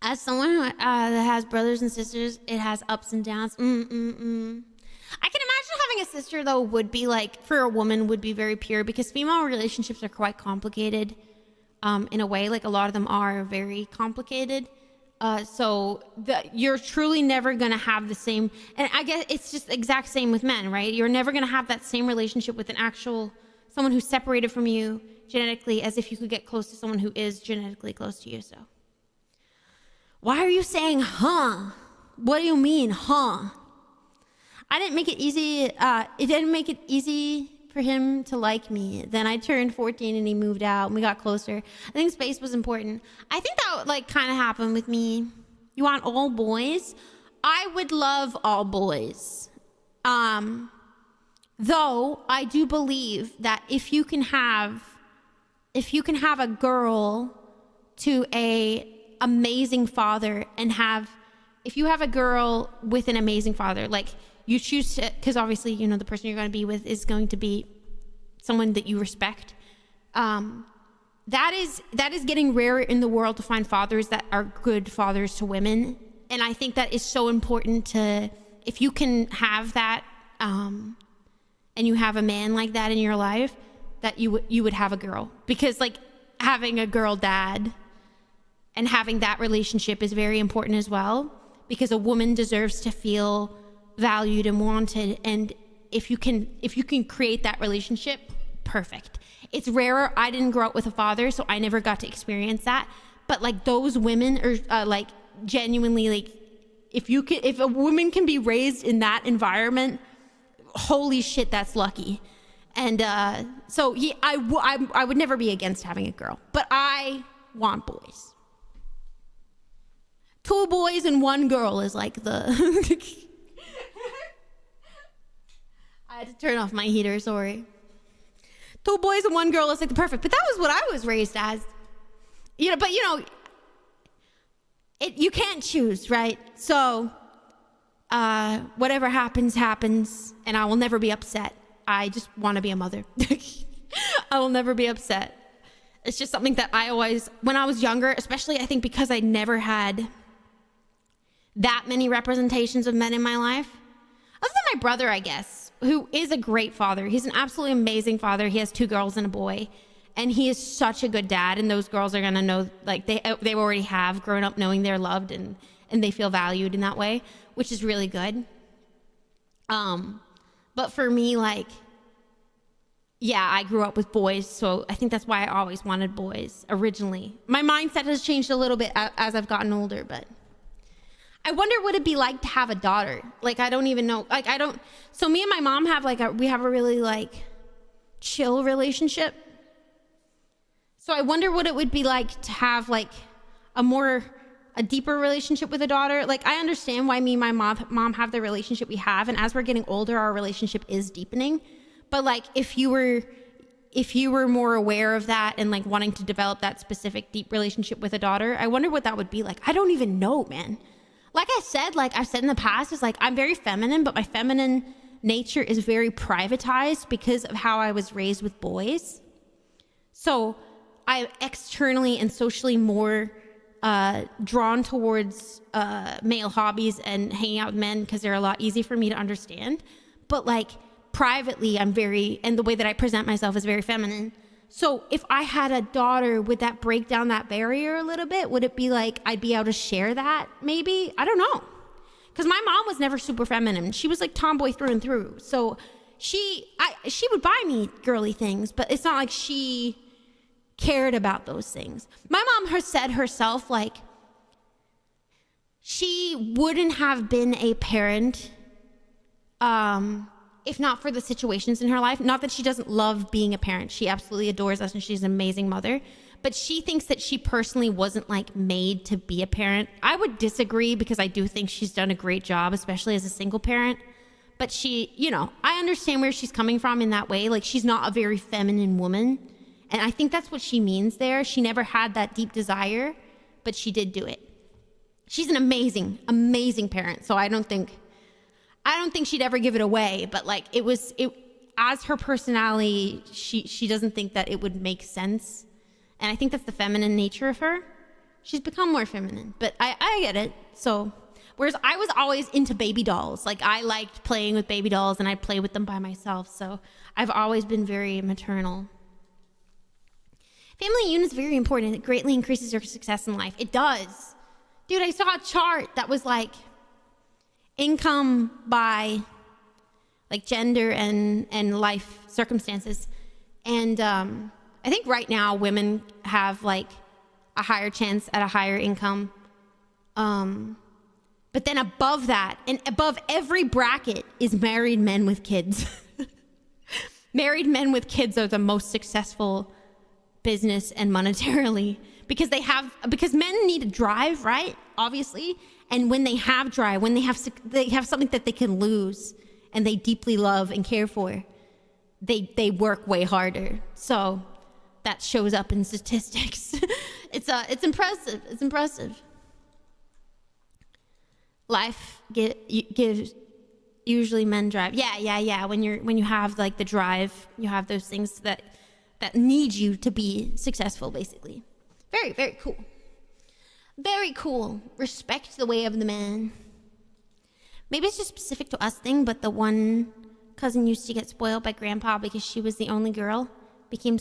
As someone that has brothers and sisters, it has ups and downs. I can imagine having a sister, though, would be like, for a woman, would be very pure, because female relationships are quite complicated in a way. Like, a lot of them are very complicated. So you're truly never going to have the same, and I guess it's just the exact same with men, right? You're never going to have that same relationship with someone who's separated from you genetically as if you could get close to someone who is genetically close to you, so. Why are you saying, huh? What do you mean, huh? I didn't make it easy. It didn't make it easy for him to like me. Then I turned 14 and he moved out and we got closer. I think space was important. I think that like kind of happened with me. You want all boys? I would love all boys. Though I do believe that if you can have a girl to a amazing father, and if you have a girl with an amazing father, like you choose to, because obviously, you know, the person you're going to be with is going to be someone that you respect. That is getting rarer in the world to find fathers that are good fathers to women. And I think that is so important to, if you can have that, and you have a man like that in your life, that you would have a girl. Because like having a girl dad and having that relationship is very important as well, because a woman deserves to feel valued and wanted. And if you can create that relationship, perfect. It's rarer. I didn't grow up with a father, so I never got to experience that. But like those women are like genuinely, like if a woman can be raised in that environment, holy shit, that's lucky. And so yeah, I would never be against having a girl, but I want boys. 2 boys and 1 girl is like the I had to turn off my heater, sorry. 2 boys and 1 girl is like the perfect, but that was what I was raised as. You know, but you know, you can't choose, right? So whatever happens, and I will never be upset. I just want to be a mother. I will never be upset. It's just something that I always, when I was younger, especially I think because I never had that many representations of men in my life, other than my brother, I guess, who is a great father. He's an absolutely amazing father. He has 2 girls and a boy, and he is such a good dad. And those girls are gonna know, like they already have grown up knowing they're loved and they feel valued in that way, which is really good. But for me, like, yeah, I grew up with boys, so I think that's why I always wanted boys originally. My mindset has changed a little bit as I've gotten older, but I wonder what it'd be like to have a daughter. Like, I don't even know. Like, so me and my mom have we have a really like chill relationship. So I wonder what it would be like to have like a deeper relationship with a daughter. Like, I understand why me and my mom have the relationship we have. And as we're getting older, our relationship is deepening. But like, if you were more aware of that and like wanting to develop that specific deep relationship with a daughter, I wonder what that would be like. I don't even know, man. Like I said, like I've said in the past, is like I'm very feminine, but my feminine nature is very privatized because of how I was raised with boys. So I externally and socially more drawn towards male hobbies and hanging out with men because they're a lot easier for me to understand. But like privately, and the way that I present myself is very feminine. So if I had a daughter, would that break down that barrier a little bit? Would it be like I'd be able to share that maybe? I don't know. Because my mom was never super feminine. She was like tomboy through and through. So she would buy me girly things, but it's not like she cared about those things. My mom has said herself, like, she wouldn't have been a parent if not for the situations in her life. Not that she doesn't love being a parent. She absolutely adores us and she's an amazing mother. But she thinks that she personally wasn't like made to be a parent. I would disagree because I do think she's done a great job, especially as a single parent. But she, you know, I understand where she's coming from in that way. Like, she's not a very feminine woman. And I think that's what she means there. She never had that deep desire, but she did do it. She's an amazing, amazing parent. So I don't think she'd ever give it away, but like it as her personality, she doesn't think that it would make sense. And I think that's the feminine nature of her. She's become more feminine, but I get it. So, whereas I was always into baby dolls. Like, I liked playing with baby dolls and I'd play with them by myself. So I've always been very maternal. Family unit is very important. It greatly increases your success in life. It does. Dude, I saw a chart that was like income by like gender and life circumstances. And I think right now women have like a higher chance at a higher income. But then above that, and above every bracket, is married men with kids. Married men with kids are the most successful business and monetarily because men need to drive, right? Obviously. And when they have drive, when they have something that they can lose and they deeply love and care for, they work way harder. So that shows up in statistics. It's impressive. It's impressive. Life gives Usually men drive. Yeah. When you have like the drive, you have those things that need you to be successful, basically. Very, very cool. Very cool. Respect the way of the man. Maybe it's just specific to us thing, but the one cousin used to get spoiled by grandpa because she was the only girl. Became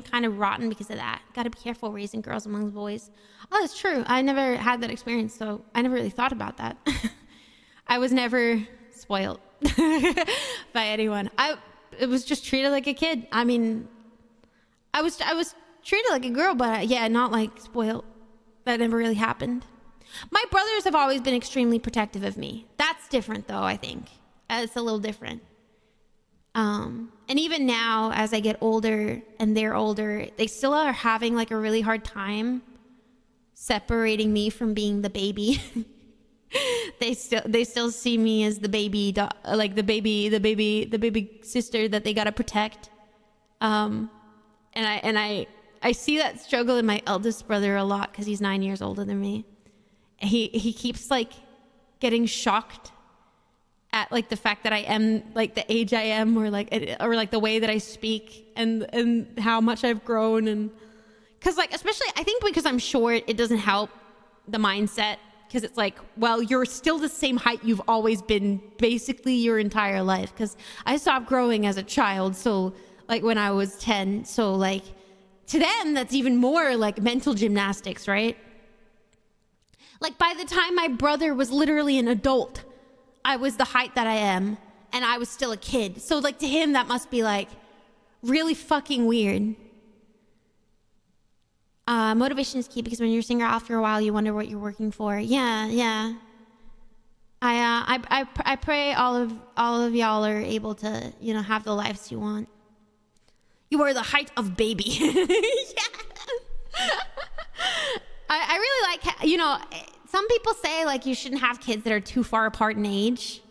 kind of rotten because of that. Got to be careful raising girls among boys. Oh, that's true. I never had that experience, so I never really thought about that. I was never spoiled by anyone. It was just treated like a kid. I mean, I was treated like a girl, but yeah, not like spoiled. That never really happened. My brothers have always been extremely protective of me. That's different, though, I think. It's a little different. And even now, as I get older and they're older, they still are having like a really hard time separating me from being the baby. They still see me as the baby, like the baby sister that they gotta protect. And I see that struggle in my eldest brother a lot because he's 9 years older than me. He keeps like getting shocked at like the fact that I am like the age I am, or like the way that I speak and how much I've grown. And because like, especially I think because I'm short, it doesn't help the mindset, because it's like, well, you're still the same height you've always been basically your entire life, because I stopped growing as a child, so like when I was 10, so like to them that's even more like mental gymnastics, right? Like by the time my brother was literally an adult, I was the height that I am, and I was still a kid. So like to him, that must be like really fucking weird. Motivation is key, because when you're a singer, after a while, you wonder what you're working for. Yeah. I pray all of y'all are able to, have the lives you want. You are the height of baby. Yeah. I really like, some people say like you shouldn't have kids that are too far apart in age,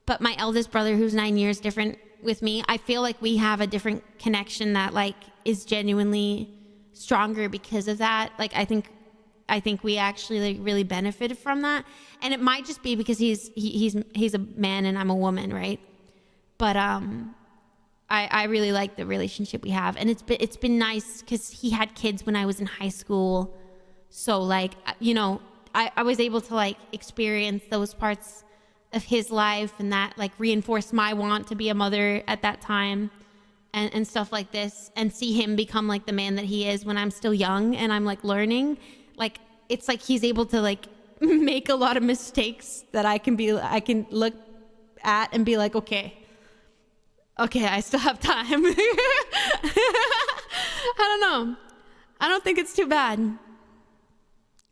but my eldest brother, who's 9 years different with me, I feel like we have a different connection that like is genuinely stronger because of that. Like I think we actually like really benefited from that, and it might just be because he's a man and I'm a woman, right? But I really like the relationship we have, and it's been nice because he had kids when I was in high school, so like I was able to like experience those parts of his life, and that like reinforced my want to be a mother at that time. And stuff like this, and see him become like the man that he is when I'm still young and I'm like learning. Like it's like he's able to like make a lot of mistakes that I can look at and be like, okay, I still have time. I don't know. I don't think it's too bad.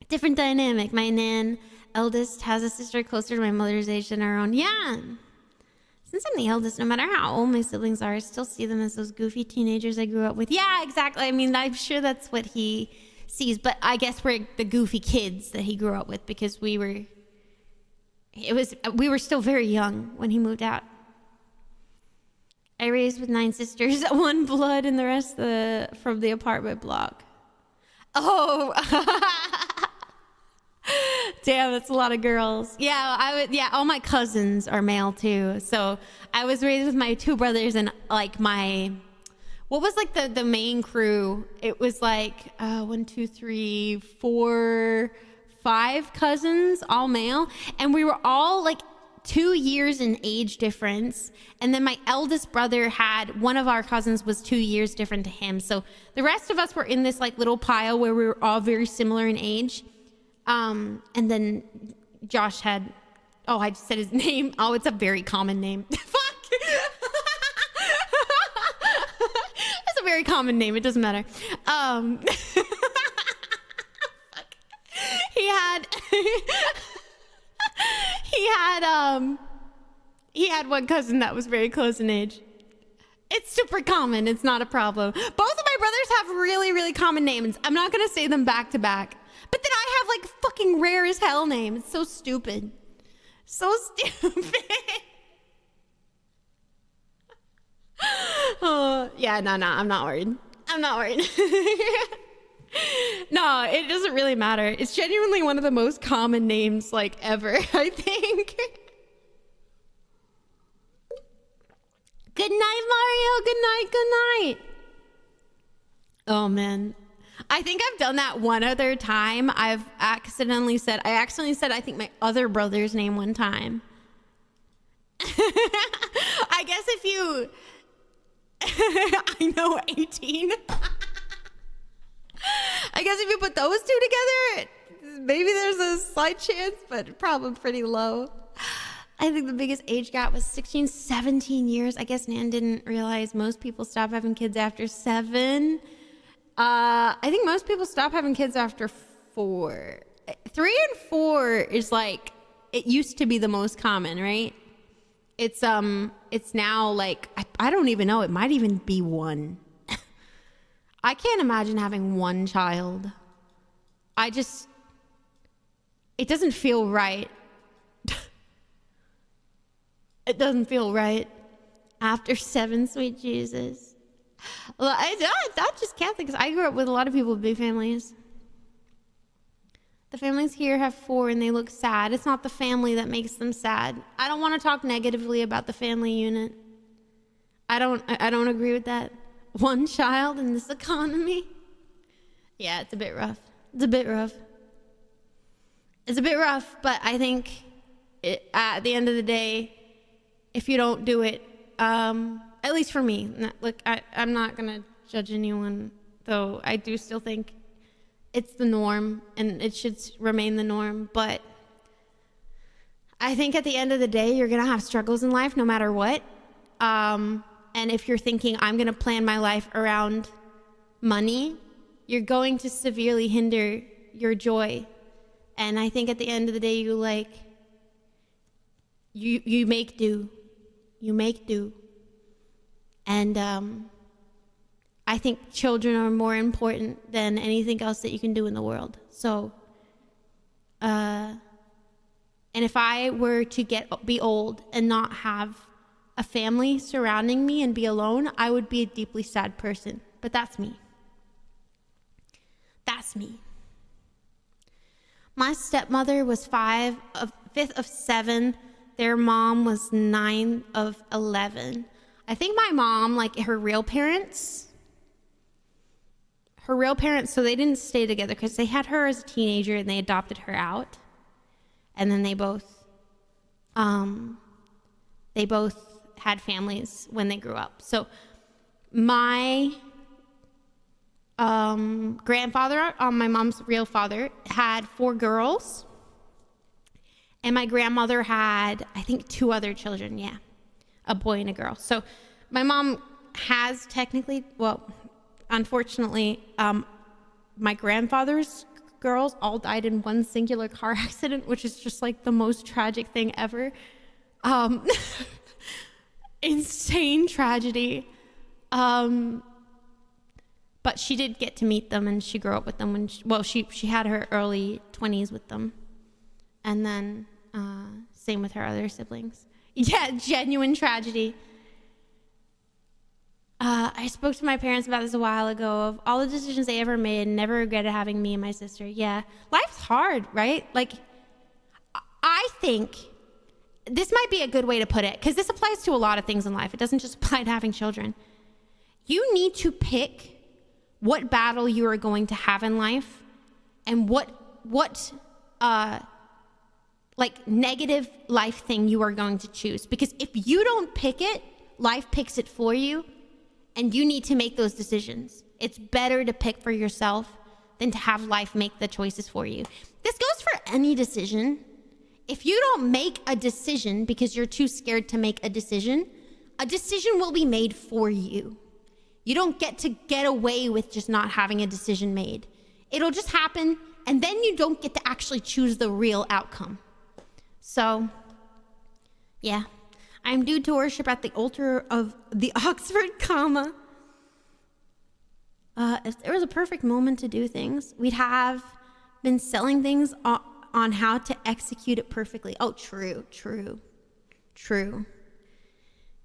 Different dynamic. My eldest has a sister closer to my mother's age than our own. Yeah. Since I'm the eldest, no matter how old my siblings are, I still see them as those goofy teenagers I grew up with. Yeah, exactly. I mean, I'm sure that's what he sees, but I guess we're the goofy kids that he grew up with, because we were still very young when he moved out. I raised with 9 sisters, 1 blood and the rest from the apartment block. Oh, damn, that's a lot of girls. Yeah, all my cousins are male too. So I was raised with my 2 brothers and like what was like the main crew? It was like 1, 2, 3, 4, 5 cousins, all male. And we were all like 2 years in age difference. And then my eldest brother had, one of our cousins was 2 years different to him. So the rest of us were in this like little pile where we were all very similar in age. And then Josh had, I just said his name. Oh, it's a very common name. Fuck. It's a very common name. It doesn't matter. He had one cousin that was very close in age. It's super common. It's not a problem. Both of my brothers have really, really common names. I'm not going to say them back to back. But then I have like fucking rare as hell name. It's so stupid. So stupid. Yeah, no, I'm not worried. No, it doesn't really matter. It's genuinely one of the most common names like ever, I think. Good night, Mario. Good night. Good night. Oh, man. I think I've done that one other time. I accidentally said, I think my other brother's name one time. I guess if you, I know 18. I guess if you put those two together, maybe there's a slight chance, but probably pretty low. I think the biggest age gap was 16, 17 years. I guess Nan didn't realize most people stop having kids after 7. I think most people stop having kids after 4. 3 and 4 is like, it used to be the most common, right? It's now like, I don't even know. It might even be 1. I can't imagine having 1 child. It doesn't feel right. It doesn't feel right after 7, sweet Jesus. Well, not just Catholics. I grew up with a lot of people with big families. The families here have 4 and they look sad. It's not the family that makes them sad. I don't want to talk negatively about the family unit. I don't agree with that. 1 child in this economy. Yeah, it's a bit rough. It's a bit rough, but I think at the end of the day, if you don't do it, at least for me, look, I'm not going to judge anyone, though I do still think it's the norm and it should remain the norm. But I think at the end of the day, you're going to have struggles in life no matter what. And if you're thinking, I'm going to plan my life around money, you're going to severely hinder your joy. And I think at the end of the day, you make do. You make do. And I think children are more important than anything else that you can do in the world. So, and if I were to be old and not have a family surrounding me and be alone, I would be a deeply sad person. But that's me. That's me. My stepmother was 5th of 7. Their mom was 9 of 11. I think my mom, like her real parents, so they didn't stay together because they had her as a teenager and they adopted her out. And then they both had families when they grew up. So my grandfather, my mom's real father, had 4 girls. And my grandmother had, I think, 2 other children, yeah. A boy and a girl. So my mom has technically, well, unfortunately, my grandfather's girls all died in one singular car accident, which is just like the most tragic thing ever. Insane tragedy. But she did get to meet them and she grew up with them when she had her early 20s with them. And then same with her other siblings. Yeah, genuine tragedy. I spoke to my parents about this a while ago, of all the decisions they ever made and never regretted having me and my sister. Yeah, life's hard, right? Like, I think this might be a good way to put it, because this applies to a lot of things in life. It doesn't just apply to having children. You need to pick what battle you are going to have in life and what like negative life thing you are going to choose. Because if you don't pick it, life picks it for you, and you need to make those decisions. It's better to pick for yourself than to have life make the choices for you. This goes for any decision. If you don't make a decision because you're too scared to make a decision will be made for you. You don't get to get away with just not having a decision made. It'll just happen, and then you don't get to actually choose the real outcome. So, yeah, I'm due to worship at the altar of the Oxford comma. If there was a perfect moment to do things, we'd have been selling things on how to execute it perfectly. Oh, true.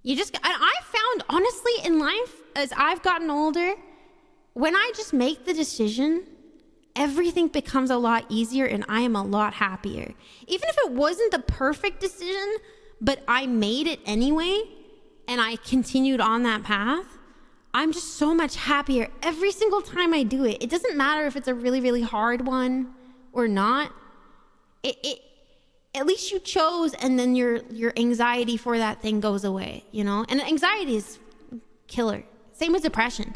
I found, honestly, in life, as I've gotten older, when I just make the decision, everything becomes a lot easier and I am a lot happier. Even if it wasn't the perfect decision, but I made it anyway, and I continued on that path, I'm just so much happier every single time I do it. It doesn't matter if it's a really, really hard one or not. It at least you chose, and then your anxiety for that thing goes away, you know? And anxiety is killer. Same with depression.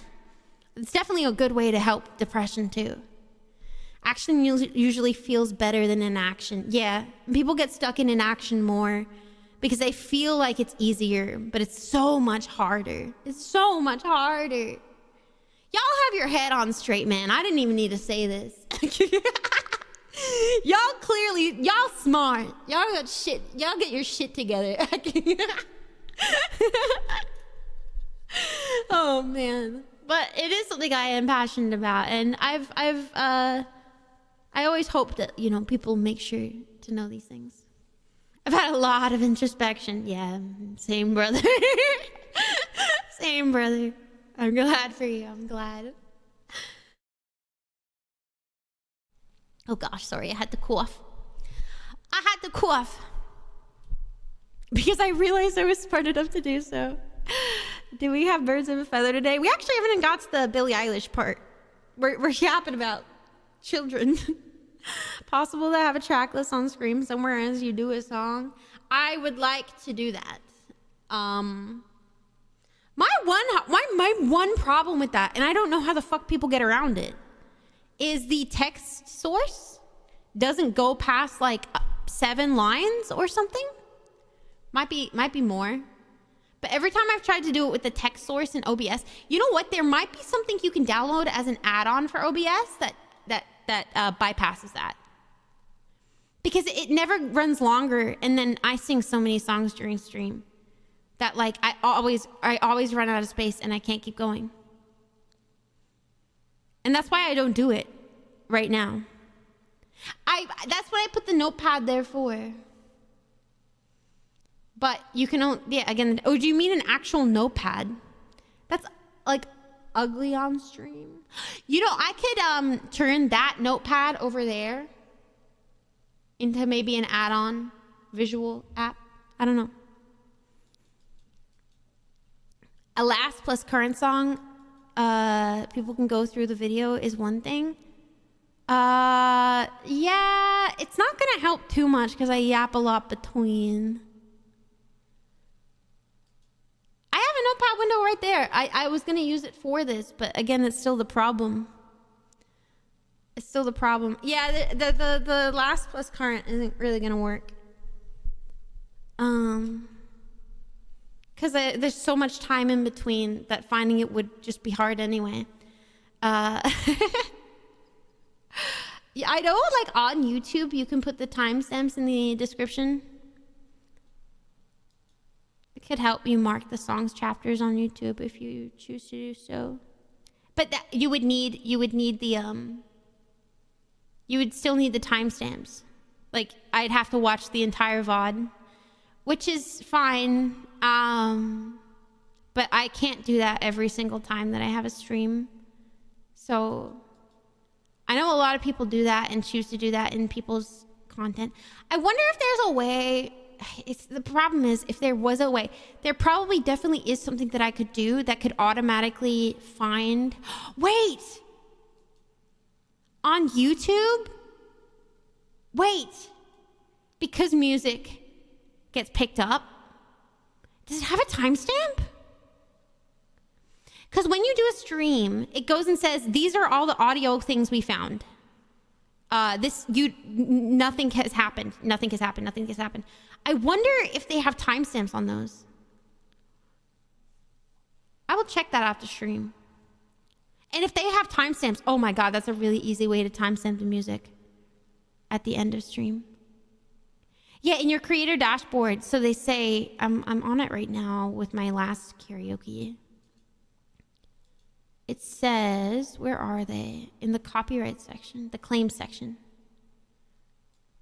It's definitely a good way to help depression too. Action usually feels better than inaction. Yeah, people get stuck in inaction more because they feel like it's easier, but it's so much harder. It's so much harder. Y'all have your head on straight, man. I didn't even need to say this. Y'all smart. Y'all got shit. Y'all get your shit together. Oh man. But it is something I am passionate about, and I always hope that, you know, people make sure to know these things. I've had a lot of introspection. Yeah, same brother. Same brother. I'm glad for you. I'm glad. Oh gosh, sorry, I had to cough. Because I realized I was smart enough to do so. Do we have birds of a feather today? We actually haven't got to the Billie Eilish part. We're yapping about children. Possible to have a track list on Scream somewhere as you do a song. I would like to do that. My one problem with that, and I don't know how the fuck people get around it, is the text source doesn't go past like 7 lines or something. Might be more. But every time I've tried to do it with the text source in OBS, you know what? There might be something you can download as an add-on for OBS that bypasses that. Because it never runs longer, and then I sing so many songs during stream that like I always run out of space and I can't keep going. And that's why I don't do it right now. That's what I put the notepad there for. But you can only, yeah, again, oh, do you mean an actual notepad? That's like ugly on stream. You know, I could turn that notepad over there into maybe an add-on visual app. I don't know. A last plus current song, people can go through the video is one thing. Yeah, it's not gonna help too much because I yap a lot between. I have a notepad window right there. I was gonna use it for this, but again, it's still the problem. It's still the problem. Yeah, the last plus current isn't really gonna work. Because there's so much time in between that finding it would just be hard anyway. Yeah, I know, like on YouTube, you can put the timestamps in the description. It could help you mark the songs chapters on YouTube if you choose to do so. But that, you would still need the timestamps. Like I'd have to watch the entire VOD, which is fine. But I can't do that every single time that I have a stream. So I know a lot of people do that and choose to do that in people's content. I wonder if there's a way. The problem is, if there was a way, there probably definitely is something that I could do that could automatically find. Wait! On YouTube? Wait! Because music gets picked up, does it have a timestamp? Because when you do a stream, it goes and says, these are all the audio things we found. Nothing has happened. Nothing has happened. Nothing has happened. I wonder if they have timestamps on those. I will check that after stream. And if they have timestamps, oh my God, that's a really easy way to timestamp the music at the end of stream. Yeah, in your creator dashboard. So they say, I'm on it right now with my last karaoke. It says, where are they? In the copyright section, the claim section.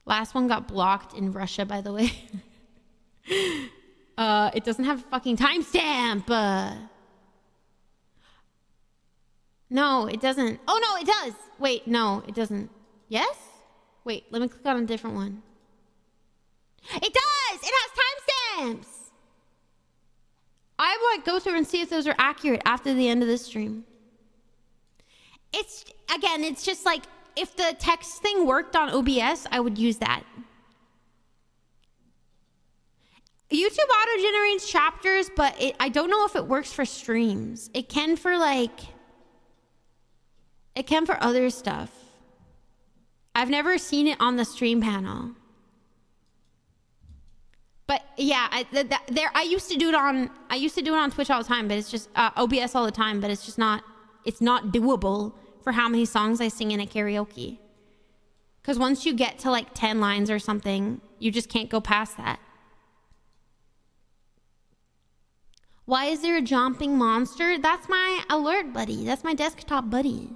Last one got blocked in Russia, by the way. It doesn't have a fucking timestamp. No, it doesn't. Oh, no, it does. Wait, no, it doesn't. Yes? Wait, let me click on a different one. It does! It has timestamps! I I like go through and see if those are accurate after the end of the stream. It's just like, if the text thing worked on OBS, I would use that. YouTube auto-generates chapters, but I don't know if it works for streams. It can for other stuff. I've never seen it on the stream panel. But yeah, I used to do it on Twitch all the time, but it's just OBS all the time, but it's not doable for how many songs I sing in a karaoke. Because once you get to like 10 lines or something, you just can't go past that. Why is there a jumping monster? That's my alert buddy. That's my desktop buddy.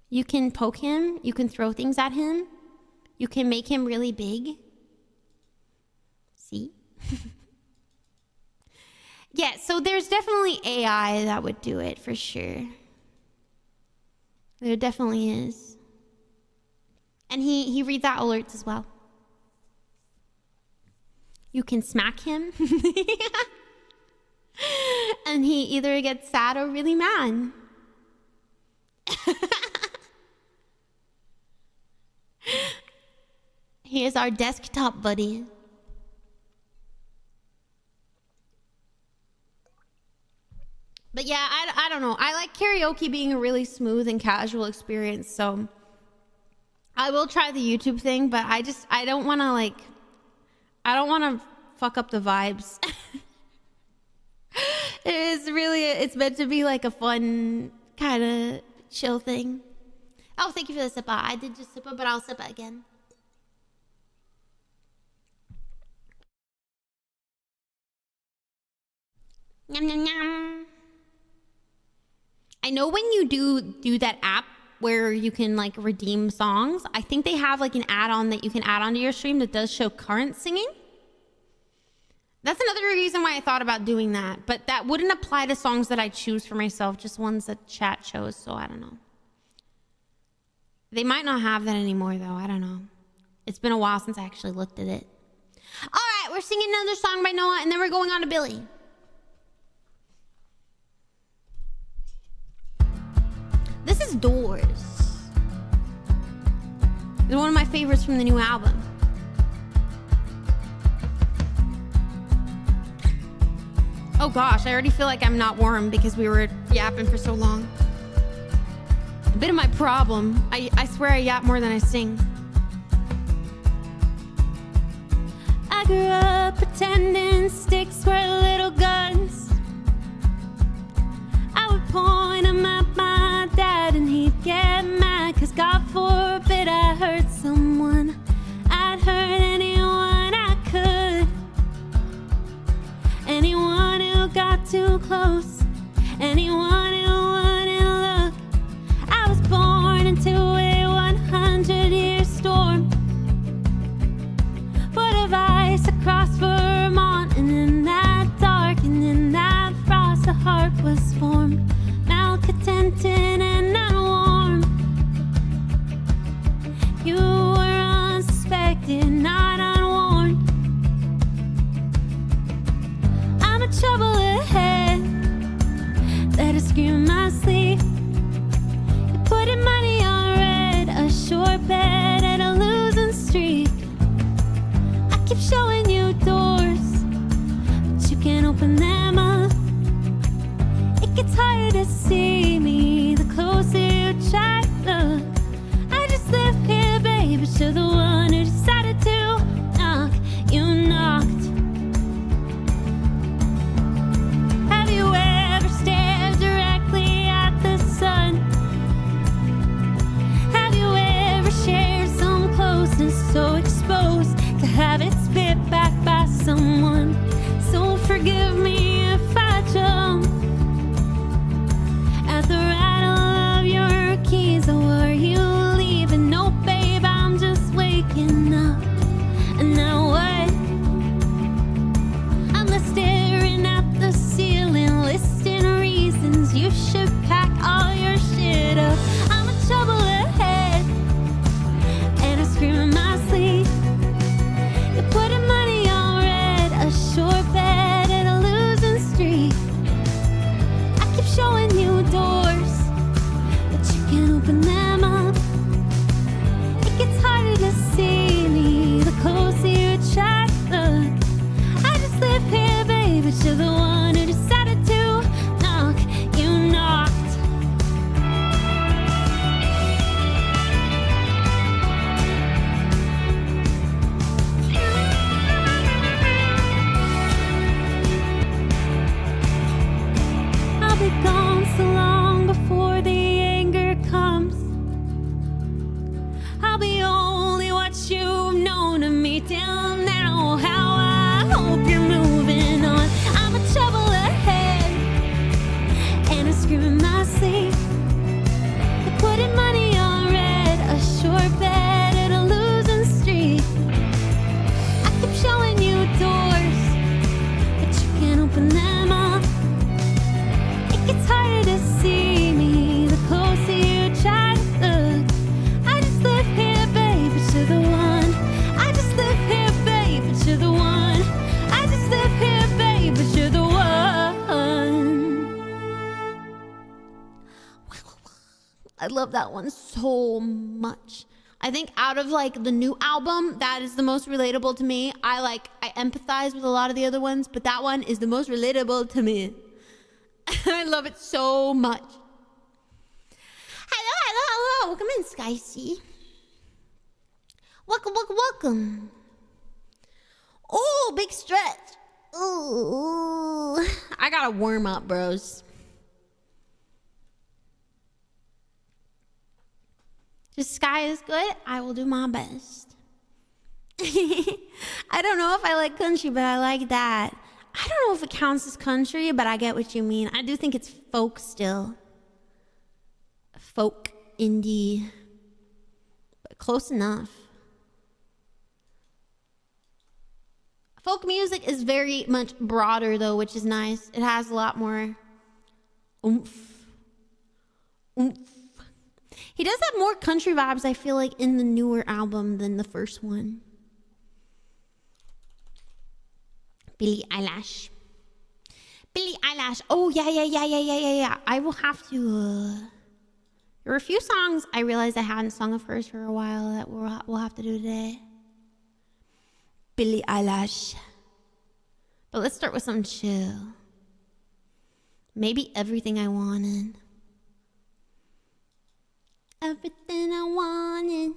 You can poke him. You can throw things at him. You can make him really big. See? Yeah, so there's definitely AI that would do it for sure. There definitely is. And he reads out alerts as well. You can smack him. And he either gets sad or really mad. He is our desktop buddy. But yeah, I don't know. I like karaoke being a really smooth and casual experience, so I will try the YouTube thing, but I don't want to fuck up the vibes. It's meant to be like a fun kind of chill thing. Oh, thank you for the sippa. I did just sippa, but I'll sippa again. Yum, yum, yum. I know when you do that app where you can like redeem songs, I think they have like an add-on that you can add onto your stream that does show current singing. That's another reason why I thought about doing that, but that wouldn't apply to songs that I choose for myself, just ones that chat shows, so I don't know. They might not have that anymore though, I don't know. It's been a while since I actually looked at it. All right, we're singing another song by Noah and then we're going on to Billy. This is Doors. It's one of my favorites from the new album. Oh gosh, I already feel like I'm not warm because we were yapping for so long. A bit of my problem. I swear I yap more than I sing. I grew up pretending sticks were little guns. I would point them at my dad and he'd get mad, cause God forbid I hurt someone. I'd hurt anyone I could. Anyone who got too close, anyone who wouldn't look. I was born into a 100-year storm, foot of ice across Vermont, and in that dark and in that frost a heart was formed, malcontented and unwarm. You were unsuspected, not unwarned. I'm a trouble ahead, let us scream my sleep. You putting money on red, a short bet at a losing streak. I keep showing you doors, but you can't open them up. It gets hard to see me, the I love that one so much. I think out of like the new album, that is the most relatable to me. I empathize with a lot of the other ones, but that one is the most relatable to me. I love it so much. Hello. Welcome in, Skycy. Welcome. Oh, big stretch. Ooh. I gotta warm up, bros. The sky is good. I will do my best. I don't know if I like country, but I like that. I don't know if it counts as country, but I get what you mean. I do think it's folk still. Folk, indie. But close enough. Folk music is very much broader, though, which is nice. It has a lot more oomph. He does have more country vibes, I feel like, in the newer album than the first one. Billie Eilish. Oh, yeah. I will have to... There were a few songs I realized I hadn't sung of hers for a while that we'll have to do today. Billie Eilish. But let's start with something chill. Maybe Everything I Wanted. Everything I wanted.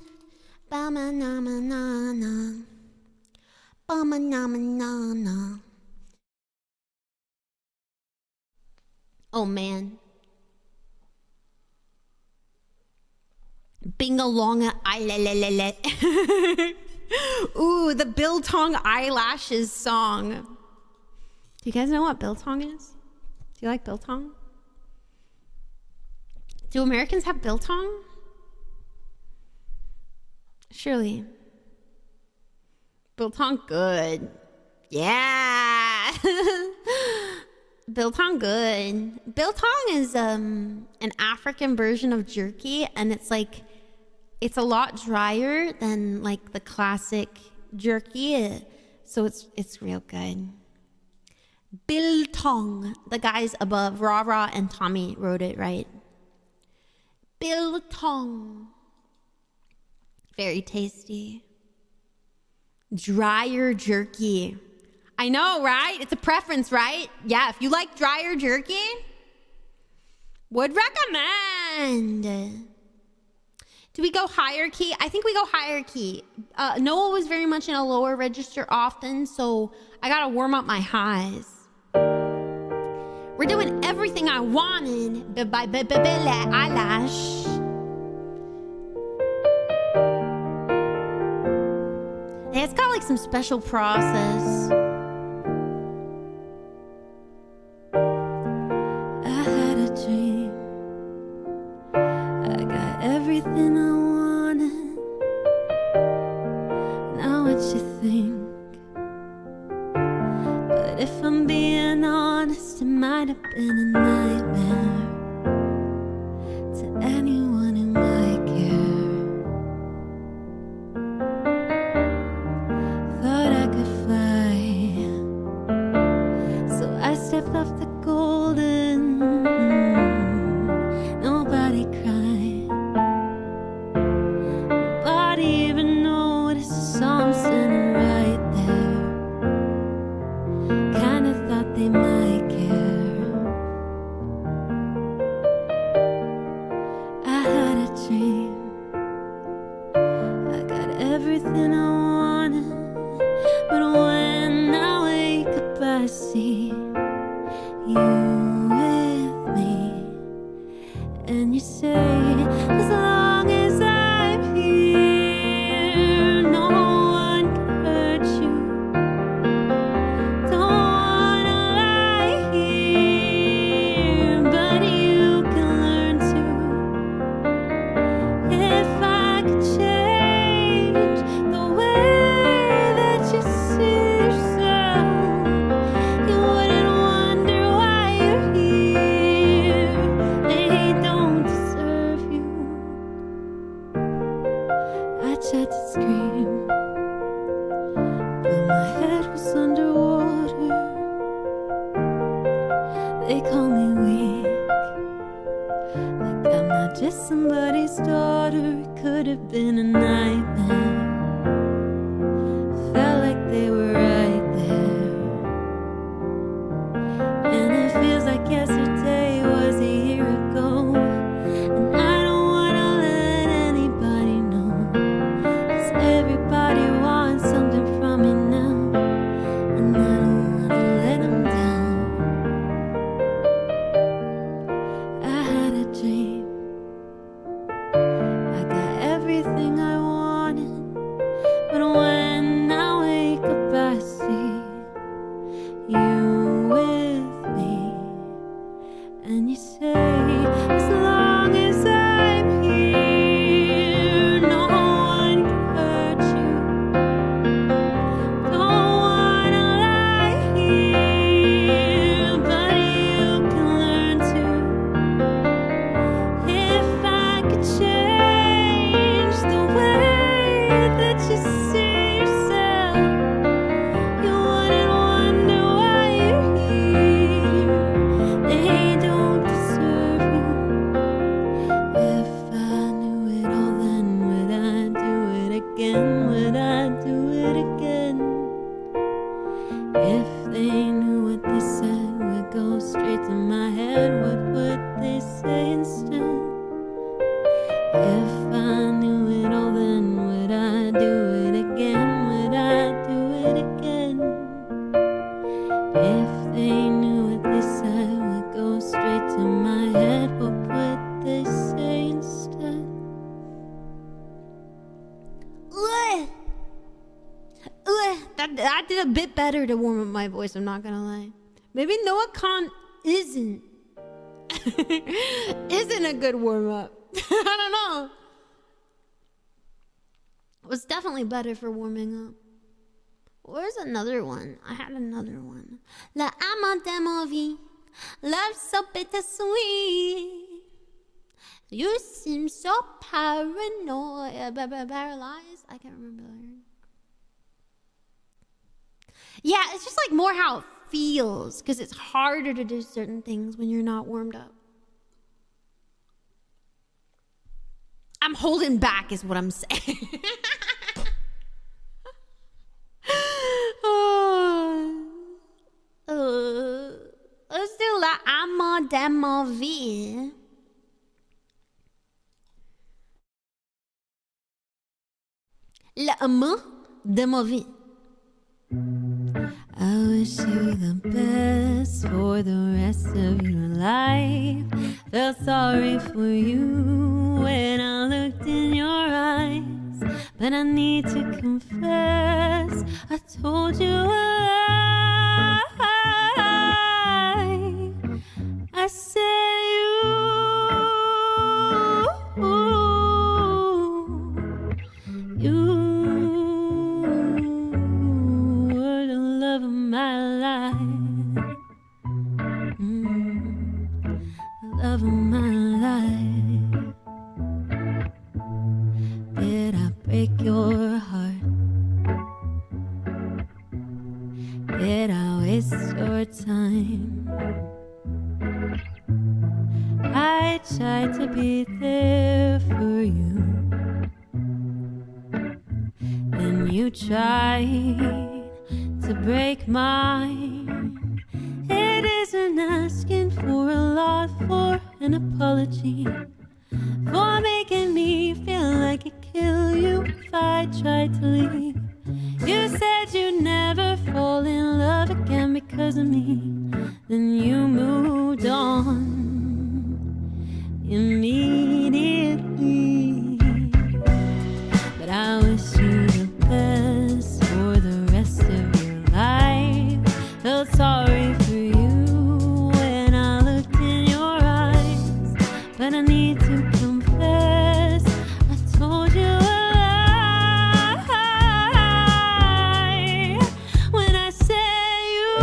Ba-ma-na-ma-na-na. Ba-ma-na-ma-na-na. Oh, man. Bing-a-longa eyelele. Ooh, the Biltong Eyelashes song. Do you guys know what Biltong is? Do you like Biltong? Do Americans have Biltong? Surely. Biltong good. Yeah. Biltong good. Biltong is an African version of jerky, and it's a lot drier than like the classic jerky, so it's real good. Biltong. The guys above, Ra and Tommy, wrote it right. Biltong. Very tasty. Drier jerky. I know, right? It's a preference, right? Yeah, if you like drier jerky, would recommend. Do we go higher key? I think we go higher key. Noah was very much in a lower register often, so I gotta warm up my highs. We're doing Everything I Wanted by Billie Eilish. Yeah, it's got like some special process. I had a dream. I got everything I wanted. Now what you think? But if I'm being honest, it might have been a nightmare to anyone who might care. Thought I could fly, so I stepped off the golden. Nobody cried, nobody even noticed the song sitting right there. Kinda thought they might care. I had a dream. I got everything I wanted, but when I wake up I see you with me, and you say, as long as I'm here, no one can hurt you. Don't wanna lie here, but you can learn to. If I could change the way that you see yourself, you wouldn't wonder why you're here. They don't deserve you. I tried to scream, but my head was underwater. They call me weak, like I'm not just somebody's daughter. It could have been a nightmare. Felt like they were right there. And it feels like yesterday was a year ago. And I don't wanna let anybody know, 'cause everybody wants something from me now. And I don't wanna let them down. I had a dream. I got everything I wanted. But when I wake up I see you with me. And you say, as long as I'm here, no one can hurt you. Don't wanna lie here, but you can learn to. If I could change the way that you see yourself, you wouldn't wonder why you're here. They don't deserve you. If I knew it all, then would I do it again? Would I do it again? If they knew what they said would go straight to my head, what would they say instead? If I knew it all, then would I do it again? Would I do it again? If they knew what they said would go straight to my head, what would they say instead? That did a bit better to warm up my voice, I'm not gonna lie. Maybe Noah Khan isn't a good warm up. I don't know. It was definitely better for warming up. Where's another one? I had another one. La amo de ma vie, love so bittersweet. You seem so paranoid, paralyzed. I can't remember the lyric. Yeah, it's just like more how it feels, because it's harder to do certain things when you're not warmed up. I'm holding back is what I'm saying. Let's do La Amo de ma vie. La Amo de ma vie. I wish you the best for the rest of your life. Felt sorry for you when I looked in your eyes, but I need to confess, I told you a lie. I said you were the love of my life, the love of my life. Did I break your heart? Did I waste your time? I tried to be there for you, and you tried to break mine. It isn't asking for a lot for an apology, for making me feel like it kill you if I tried to leave. You said you'd never fall in love again because of me. Then you moved on immediately. But I wish you the best for the rest of your life. Felt sorry for you when I looked in your eyes, but I need to confess, I told you a lie when I said you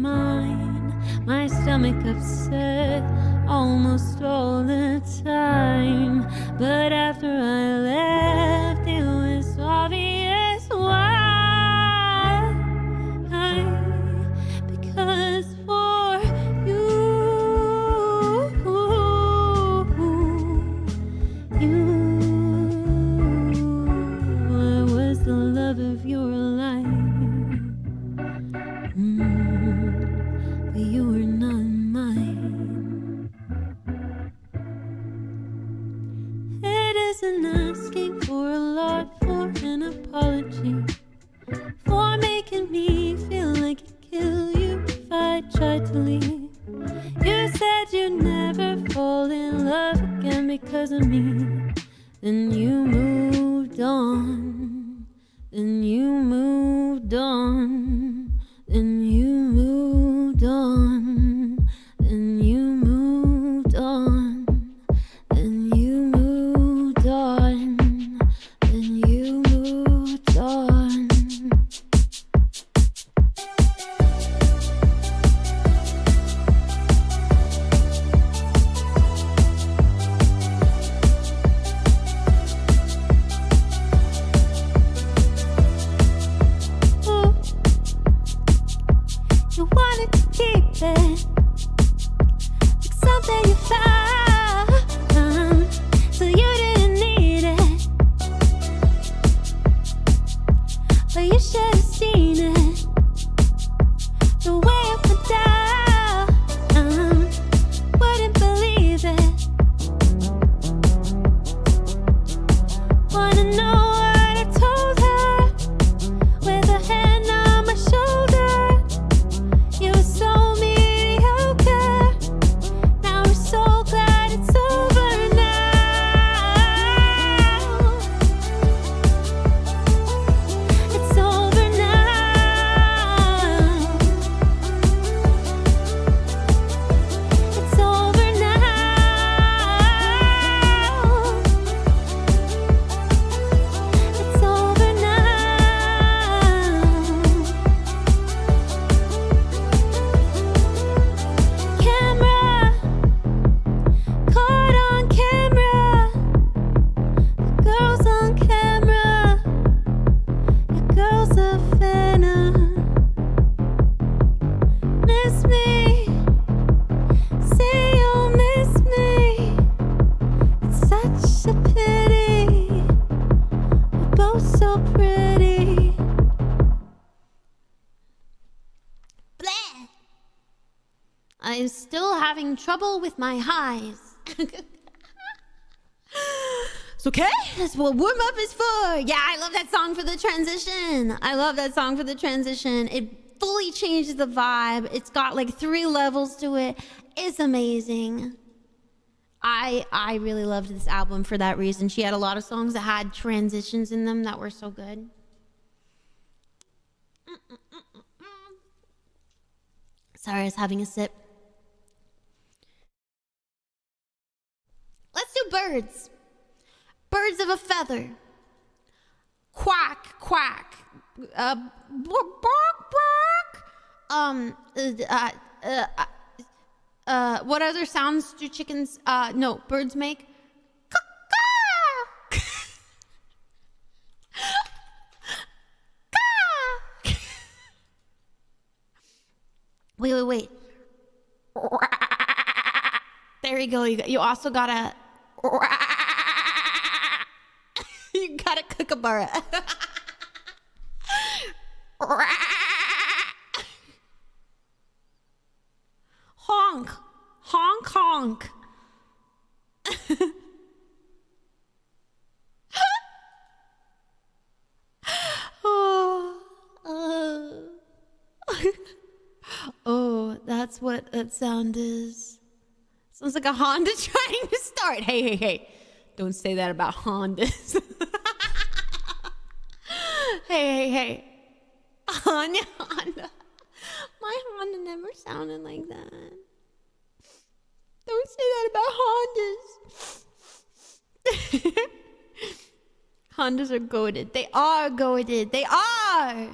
mind. My stomach upset almost all the time. But after I left, it was obvious why. Because for you, I was the love of your life. But you were not mine. It isn't asking for a lot for an apology, for making me feel like it'd kill you if I tried to leave. You said you'd never fall in love again because of me. Then you moved on. Then you moved on. Then you moved on. Then you moved on. Then you moved on. Then you moved on. You wanted to keep it like something you found, so you didn't need it, but you should have seen it, the way it went down. Wouldn't believe it. Wanna know what I told her with a hand on my shoulder? You were so mediocre. Now we're so glad it's over now. It's over now. It's over now. It's over now. Camera, caught on camera. The girl's on camera. Your girl's a fan of. Miss me, say you'll miss me. It's such a pity. We're both so pretty. Bleh. I'm still having trouble with my highs. It's okay. That's what warm up is for. Yeah, I love that song for the transition. I love that song for the transition. It fully changes the vibe. It's got like 3 levels to it. It's amazing. I really loved this album for that reason. She had a lot of songs that had transitions in them that were so good. Sorry, I was having a sip. Let's do birds. Birds of a feather. Quack, quack. Bark, bark. What other sounds do chickens, no, birds make? Caw-caw. Caw. Wait. There you go. You also gotta. You gotta kookaburra. Honk. Honk, honk. Oh, that's what that sound is. Sounds like a Honda trying to start. Hey. Don't say that about Hondas. Hey. Honda. My Honda never sounded like that. Don't say that about Hondas. Hondas are goated. They are goated. They are.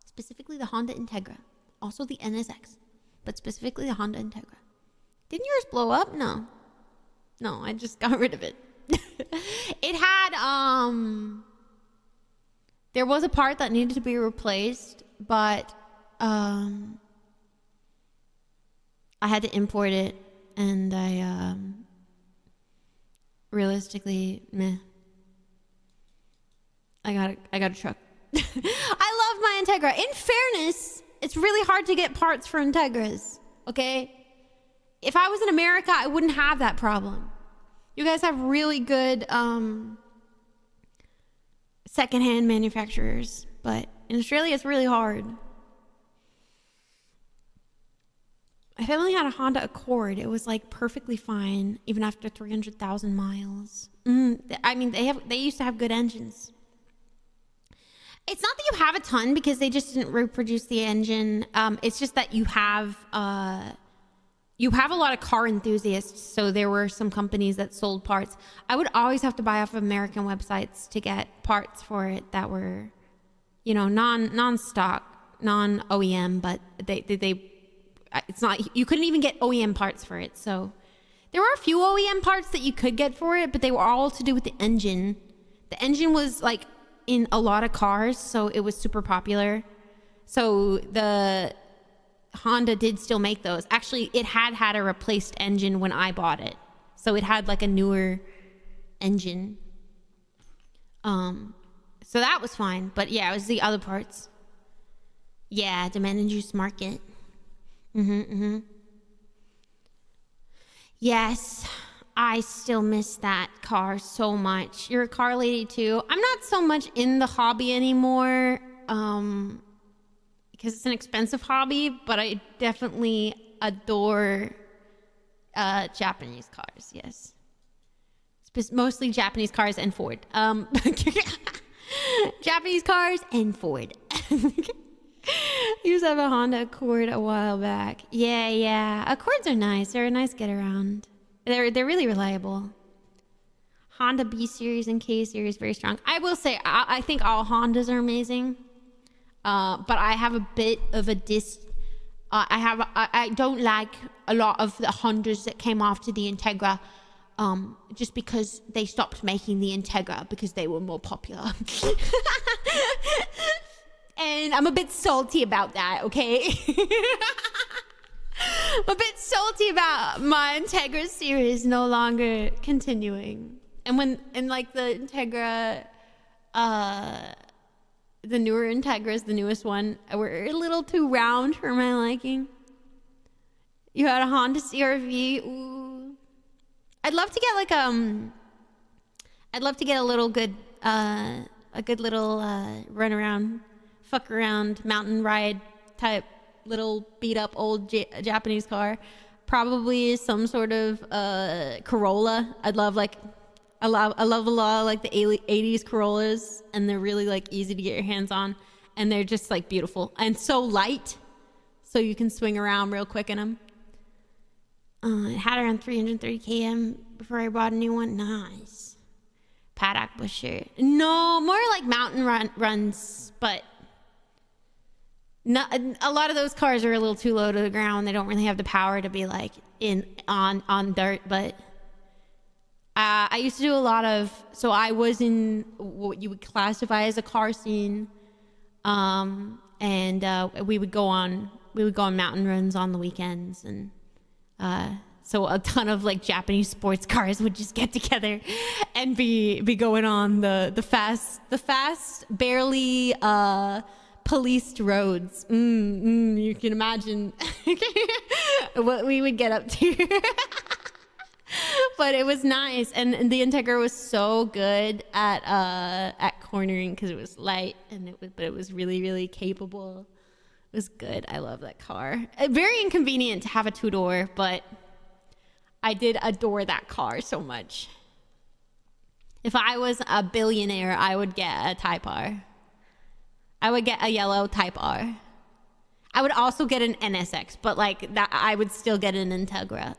Specifically the Honda Integra. Also the NSX, but specifically the Honda Integra. Didn't yours blow up? No, I just got rid of it. It had there was a part that needed to be replaced, but I had to import it, and I realistically, meh. I got a truck. I love my Integra. In fairness, it's really hard to get parts for Integras, okay? If I was in America, I wouldn't have that problem. You guys have really good secondhand manufacturers, but in Australia, it's really hard. My family had a Honda Accord. It was like perfectly fine, even after 300,000 miles. I mean, they used to have good engines. It's not that you have a ton because they just didn't reproduce the engine. It's just that you have a lot of car enthusiasts. So there were some companies that sold parts. I would always have to buy off of American websites to get parts for it that were, non-stock, non-OEM, but it's not, you couldn't even get OEM parts for it. So there were a few OEM parts that you could get for it, but they were all to do with the engine. The engine was like in a lot of cars, so it was super popular. So the Honda did still make those. Actually, it had a replaced engine when I bought it. So it had like a newer engine. So that was fine. But yeah, it was the other parts. Yeah, demand and use market. Yes, I still miss that car so much. You're a car lady too. I'm not so much in the hobby anymore because it's an expensive hobby, but I definitely adore Japanese cars, yes. Mostly Japanese cars and Ford. Japanese cars and Ford. I used to have a Honda Accord a while back. Yeah. Accords are nice. They're a nice get around. They're really reliable. Honda B series and K series very strong. I will say I think all Hondas are amazing, but I have a bit of a I don't like a lot of the Hondas that came after the Integra, just because they stopped making the Integra because they were more popular. And I'm a bit salty about that, okay? I'm a bit salty about my Integra series no longer continuing. And like the Integra, the newer Integras, the newest one, were a little too round for my liking. You had a Honda CR-V. Ooh. I'd love to get a little good, a good little run around, fuck around, mountain ride type little beat up old Japanese car. Probably some sort of Corolla. I love a lot of like the 80s Corollas, and they're really like easy to get your hands on, and they're just like beautiful and so light, so you can swing around real quick in them. It had around 330 km before I bought a new one. Nice. Paddock Busher. No, more like mountain runs, but a lot of those cars are a little too low to the ground. They don't really have the power to be like on dirt, but I used to do a lot of, so I was in what you would classify as a car scene, and we would go on mountain runs on the weekends, and so a ton of like Japanese sports cars would just get together and be going on the fast barely policed roads. You can imagine what we would get up to. But it was nice, and the Integra was so good at cornering because it was light, but it was really, really capable. It was good. I love that car. Very inconvenient to have a two-door, but I did adore that car so much. If I was a billionaire, I would get a Type R. I would get a yellow Type R. I would also get an NSX, but like that, I would still get an Integra.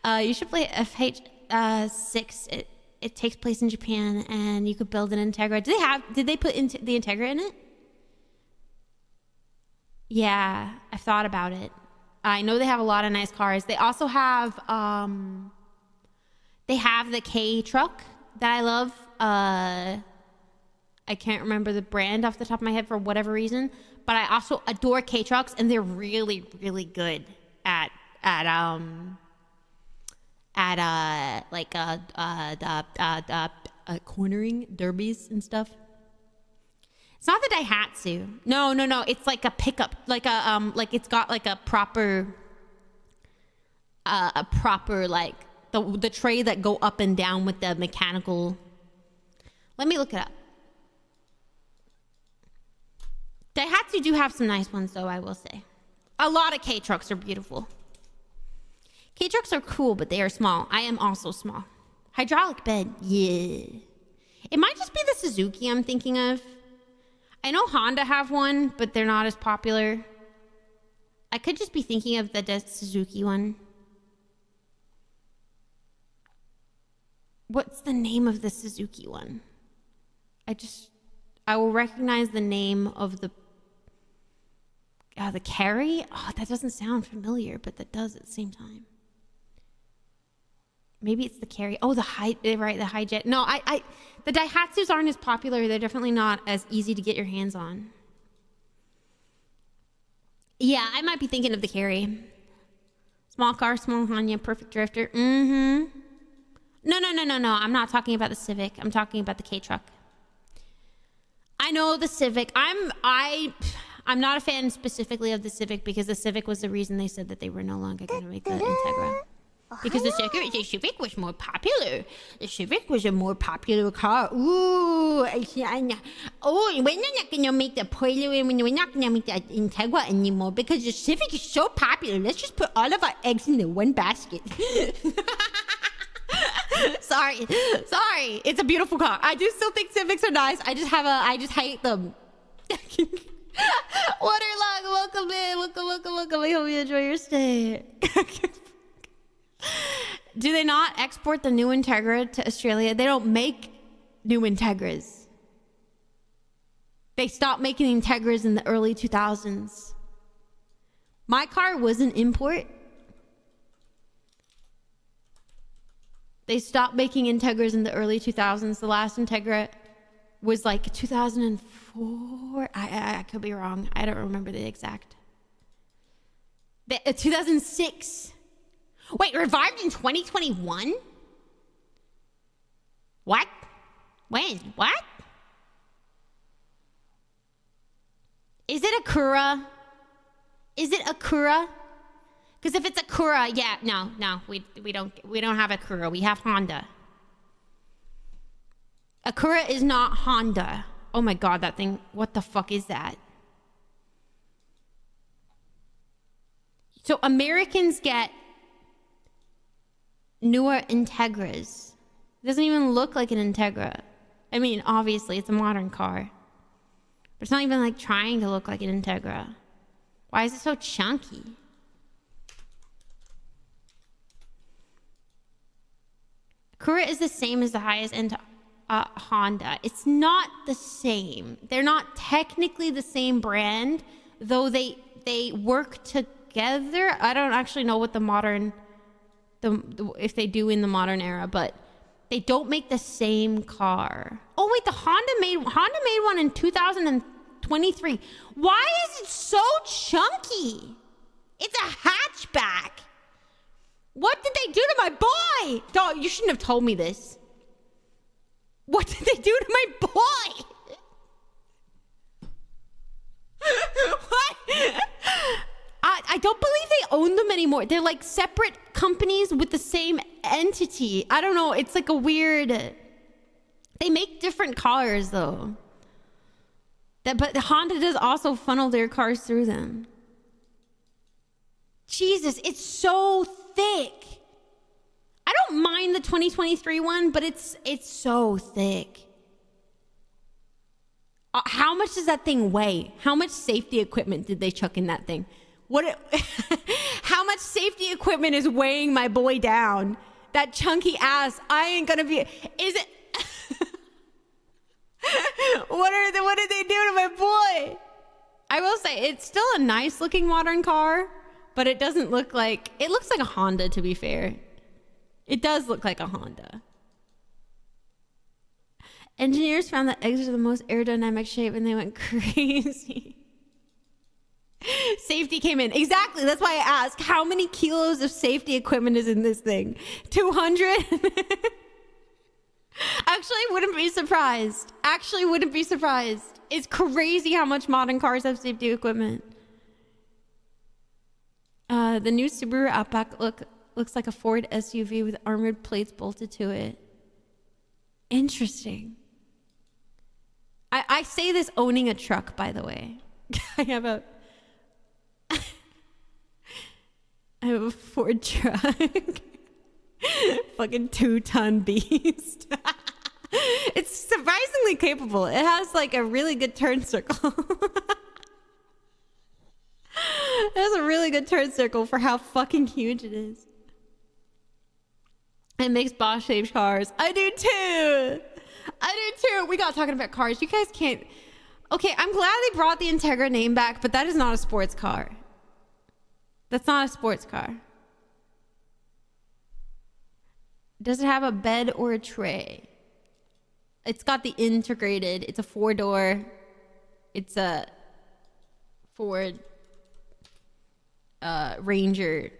You should play FH6. It takes place in Japan, and you could build an Integra. Did they put the Integra in it? Yeah, I've thought about it. I know they have a lot of nice cars. They also have the K truck that I love. I can't remember the brand off the top of my head for whatever reason, but I also adore K trucks, and they're really, really good at cornering derbies and stuff. It's not the Daihatsu. No. It's like a pickup, like it's got like a proper like the tray that go up and down with the mechanical. Let me look it up. Daihatsu do have some nice ones, though, I will say. A lot of K trucks are beautiful. K trucks are cool, but they are small. I am also small. Hydraulic bed, yeah. It might just be the Suzuki I'm thinking of. I know Honda have one, but they're not as popular. I could just be thinking of the Suzuki one. What's the name of the Suzuki one? I will recognize the name of the Carry. Oh, that doesn't sound familiar, but that does at the same time. Maybe it's the Carry. Oh, the Hi-Jet. No, the Daihatsus aren't as popular. They're definitely not as easy to get your hands on. Yeah, I might be thinking of the Carry. Small car, small Honda, perfect drifter. No. I'm not talking about the Civic. I'm talking about the K truck. I know the Civic. I'm not a fan specifically of the Civic because the Civic was the reason they said that they were no longer going to make the Integra. Because the Civic was more popular. The Civic was a more popular car. Ooh, we're not going to make the Polo and we're not going to make the Integra anymore because the Civic is so popular. Let's just put all of our eggs in the one basket. Sorry. It's a beautiful car. I do still think Civics are nice. I just hate them. Waterlog, welcome in. Welcome. I hope you enjoy your stay. Do they not export the new Integra to Australia? They don't make new Integras. They stopped making Integras in the early 2000s. My car was an import. They stopped making Integras in the early 2000s. The last Integra was like 2004. I could be wrong. I don't remember the exact. 2006. Wait, revived in 2021? What? When? What? Is it Acura? Because if it's Acura, yeah, no, we don't have Acura. We have Honda. Acura is not Honda. Oh my God, that thing! What the fuck is that? So Americans get newer Integras. It doesn't even look like an Integra. I mean, obviously, it's a modern car. But it's not even like trying to look like an Integra. Why is it so chunky? Acura is the same as the highest end Honda. It's not the same. They're not technically the same brand, though they work together. I don't actually know what if they do in the modern era, but they don't make the same car. Oh wait, Honda made one in 2023. Why is it so chunky? It's a hatchback. What did they do to my boy? Dog, you shouldn't have told me this. What did they do to my boy? What? I don't believe they own them anymore. They're like separate companies with the same entity. I don't know. It's like a weird... They make different cars though. But Honda does also funnel their cars through them. Jesus, it's so thick. I don't mind the 2023 one, but it's so thick. How much does that thing weigh? How much safety equipment did they chuck in that thing? How much safety equipment is weighing my boy down? That chunky ass. I ain't gonna be. Is it? What did they do to my boy? I will say it's still a nice looking modern car, but it doesn't look like, it looks like a Honda, to be fair. It does look like a Honda. Engineers found that eggs are the most aerodynamic shape and they went crazy. Safety came in. Exactly. That's why I asked, how many kilos of safety equipment is in this thing? 200? Actually, wouldn't be surprised. It's crazy how much modern cars have safety equipment. The new Subaru Outback looks like a Ford SUV with armored plates bolted to it. Interesting. I say this owning a truck, by the way. I have a Ford truck. Fucking 2-ton beast. It's surprisingly capable. It has like a really good turn circle. It has a really good turn circle for how fucking huge it is. It makes boss-shaped cars. I do too. We got talking about cars. You guys can't. Okay, I'm glad they brought the Integra name back, but that is not a sports car. That's not a sports car. Does it have a bed or a tray? It's got the integrated. It's a 4-door. It's a Ford Ranger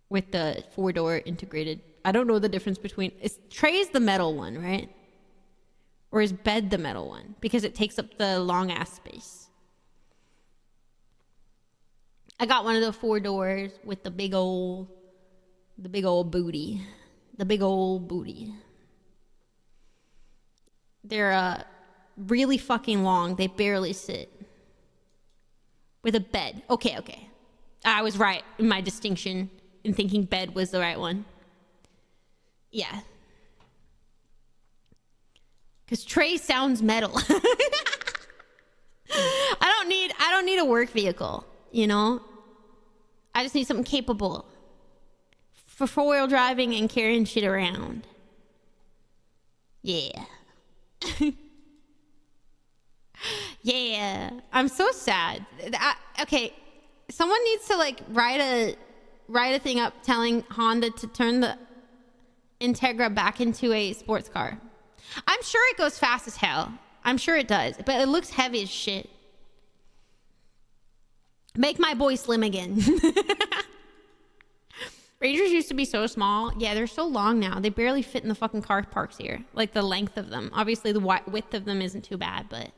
with the 4-door integrated. I don't know the difference between. Tray's the metal one, right? Or is bed the metal one? Because it takes up the long ass space. I got one of the 4 doors with the big old booty. The big old booty. They're really fucking long. They barely sit. With a bed. Okay. I was right in my distinction in thinking bed was the right one. Yeah. Because tray sounds metal. I don't need a work vehicle, you know? I just need something capable for 4-wheel driving and carrying shit around. Yeah. Yeah. I'm so sad. Okay. Someone needs to like write a thing up telling Honda to turn the Integra back into a sports car. I'm sure it goes fast as hell. I'm sure it does, but it looks heavy as shit. Make my boy slim again. Rangers used to be so small. Yeah, they're so long now. They barely fit in the fucking car parks here. Like the length of them. Obviously the width of them isn't too bad, but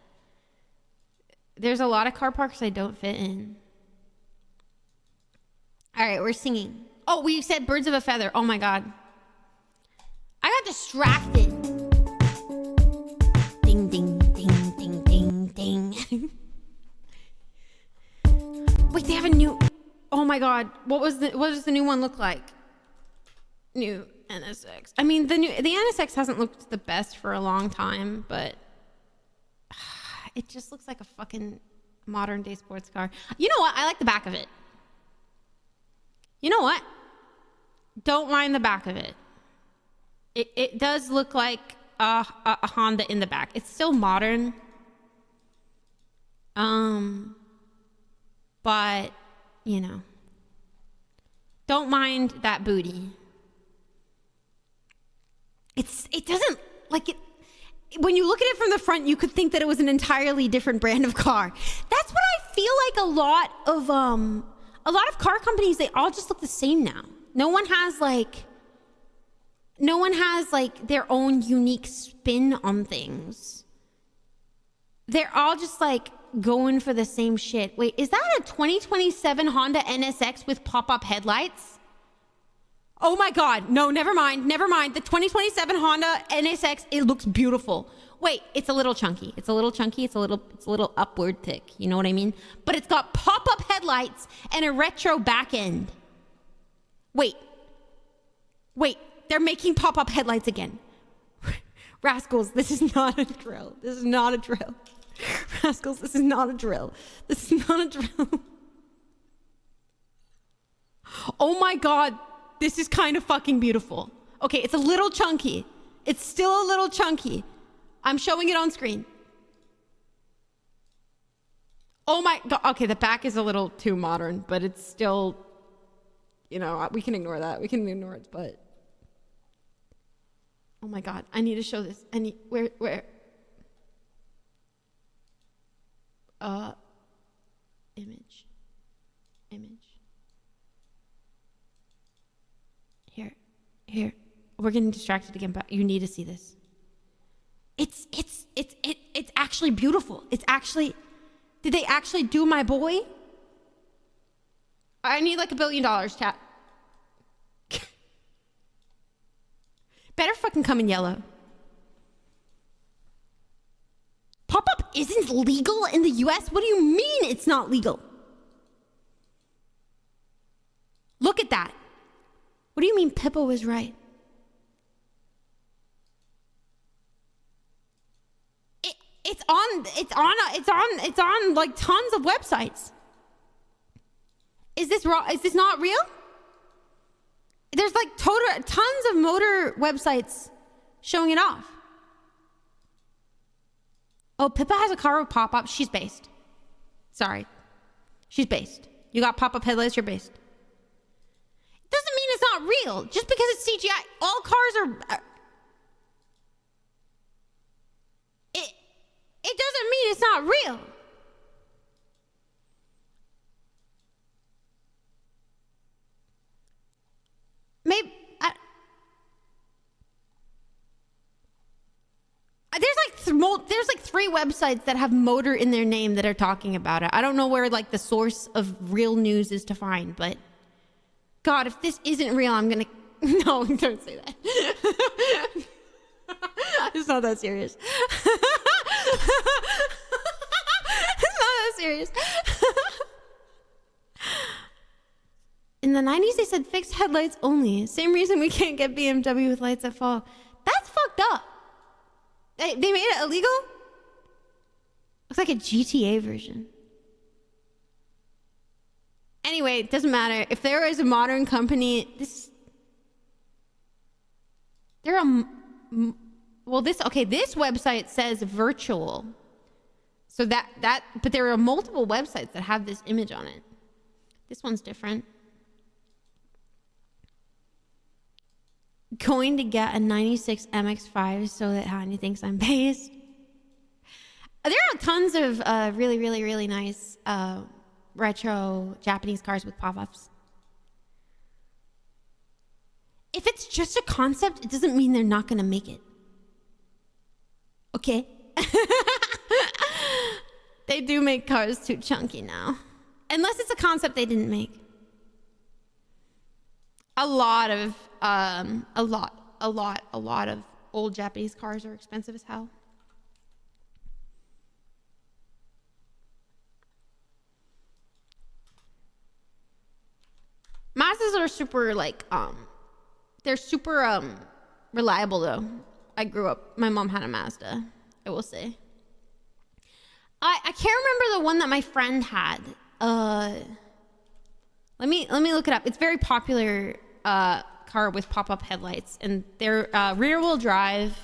there's a lot of car parks I don't fit in. All right, we're singing. Oh, we said birds of a feather. Oh my God. I got distracted. Ding, ding, ding, ding, ding, ding. Wait, they have a new... Oh my God. What does the new one look like? New NSX. I mean, the NSX hasn't looked the best for a long time, but it just looks like a fucking modern day sports car. You know what? I like the back of it. You know what? Don't mind the back of it. It does look like a Honda in the back. It's still modern. But, you know, don't mind that booty. It doesn't, like it, when you look at it from the front, you could think that it was an entirely different brand of car. That's what I feel like a lot of car companies, they all just look the same now. No one has their own unique spin on things. They're all just like going for the same shit. Wait, is that a 2027 Honda NSX with pop-up headlights? Oh my God. No, never mind. The 2027 Honda NSX, it looks beautiful. Wait, it's a little chunky. It's a little upward thick. You know what I mean? But it's got pop-up headlights and a retro back end. Wait, they're making pop-up headlights again. Rascals, this is not a drill. Rascals, this is not a drill. Oh my God, this is kind of fucking beautiful. Okay, it's a little chunky. It's still a little chunky. I'm showing it on screen. Oh my God. Okay, the back is a little too modern, but it's still, you know, we can ignore that. We can ignore its butt. Oh my God, I need to show this. Where? Image. Here. We're getting distracted again, but you need to see this. It's actually beautiful. Did they actually do my boy? I need like $1 billion, chat. Better fucking come in yellow. Pop-up isn't legal in the US? What do you mean it's not legal? Look at that. What do you mean Pippa was right? It's on like tons of websites. Is this raw? Is this not real? There's like tons of motor websites showing it off. Oh, Pippa has a car with pop-up. She's based. Sorry. She's based. You got pop-up headlights, you're based. Doesn't mean it's not real. Just because it's CGI, all cars are... It doesn't mean it's not real. Maybe... There's like 3 websites that have motor in their name that are talking about it. I don't know where like the source of real news is to find, but God, if this isn't real, I'm gonna... No, don't say that. It's not that serious. It's not that serious. In the 90s, they said fixed headlights only. Same reason we can't get BMW with lights that fall. That's fucked up. They made it illegal? Looks like a GTA version. Anyway, it doesn't matter. If there is a modern company, this website says virtual. So but there are multiple websites that have this image on it. This one's different. Going to get a 96 MX-5 so that Hani thinks I'm based. There are tons of really, really, really nice retro Japanese cars with pop-ups. If it's just a concept, it doesn't mean they're not going to make it. Okay? They do make cars too chunky now. Unless it's a concept they didn't make. A lot of old Japanese cars are expensive as hell. Mazdas are super they're super reliable though. I grew up, my mom had a Mazda, I will say. I can't remember the one that my friend had. Let me look it up. It's very popular car with pop-up headlights, and they're rear-wheel drive,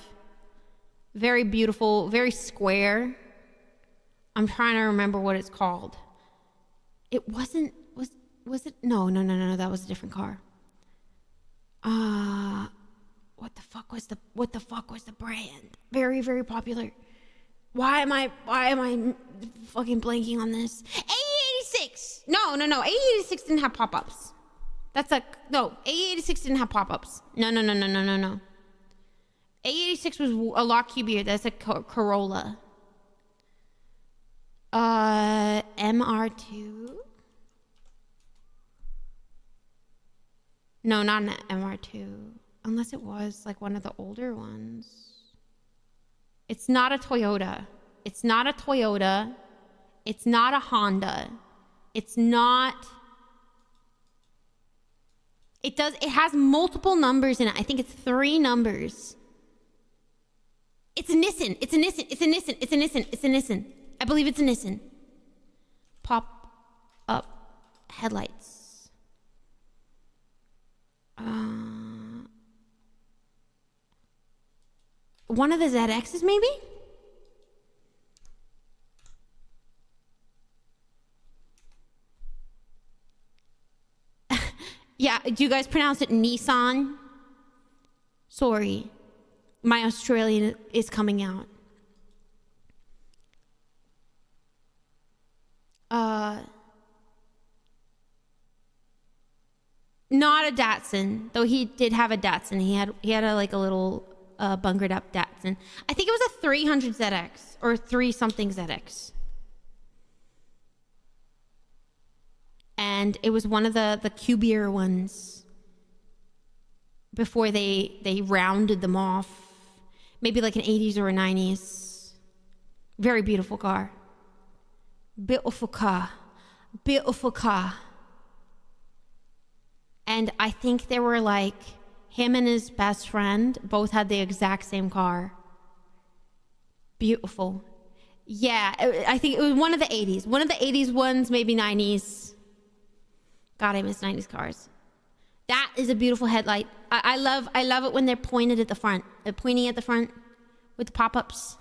very beautiful, very square. I'm trying to remember what it's called. It wasn't, was it? No, that was a different car. What the fuck was the brand? Very, very popular. Why am I fucking blanking on this? A86! No. A86 didn't have pop-ups. A86 didn't have pop-ups. No. A86 was a lot cubier. That's a Corolla. MR2? No, not an MR2. Unless it was like one of the older ones. It's not a Toyota. It's not a Toyota. It's not a Honda. It's not... It has multiple numbers in it. I think it's 3 numbers. It's a Nissan. I believe it's a Nissan. Pop up headlights. One of the ZXs maybe? Yeah, do you guys pronounce it Nissan? Sorry, my Australian is coming out. Not a Datsun, though he did have a Datsun. He had a little bunkered up Datsun. I think it was a 300 ZX or 3 something ZX. And it was one of the cubier ones before they rounded them off. Maybe like an 80s or a 90s. Very beautiful car. Beautiful car. Beautiful car. And I think they were like, him and his best friend both had the exact same car. Beautiful. Yeah, I think it was one of the 80s. One of the 80s ones, maybe 90s. God, I miss 90s cars. That is a beautiful headlight. I love it when they're pointed at the front. Pointing at the front with the pop-ups.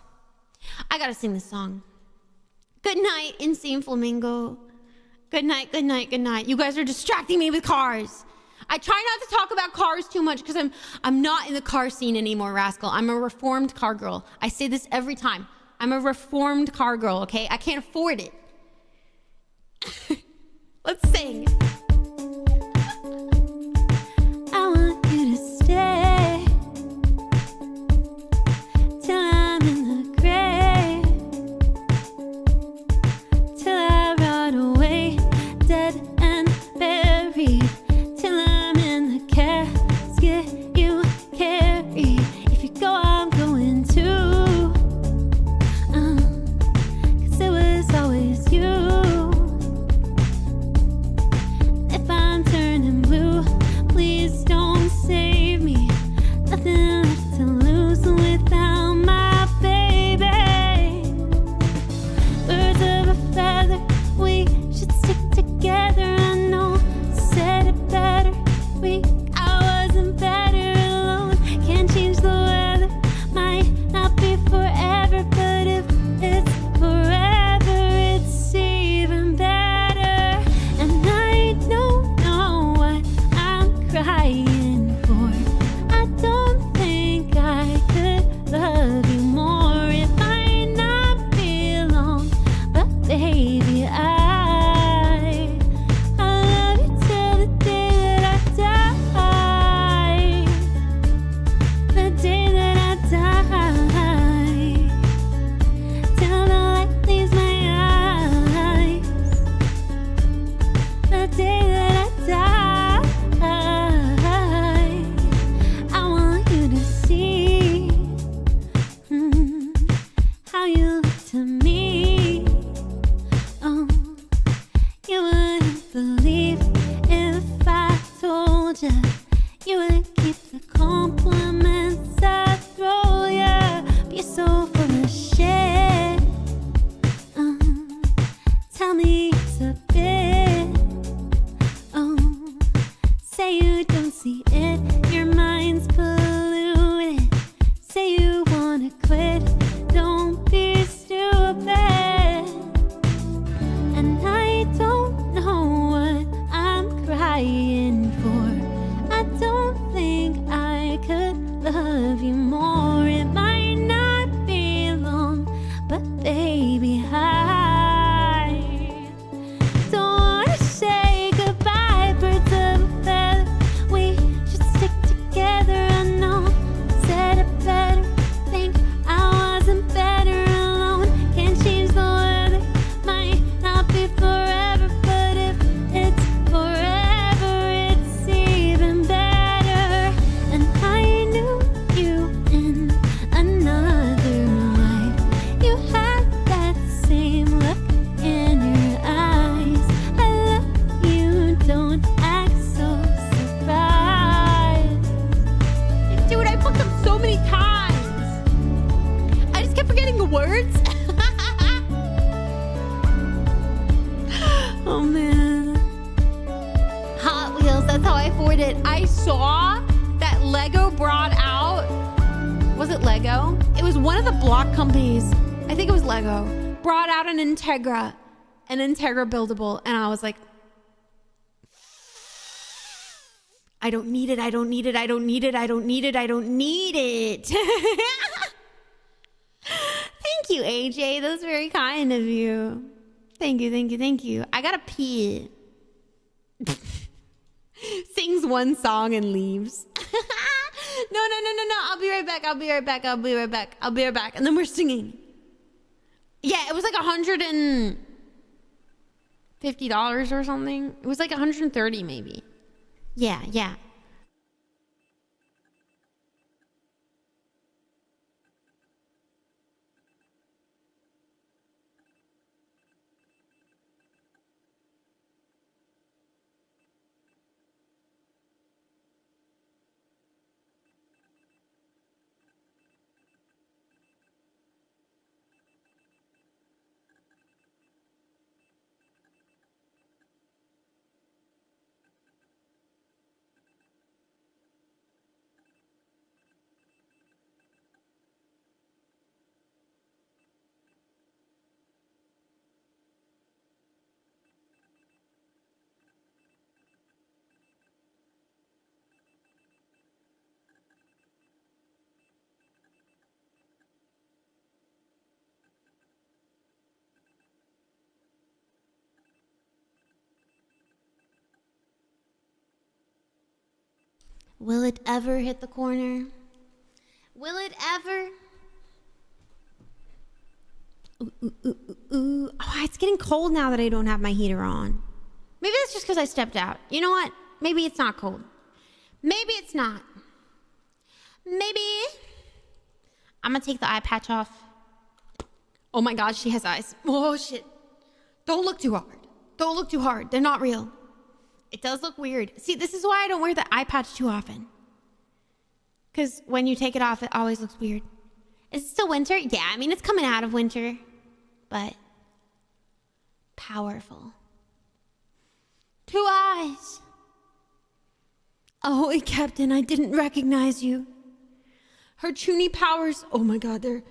I gotta sing this song. Good night, Insane Flamingo. Good night, good night, good night. You guys are distracting me with cars. I try not to talk about cars too much because I'm not in the car scene anymore, Rascal. I'm a reformed car girl. I say this every time. I'm a reformed car girl, okay? I can't afford it. Let's sing. I want you to stay till I'm in the grave, till I rot away, dead and buried. You carry. If you go, I'm going too. 'Cause it was always you. If I'm turning blue, please don't save me. Nothing left to lose without my baby. Birds of a feather, we should stick together. I know, said it better. Better alone, can't change the weather. Might not be forever, but if it's forever, it's even better. And I don't know what I'm crying for. I don't think I could love you more. It might not be long, but baby, I love you till the day that I die. The day that I die, till the light leaves my eyes. The day that I die, I want you to see how you look to me. Oh, you wouldn't believe if I told you. You wouldn't keep the compliments I throw ya. But you're so full of shit. Tell me it's a bit. Say you don't see it. Your mind's polluted. Say you wanna quit. Don't be stupid. And I don't know what I'm crying for. I don't think I could love you more. It might not be long, but baby, I don't wanna say goodbye. Birds of a feather, we should stick together. I know, said it better. Think I wasn't better alone. Can't change the weather. Might not be forever, but if it's forever, it's even better. And I knew you in another life. You had that same look in your eyes. I love you, don't act so surprised. Dude, I fucked up so many times. I just kept forgetting the words. Oh man. Hot Wheels, that's how I afford it. I saw that Lego brought out, was it Lego? It was one of the block companies. I think it was Lego. Brought out an Integra buildable. And I was like, I don't need it. I don't need it. I don't need it. I don't need it. I don't need it. Thank you, AJ. That was very kind of you. Thank you, thank you, thank you. I gotta pee. Sings one song and leaves. No. I'll be right back. I'll be right back. I'll be right back. I'll be right back. And then we're singing. Yeah, it was like $150 or something. It was like 130 maybe. Yeah. Will it ever hit the corner? Will it ever? Ooh. Oh, it's getting cold now that I don't have my heater on. Maybe that's just because I stepped out. You know what? Maybe it's not cold. Maybe it's not. Maybe. I'm going to take the eye patch off. Oh my God, she has eyes. Oh shit. Don't look too hard. Don't look too hard. They're not real. It does look weird. See, this is why I don't wear the eye patch too often. Because when you take it off, it always looks weird. Is it still winter? Yeah, I mean, it's coming out of winter. But powerful. 2 eyes. Oh, Captain, I didn't recognize you. Her chuny powers. Oh my God, they're.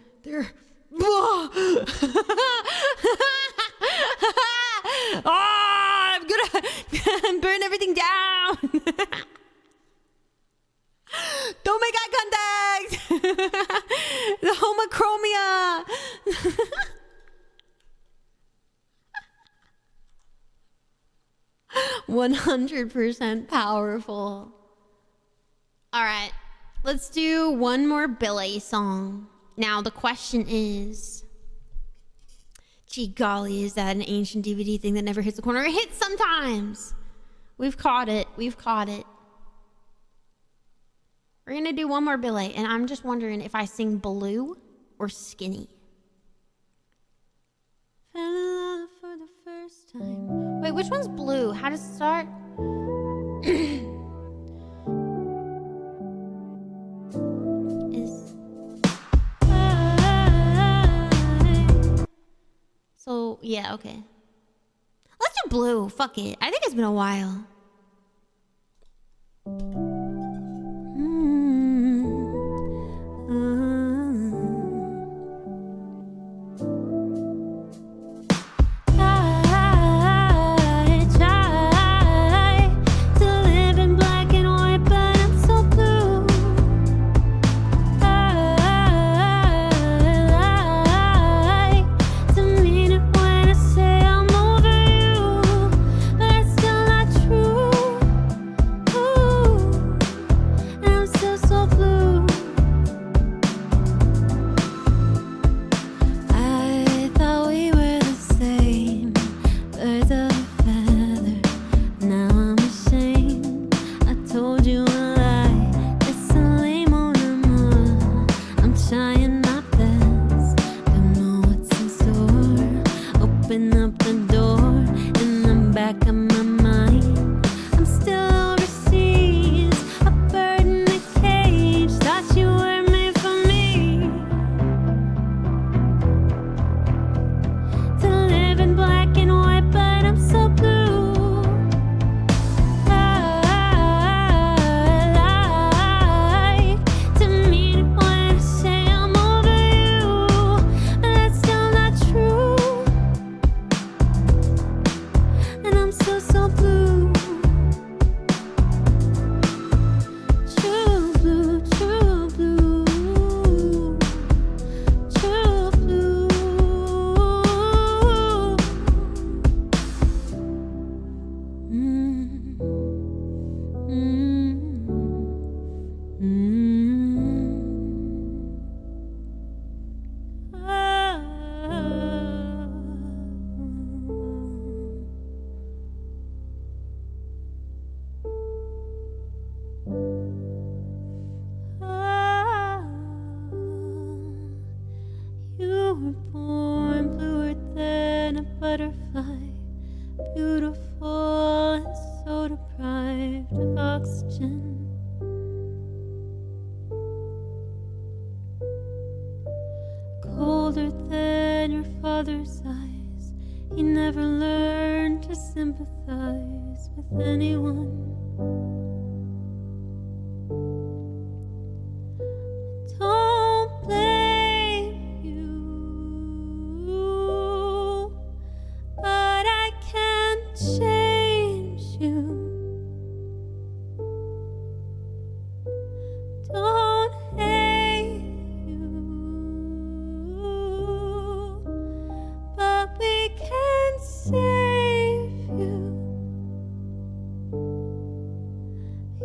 I'm gonna burn everything down. Don't make eye contact. The homochromia. 100% powerful. All right, let's do one more Billy song. Now the question is, gee golly, is that an ancient DVD thing that never hits the corner? It hits sometimes. We've caught it. We're gonna do one more Billy, and I'm just wondering if I sing Blue or Skinny. Fell in love for the first time. Wait, which one's Blue? How does it start? So, yeah, okay. Let's do Blue. Fuck it. I think it's been a while. So butterfly, beautiful and so deprived of oxygen. Colder than your father's eyes, he never learned to sympathize with anyone. Don't blame you, but I can't change you. Don't hate you, but we can save you.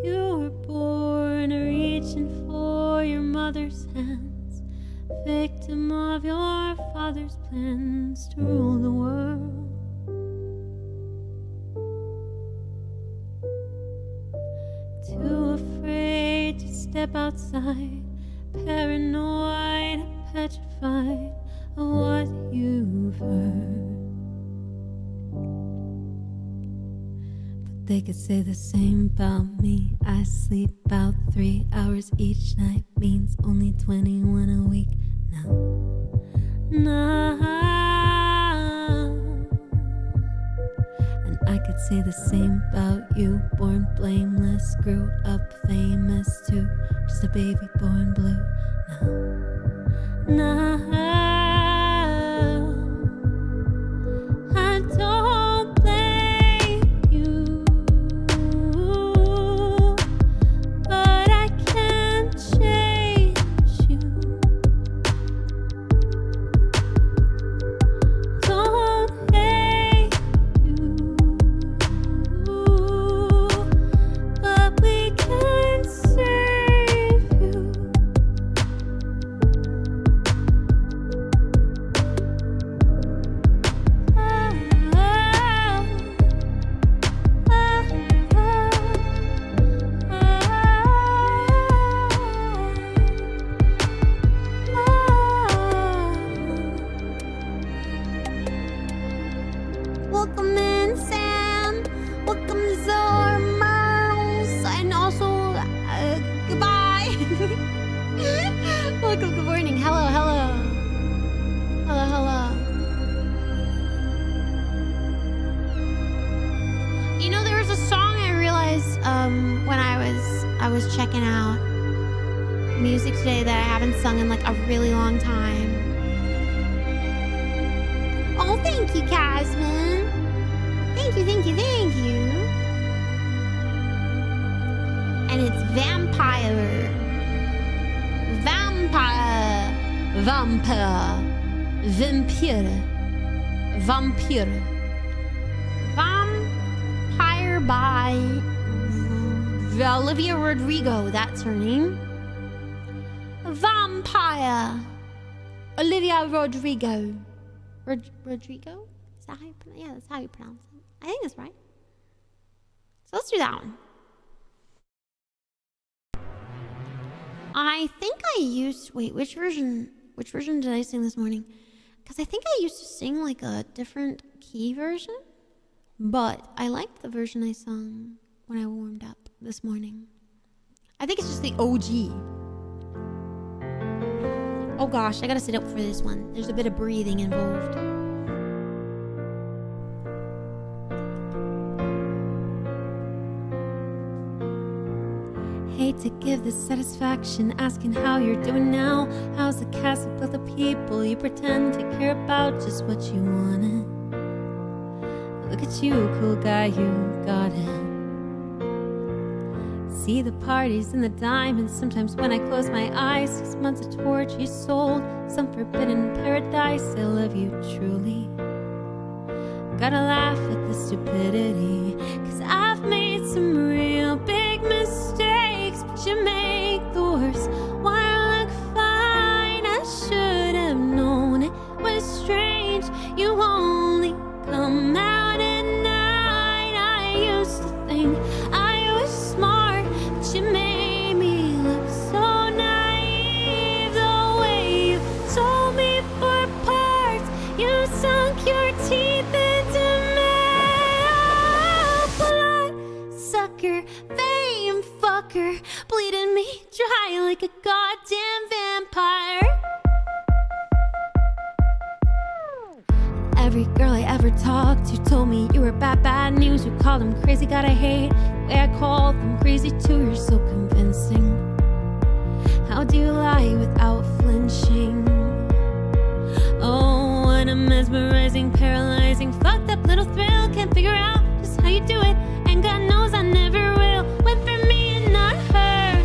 You were born reaching for your mother's hands, victim of your father's plans to rule the world. Too afraid to step outside, paranoid, petrified of what you've heard. But they could say the same about me. I sleep about 3 hours each night, means only 21 a week. No. And I could say the same about you. Born blameless, grew up famous too. Just a baby born blue. No. I don't blame you, but I can't change you. Don't hate you, but we can save you. Welcome in, Sam. Welcome to Zora Merles. And also, goodbye. Welcome, good morning. Hello, hello. Hello, hello. You know, there was a song I realized when I was checking out music today that I haven't sung in like a really long time. Oh, thank you, Casman. Thank you, thank you, thank you. And it's Vampire. Vampire. Vampire. Vampire. Vampire. Vampire by Olivia Rodrigo. That's her name. Vampire. Olivia Rodrigo. Rodrigo? Is that how you pronounce it? Yeah, that's how you pronounce it. I think that's right. So let's do that one. I think I used... Wait, which version did I sing this morning? Because I think I used to sing like a different key version. But I liked the version I sung when I warmed up this morning. I think it's just the OG. Oh gosh, I gotta sit up for this one. There's a bit of breathing involved. Hate to give the satisfaction asking how you're doing now. How's the cast of other people you pretend to care about just what you wanted? Look at you, cool guy, you got it. See the parties and the diamonds. Sometimes when I close my eyes, 6 months of torch you sold, some forbidden paradise. I love you truly. Gotta laugh at the stupidity, 'cause I've made some real big mistakes, but you make the worst. Why I look fine, I should have known it was strange. You only come out at night. I used to think I was smart, but you made me look so naive. The way you told me for parts, you sunk your teeth in dry like a goddamn vampire. Every girl I ever talked to told me you were bad, bad news. You called them crazy, God, I hate the way I called them crazy too. You're so convincing. How do you lie without flinching? Oh, what a mesmerizing, paralyzing, fucked up little thrill. Can't figure out just how you do it, and God knows I never will. Went for me and not her.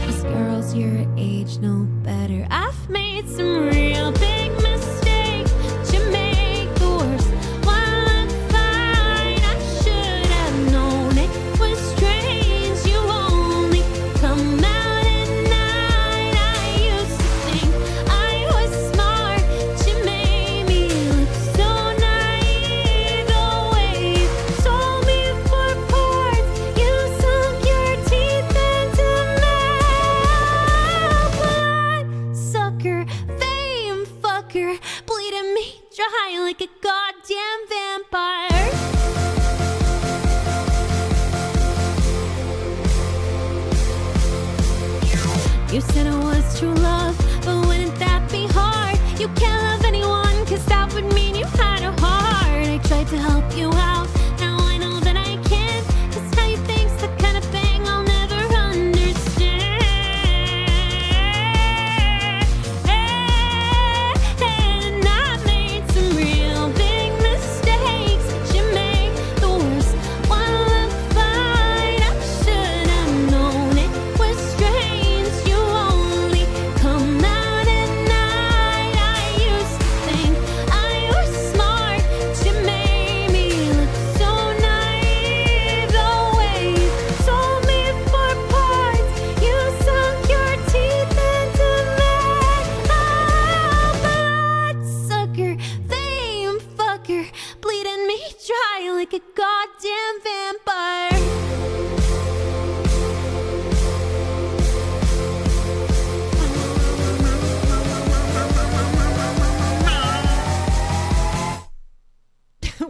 These girls your age know better. I've made some real big mistakes. You make the worst one look fine. I should have known it was strange. You only come out at night. I used to think I was smart. You made me look so naive. The way you told me for parts, you sunk your teeth into metal. Blood sucker, fame fucker, bleeding me dry like a goddamn vampire. You said it was true love, but wouldn't that be hard? You can't love anyone, cause that would mean you had a heart. I tried to help you out, now I know that I can't. Cause how you think's the kind of thing I'll never understand. And I made some real big mistakes. You make the worst one look fine. I should have known it was strange. You only come out at night. I used to think I was smart. You made me look so naive. The way you told me for parts, you sunk your teeth into metal. Bloodsucker, fame fucker, bleeding me dry like a goddamn vampire.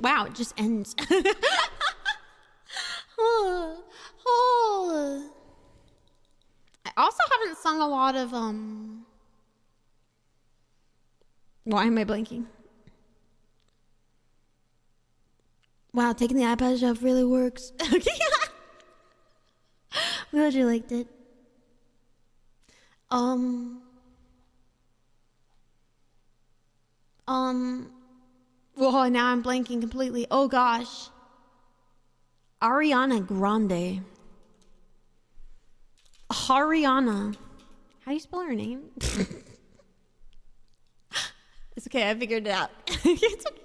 Wow, it just ends. Oh, oh. I also haven't sung a lot of why am I blanking? Wow, taking the iPad off really works. I'm glad you liked it. Well, now I'm blanking completely. Oh gosh. Ariana Grande. Ariana. How do you spell her name? It's okay, I figured it out. It's okay.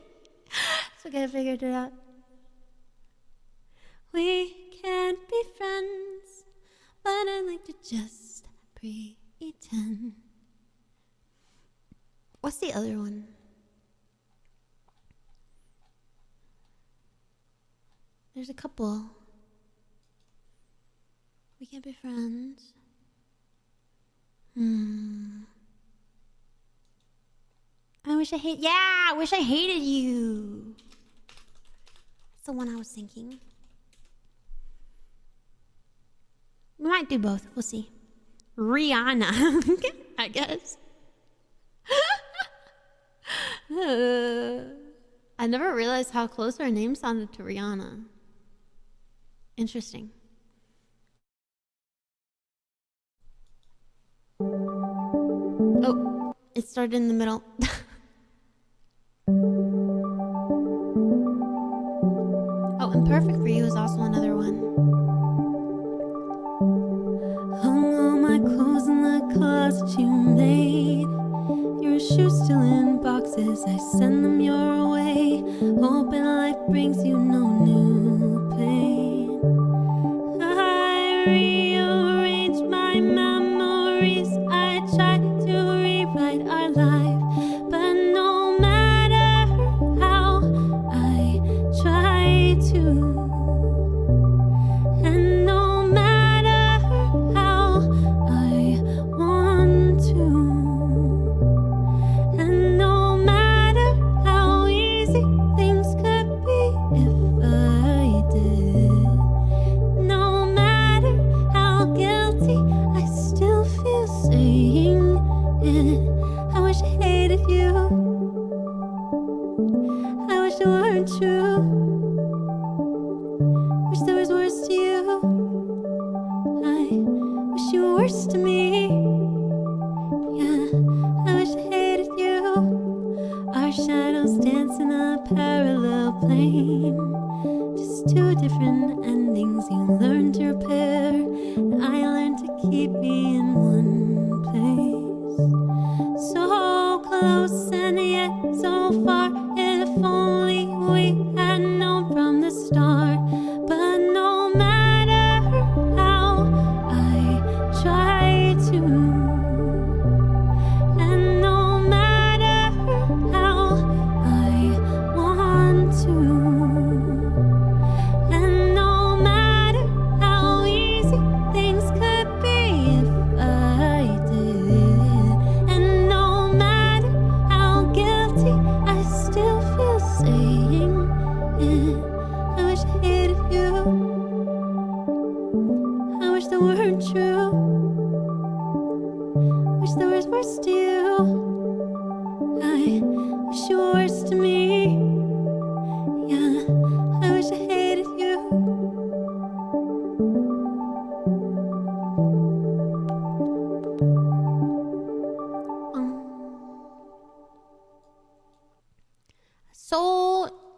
It's okay, I figured it out. We can't be friends, but I like to just pretend. What's the other one? There's a couple. We can't be friends. I wish I hated you. That's the one I was thinking. We might do both. We'll see. Rihanna, I guess. I never realized how close her name sounded to Rihanna. Interesting. Oh, it started in the middle. Oh, and Perfect for You is also another one. Hung all my clothes in the closet you made. Your shoes still in boxes, I send them your way. Hoping life brings you no new pain. I rearrange my memories, I try to rewrite our life. But no matter how I try to, and no matter how I want to, and no matter how easy things could be if I did, no matter how guilty I still different endings you learn to repair. I learned to keep me in one place. So close and yet so far. If only we had known from the start. But no matter how I try to, and no matter how I want to, and no matter how easy things could be if I did, and no matter how guilty I still feel saying it. I wish I hated you. I wish they weren't true. Wish there was worse to you. I wish you were worse to me. Yeah, I wish I hated you.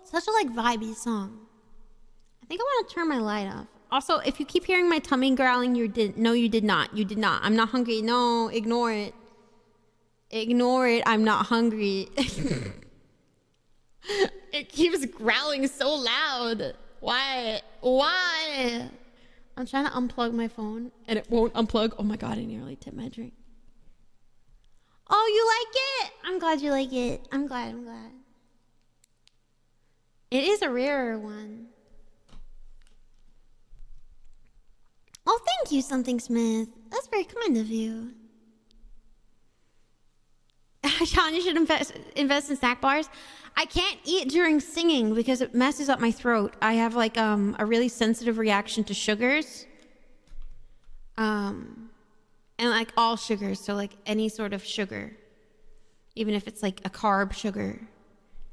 Such a like vibey song. I think I want to turn my light off. Also, if you keep hearing my tummy growling, you did not. You did not. I'm not hungry. No, ignore it. Ignore it. I'm not hungry. It keeps growling so loud. Why? Why? I'm trying to unplug my phone and it won't unplug. Oh my God, I nearly tipped my drink. Oh, you like it? I'm glad you like it. I'm glad. It is a rarer one. Oh, thank you, Something Smith. That's very kind of you. Sean, you should invest in snack bars. I can't eat during singing because it messes up my throat. I have like a really sensitive reaction to sugars. And like all sugars, so like any sort of sugar. Even if it's like a carb sugar.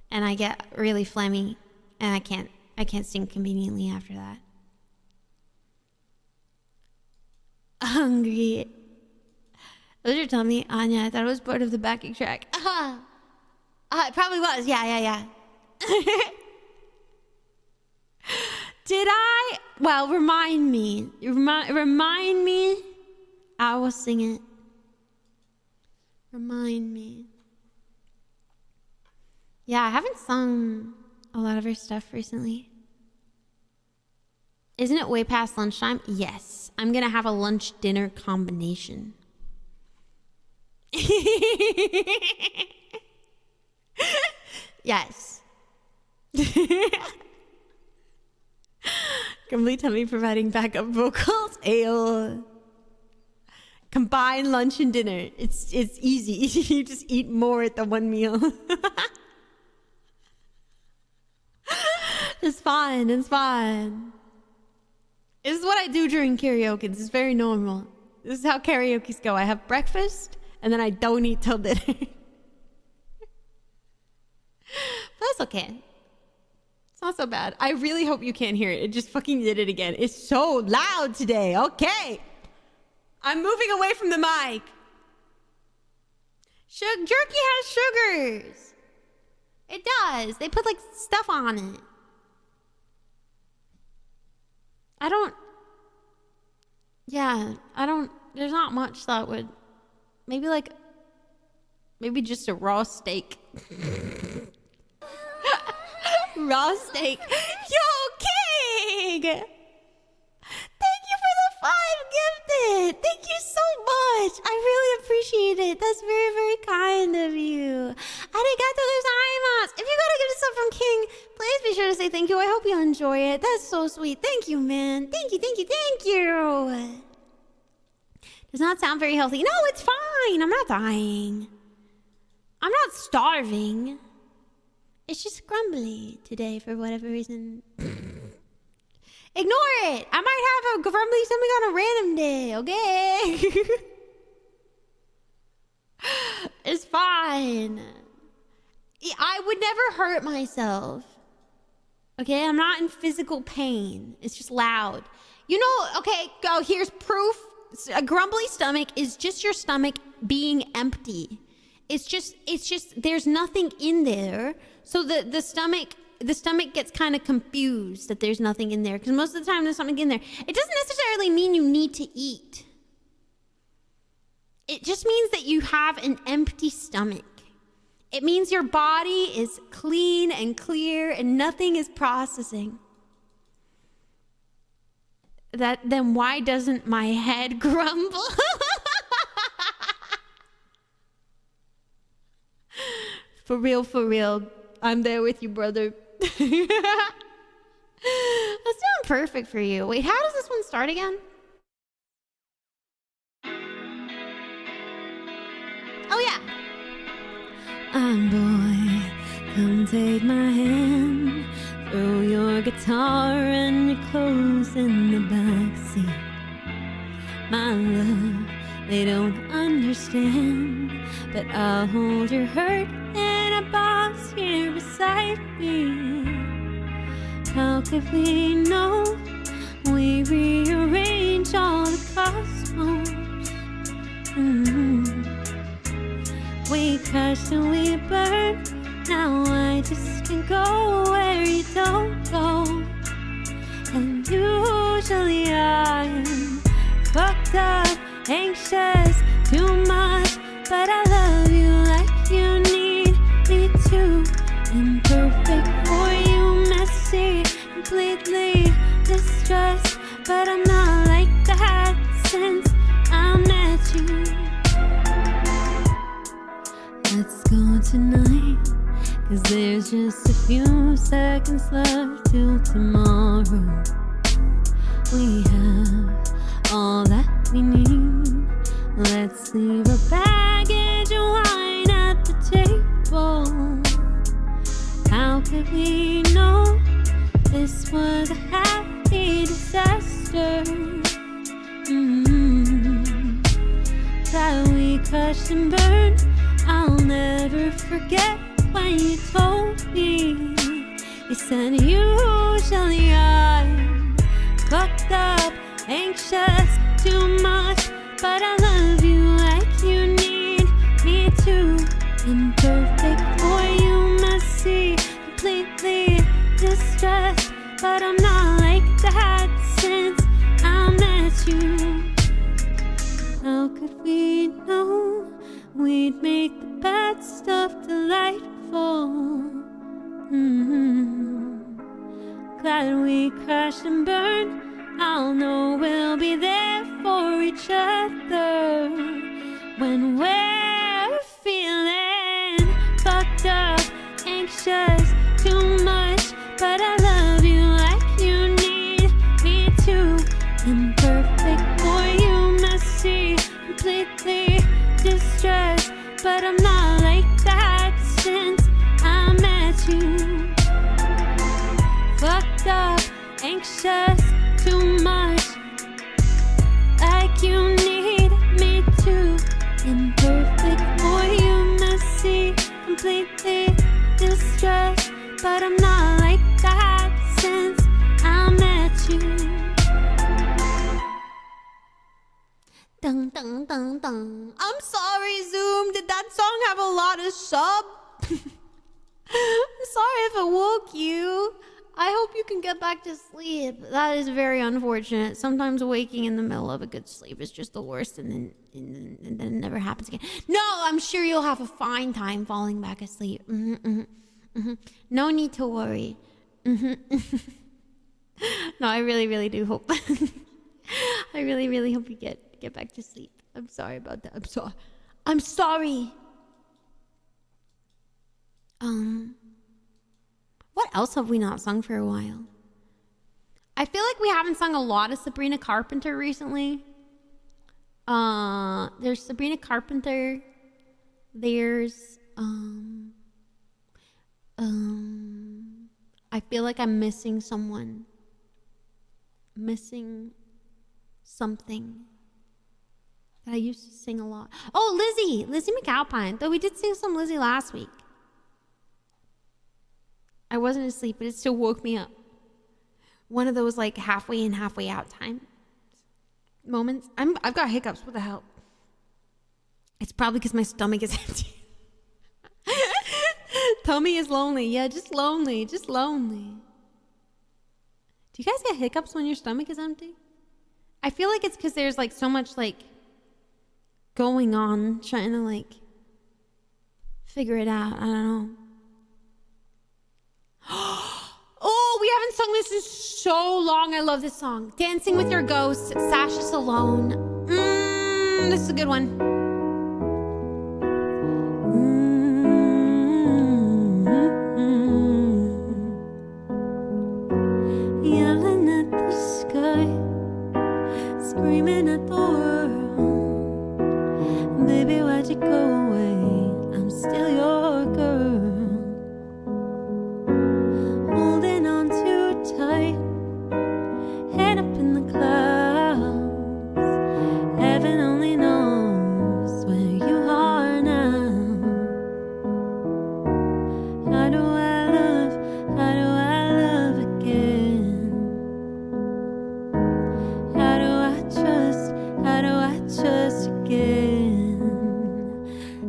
And I get really phlegmy and I can't sing conveniently after that. Hungry. Was your tummy? Anya, I thought it was part of the backing track. It probably was. Yeah. Did I? Well, remind me. Remind me. I will sing it. Remind me. Yeah, I haven't sung a lot of her stuff recently. Isn't it way past lunchtime? Yes. I'm going to have a lunch-dinner combination. Yes. Complete tummy providing backup vocals. Ayo. Combine lunch and dinner. It's easy. You just eat more at the one meal. It's fine. It's fine. This is what I do during karaoke. This is very normal. This is how karaoke's go. I have breakfast and then I don't eat till dinner. But that's okay. It's not so bad. I really hope you can't hear it. It just fucking did it again. It's so loud today. Okay. I'm moving away from the mic. Jerky has sugars. It does. They put like stuff on it. There's not much that would, maybe just a raw steak. Raw steak. Yo, King! Thank you for the 5 gifted. Thank you so much. I really appreciate it. That's very, very kind of you. Arigato gozaimasu. If you got a gift sub from King, please be sure to say thank you. I hope you enjoy it. That's so sweet. Thank you, man. Thank you. Does not sound very healthy. No, it's fine. I'm not dying. I'm not starving. It's just grumbly today for whatever reason. Ignore it. I might have a grumbly something on a random day, okay? It's fine. I would never hurt myself. Okay, I'm not in physical pain. It's just loud. You know, okay, go, here's proof. A grumbly stomach is just your stomach being empty. It's just there's nothing in there. So the stomach the stomach gets kind of confused that there's nothing in there, because most of the time there's something in there. It doesn't necessarily mean you need to eat. It just means that you have an empty stomach. It means your body is clean and clear and nothing is processing. Then why doesn't my head grumble? For real. I'm there with you, brother. That's doing perfect for you. Wait, how does this one start again? Oh, yeah. Boy, come take my hand. Throw your guitar and your clothes in the backseat. My love, they don't understand, but I'll hold your hurt in a box here beside me. How could we know? We rearrange all the cosmos. We crash and we burn. Now I just can go where you don't go. And usually I am fucked up, anxious, too much, but I love you like you need me to. Imperfect for you, messy, completely distressed, but I'm not like that since I met you. Let's go tonight, 'cause there's just a few seconds left till tomorrow. We have all that we need. Let's leave our baggage and wine at the table. How could we know this was a happy disaster? That we crushed and burned. I'll never forget when you told me. You said usually I'm fucked up, anxious, too much, but I love you like you need me to. Imperfect for you, messy, completely distressed, but I'm not like that since I met you. How could we know we'd make the bad stuff delightful? Glad we crashed and burned. I'll know we'll be there for each other when we're feeling fucked up, anxious, too much, but I love you like you need me to. Imperfect for you, messy, completely distressed, but I'm not like that since I met you. Fucked up, anxious, too much, like you need me to. Imperfect for you, messy, completely distressed, but I'm not like that since I met you. Dun, dun, dun, dun. I'm sorry, Zoom. Did that song have a lot of sub? I'm sorry if it woke you. I hope you can get back to sleep. That is very unfortunate. Sometimes waking in the middle of a good sleep is just the worst, and then it never happens again. No, I'm sure you'll have a fine time falling back asleep. No need to worry. No, I really do hope. I really hope you get back to sleep. I'm sorry about that. I'm sorry. What else have we not sung for a while? I feel like we haven't sung a lot of Sabrina Carpenter recently. There's Sabrina Carpenter. There's I feel like I'm missing someone. Missing something that I used to sing a lot. Oh, Lizzie McAlpine. Though we did sing some Lizzie last week. I wasn't asleep, but it still woke me up. One of those like halfway in, halfway out time moments. I've got hiccups. What the hell? It's probably because my stomach is empty. Tummy is lonely. Yeah, just lonely. Just lonely. Do you guys get hiccups when your stomach is empty? I feel like it's because there's like so much like going on, trying to like figure it out. I don't know. Oh, we haven't sung this in so long. I love this song. Dancing with Your Ghost, Sasha Alone. This is a good one. Yelling at the sky, screaming at the world. Baby, why'd you go away? I'm still your girl. Holding on too tight, head up in the clouds. Heaven only knows where you are now. How do I love again? How do I trust again?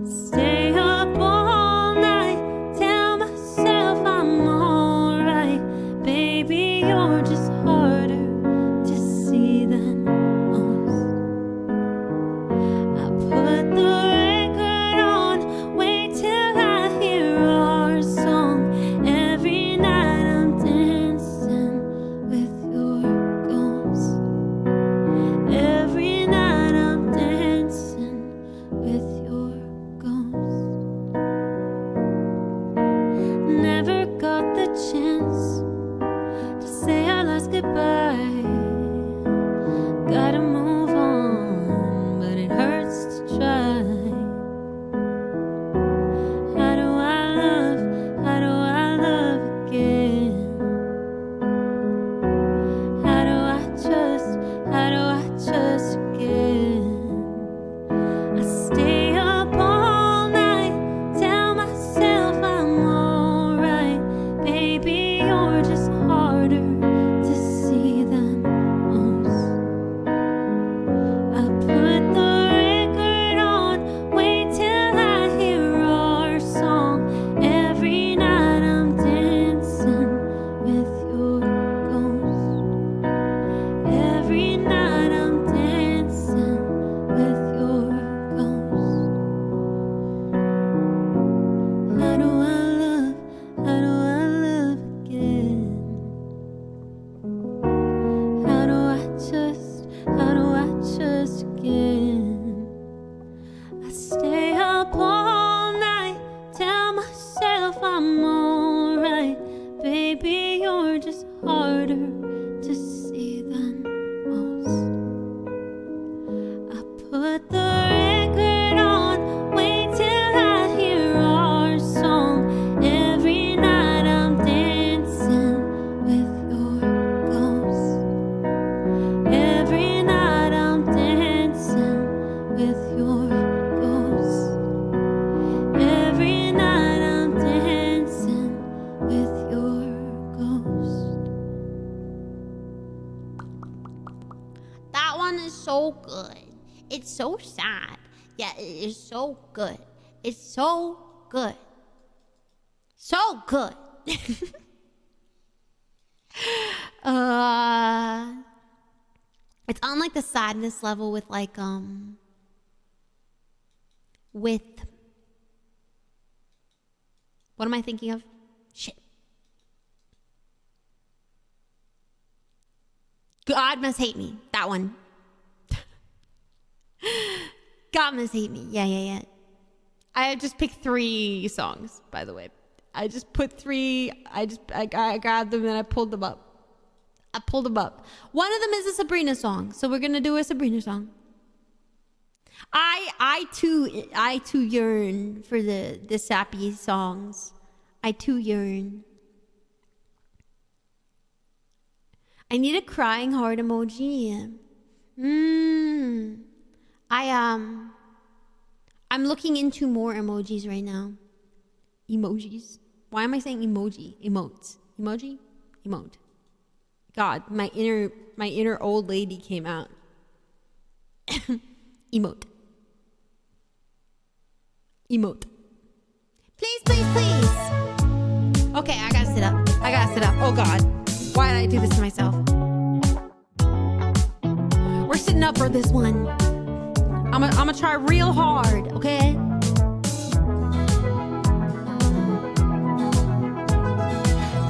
Stay up all night, tell myself I'm alright. Baby, you're just harder to see than most. I put the record on, wait till I hear our song. Every night I'm dancing with your ghost. Every night I'm dancing with your ghost. Never got the chance to say our last goodbye. Gotta move on, but it hurts to try. How do I love again? How do I trust again? I stay up all night, tell myself I'm alright. Baby, you're just harder to see than most. I put the record on, wait till I hear our song. Every night I'm dancing with your ghost. Every night I'm dancing with your ghost. How do I love again? How do I trust again? I stay up all night, tell myself I'm alright. Baby, you're just harder to see than most. I put the record on, wait till I hear our song. Every night I'm dancing with your ghost. Every night I'm dancing with your ghost. Every night I'm dancing with your ghost. That one is so good. It's so sad. Yeah, it is so good. It's so good. So good. It's on like the sadness level with like with what am I thinking of? Shit. God Must Hate Me. That one. God Must Hate Me. Yeah. I just picked 3 songs, by the way. I just put 3. I grabbed them and I pulled them up. One of them is a Sabrina song, so we're gonna do a Sabrina song. I too yearn for the sappy songs. I too yearn. I need a crying heart emoji. I'm looking into more emojis right now. Emojis. Why am I saying emoji? Emotes. Emoji? Emote. God, my inner old lady came out. Emote. Please, please, please. Okay, I gotta sit up. Oh God, why did I do this to myself? We're sitting up for this one. I'm gonna try real hard, okay?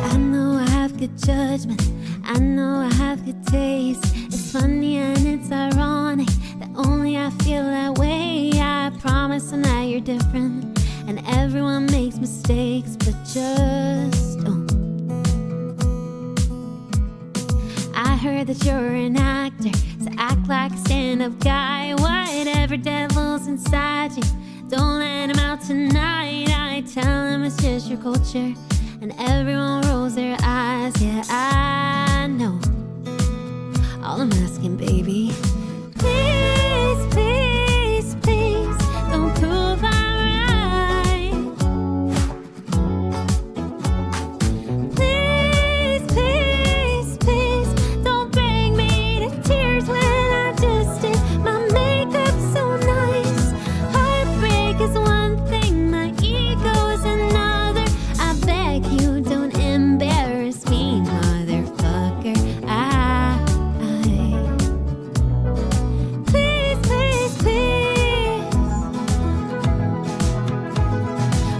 I know I have good judgment. I know I have good taste. It's funny and it's ironic that only I feel that way. I promise I'm not you're different, and everyone makes mistakes, but just don't. I heard that you're an actor, so act like a stand-up guy. Whatever devil's inside you, don't let him out tonight. I tell him it's just your culture, and everyone rolls their eyes. Yeah, I know. All I'm asking, baby, please, please, please, don't prove I'm right. Please, please, please, don't bring me to tears when I just did my makeup so nice. Heartbreak is one thing, my ego is another. I beg you, don't embarrass me, motherfucker. Please, please, please.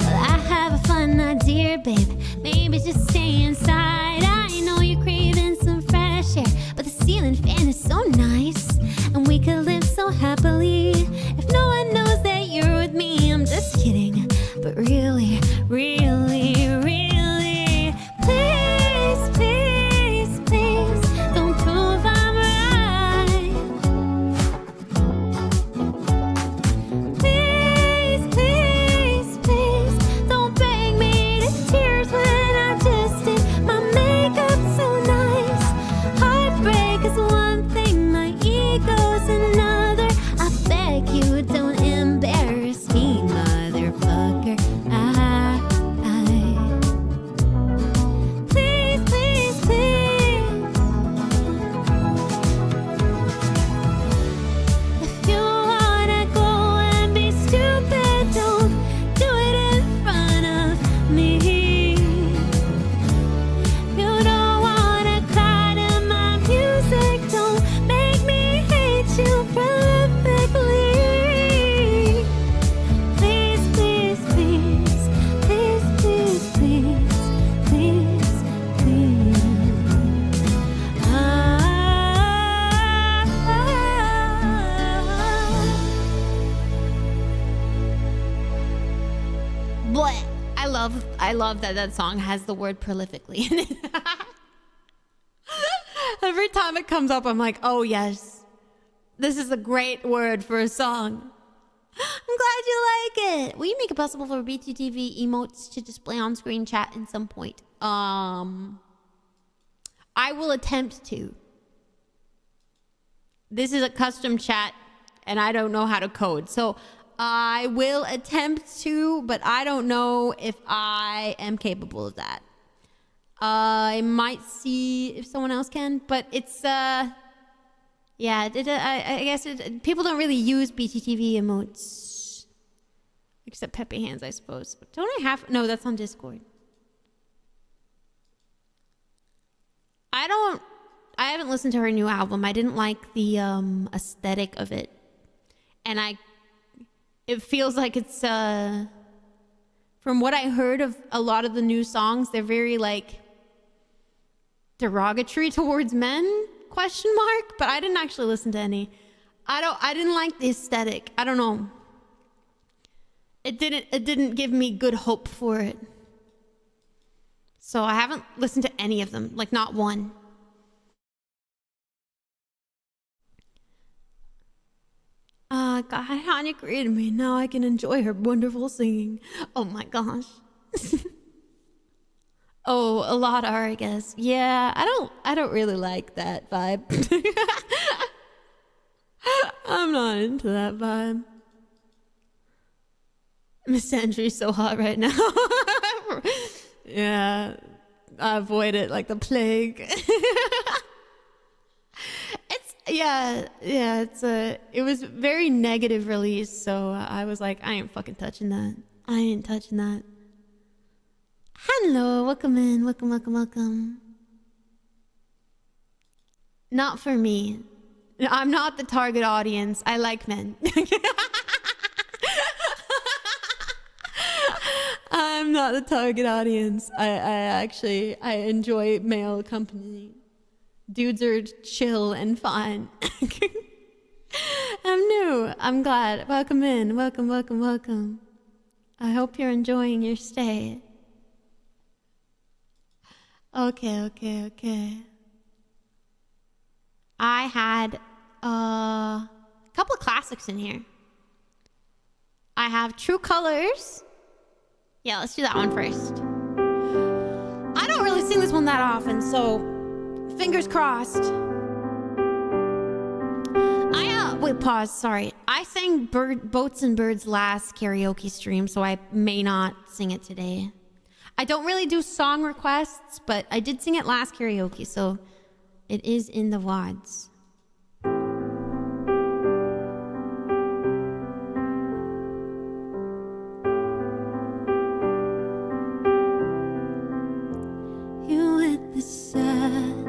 Well, I have a fun idea, babe. Maybe just stay inside. I know you're craving some fresh air, but the ceiling fan is so nice, and we could live so happily if no one knows that you're with me. I'm just kidding, but really, really, really, please, please, please, don't prove I'm right. Please, please, please, don't bring me to tears when I just did my makeup so nice. Heartbreak is one thing, my ego's another. I beg you, don't embarrass me, motherfucker. Please, please, please. If you wanna go and be stupid, don't do it in front of me. If you don't wanna cry to my music, don't make me hate you perfectly. Please, please, please, please, please, please, please, please. But I love that song has the word prolifically in it. Every time it comes up, I'm like, oh yes, this is a great word for a song. I'm glad you like it. Will you make it possible for BTTV emotes to display on screen chat at some point? I will attempt to. This is a custom chat, and I don't know how to code, so I will attempt to, but I don't know if I am capable of that. I might see if someone else can, but it's yeah. I guess people don't really use BTTV emotes except Pepe Hands, I suppose. But don't I have? No, that's on Discord. I haven't listened to her new album. I didn't like the aesthetic of it, and it feels like it's from what I heard of a lot of the new songs, they're very like derogatory towards men, ? But I didn't actually listen to any. I didn't like the aesthetic. I don't know. It didn't give me good hope for it. So I haven't listened to any of them, like not one. God, Hanya created me. Now I can enjoy her wonderful singing. Oh my gosh. Oh, a lot are, I guess. Yeah, I don't really like that vibe. I'm not into that vibe. Miss Andrew's so hot right now. Yeah, I avoid it like the plague. It was a very negative release, so I was like, I ain't fucking touching that. I ain't touching that. Hello, welcome in. Welcome, welcome, welcome. Not for me. I'm not the target audience. I like men. I'm not the target audience. I enjoy male company. Dudes are chill and fun. I'm new. I'm glad. Welcome in. Welcome, welcome, welcome. I hope you're enjoying your stay. Okay. I had a couple of classics in here. I have True Colors. Yeah, let's do that one first. I don't really sing this one that often, so fingers crossed. Wait, pause, sorry. I sang Boats and Birds last karaoke stream, so I may not sing it today. I don't really do song requests, but I did sing it last karaoke, so it is in the WODs. You with the sad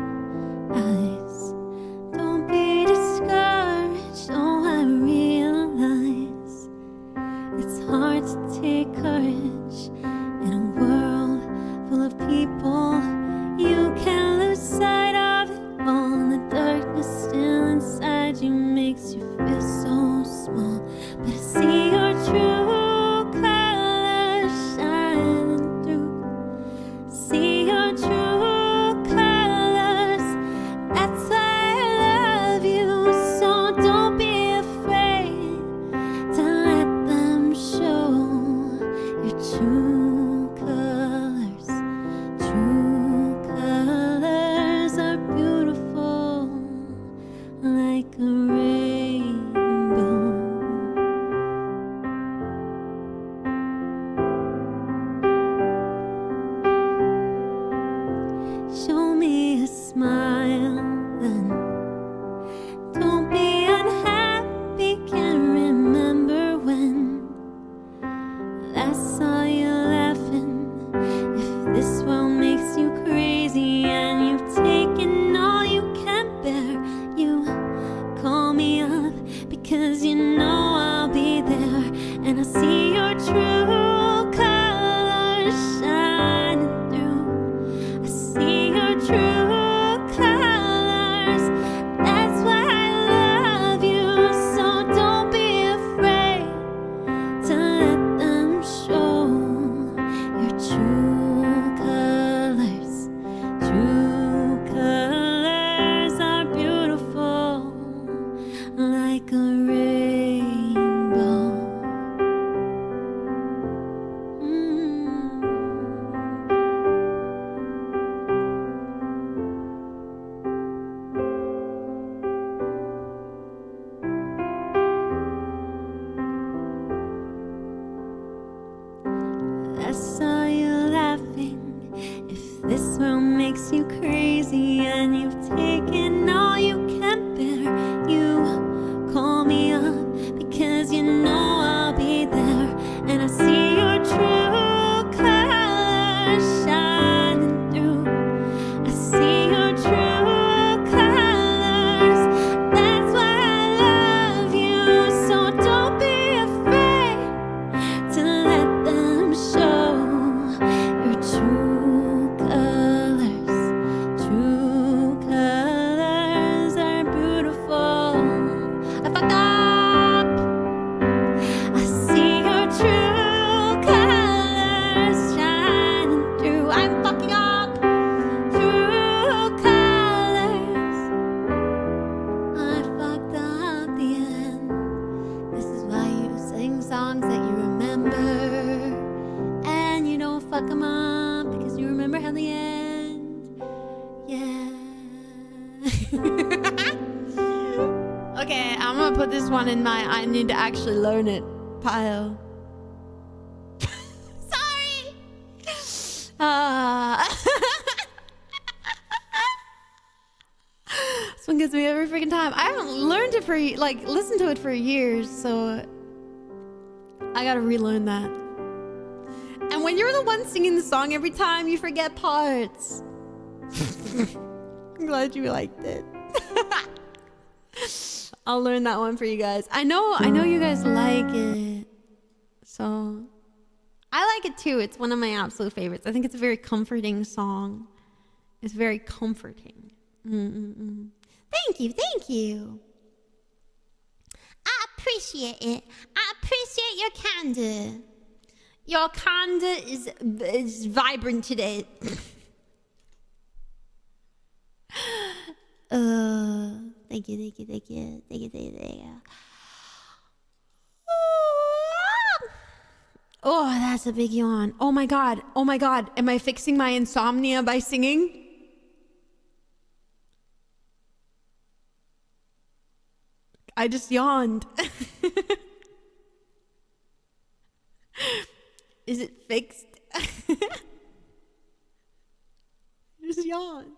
eyes, don't be discouraged. Oh, I realize it's hard to take courage in a world full of people. You can lose sight of it all. The darkness still inside you makes you feel so small. But I see your true colors shining through. See your true colors. That's why I love you. So don't be afraid to let them show your true colors. True colors are beautiful, like a rainbow. Show me a smile then. Don't be unhappy. Can't remember when last saw you laughing. If this world makes you crazy and you've taken all you can bear, you call me up because you know I'll be there. And I see your true colors shining through. I see your true colors. That's why I love you. So don't be afraid to let them show your true colors. True colors are beautiful, like a rainbow. I saw you laughing. If this world makes you crazy and you've taken all you can bear, you call me up because you know I'll be there. And I see your true colors shining through. I see your true colors. That's why I love you. So don't be afraid to let them show your true colors. True colors are beautiful. I fucked up. I see your true colors shining through. I'm fucking up. True colors. I fucked up the end. This is why you sing songs that you remember, and you don't fuck them up because you remember how they end. Yeah. Okay, I'm gonna put this one in my I need to actually learn it pile. Sorry. This one gets me every freaking time. I haven't learned it for listened to it for years, so I gotta relearn that. And when you're the one singing the song every time, you forget parts. I'm glad you liked it. I'll learn that one for you guys. I know you guys like it. So I like it too. It's one of my absolute favorites. I think it's a very comforting song. It's very comforting. Thank you, thank you. I appreciate it. I appreciate your candor. Your candor is vibrant today. Thank you, thank you, thank you, thank you, thank you, thank you. Oh, that's a big yawn. Oh my god. Oh my god. Am I fixing my insomnia by singing? I just yawned. Is it fixed? Just yawned.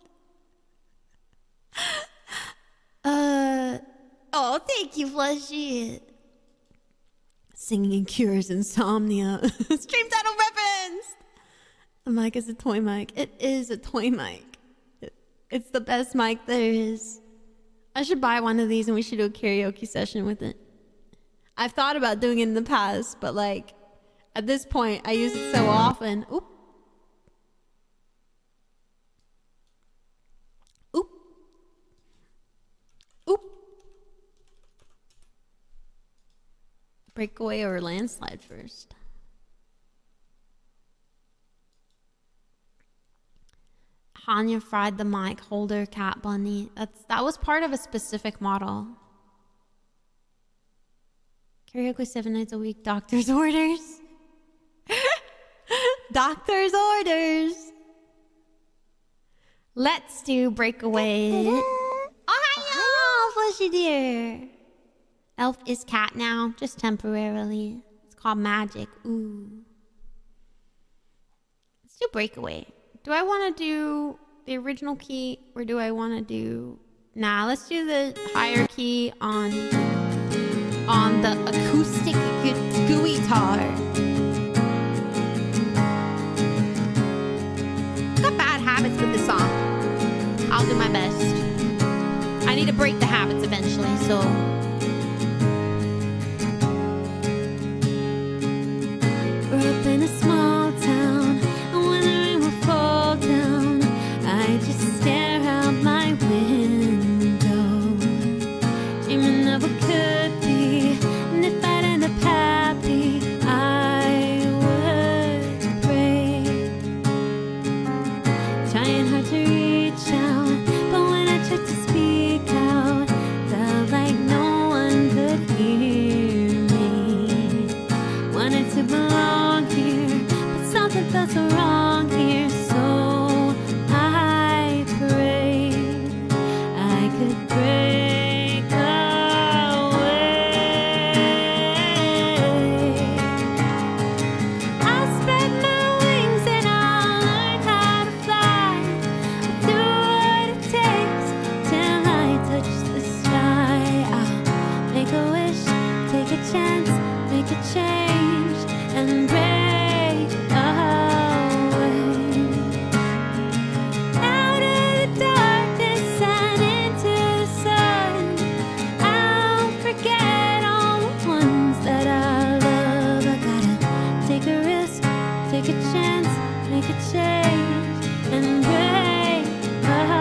Oh, thank you, Fleshy. Singing cures insomnia. Stream title reference. The mic is a toy mic. It is a toy mic. It's the best mic there is. I should buy one of these and we should do a karaoke session with it. I've thought about doing it in the past, but like at this point I use it so often. Oop. Oop. Oop. Breakaway or landslide first? Hanya fried the mic holder, Cat Bunny. That was part of a specific model. Karaoke 7 nights a week. Doctor's orders. Doctor's orders. Let's do breakaway. Oh, Fleshy dear. Elf is cat now, just temporarily. It's called magic. Ooh. Let's do breakaway. Do I want to do the original key or do I want to do... Nah, let's do the higher key on the acoustic guitar. Got bad habits with this song. I'll do my best. I need to break the habits eventually, so... We're up in a small town, and when the rain will fall down, I just stare out my window, dreaming of what could be. And if I'd end up happy, I would pray, trying hard to reach out, but when I tried to speak out, felt like no one could hear me. Wanted to belong here, but something felt so wrong here, so I prayed I could break away. I'll spread my wings and I'll learn how to fly. I'll do what it takes till I touch the sky. I'll make a wish, take a chance, make a change, and break away. Out of the darkness and into the sun, I'll forget all the ones that I love. I gotta take a risk, take a chance, make a change, and break away.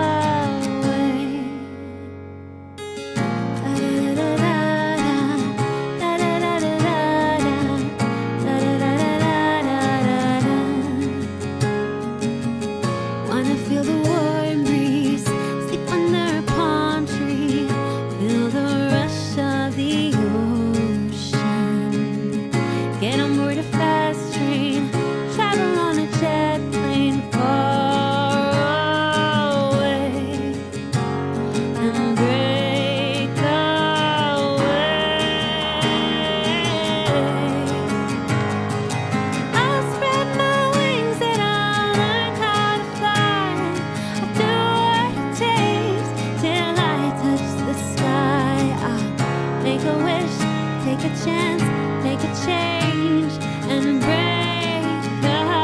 Wanna feel the warm breeze, sleep under a palm tree, feel the rush of the ocean, get on board a fast train, travel on a jet plane far away, and break away. I'll spread my wings and I'll learn how to fly. I'll do what it takes till I touch the sky. I'll make a wish, take a chance, make a change, and break away.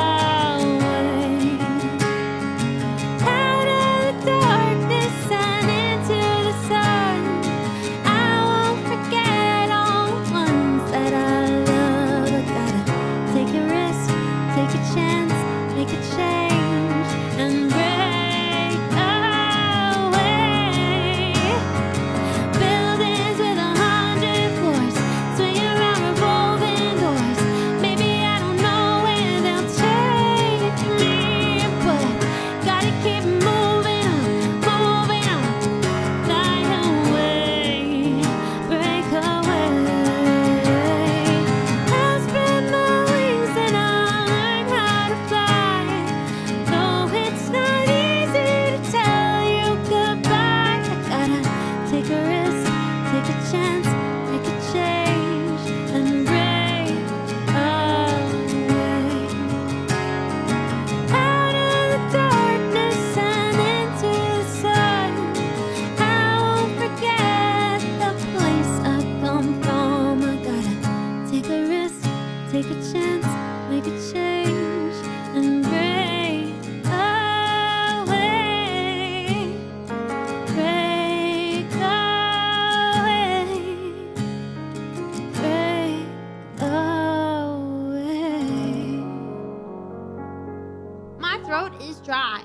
dry.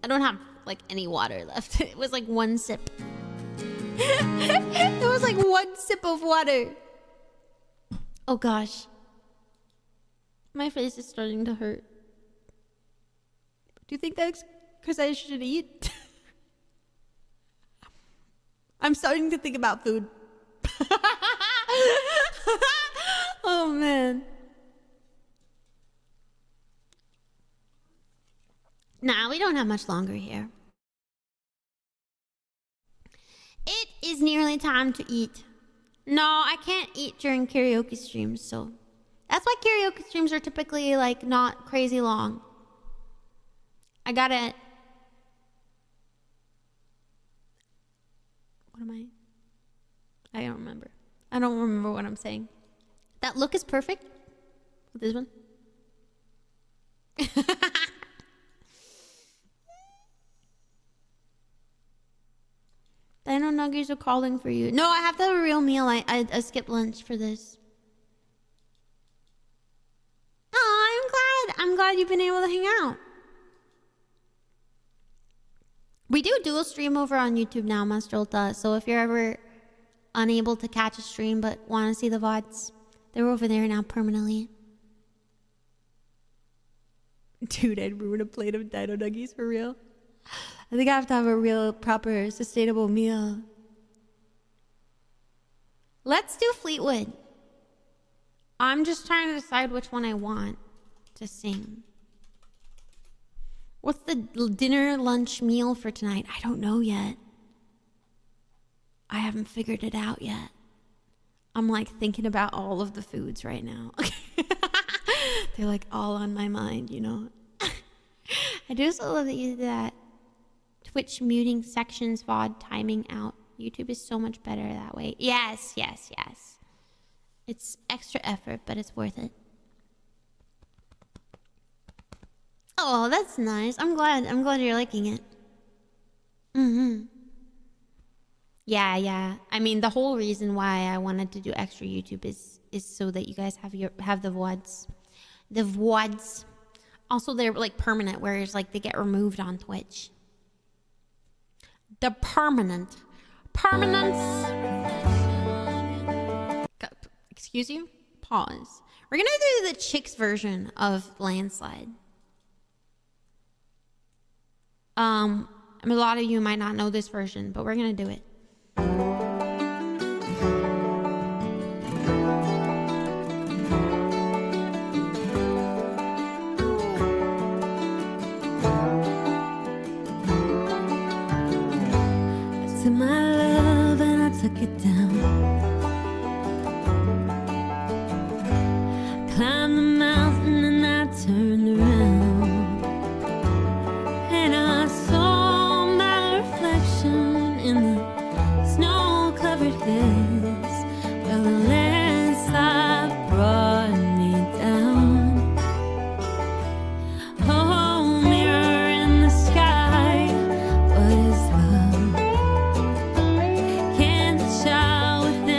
I don't have like any water left. It was like one sip. It was like one sip of water. Oh gosh. My face is starting to hurt. Do you think that's because I should eat? I'm starting to think about food. Oh man. Nah, we don't have much longer here. It is nearly time to eat. No, I can't eat during karaoke streams, so that's why karaoke streams are typically like not crazy long. I gotta... What am I? I don't remember. I don't remember what I'm saying. That look is perfect. This one. Dino Nuggies are calling for you. No, I have to have a real meal. I skipped lunch for this. Oh, I'm glad you've been able to hang out. We do dual stream over on YouTube now, Mastrolta. So if you're ever unable to catch a stream but want to see the VODs, they're over there now permanently. Dude, I'd ruin a plate of Dino Nuggies for real. I think I have to have a real, proper, sustainable meal. Let's do Fleetwood. I'm just trying to decide which one I want to sing. What's the dinner, lunch, meal for tonight? I don't know yet. I haven't figured it out yet. I'm like thinking about all of the foods right now. They're like all on my mind, you know. I do also love that you did that. Twitch muting sections, VOD timing out. YouTube is so much better that way. Yes, yes, yes. It's extra effort, but it's worth it. Oh, that's nice. I'm glad you're liking it. Yeah. I mean, the whole reason why I wanted to do extra YouTube is so that you guys have the VODs. The VODs. Also, they're like permanent, whereas like they get removed on Twitch. The permanence. Excuse you? Pause. We're gonna do the Chicks version of Landslide. A lot of you might not know this version, but we're gonna do it. I took my love and I took it down. Climbed the mountain and I turned around. And I saw my reflection in the snow-covered hills. Well, the landslide brought me down. Oh, mirror in the sky, what is love? Can't the child within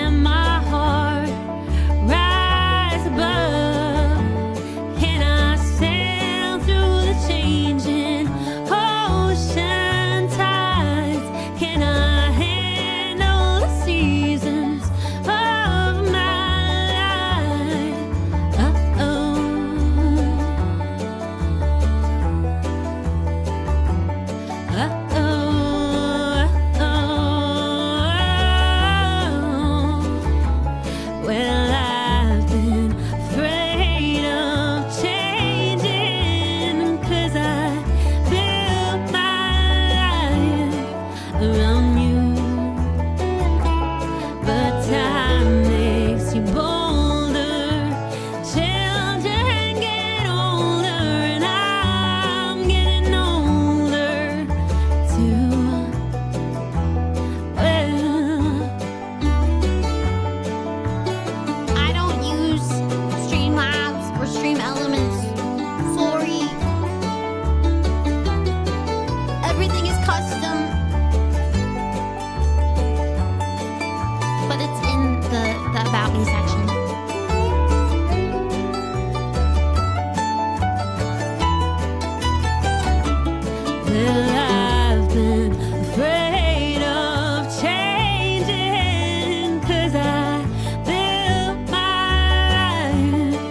Well, I've been afraid of changing, 'cause I built my life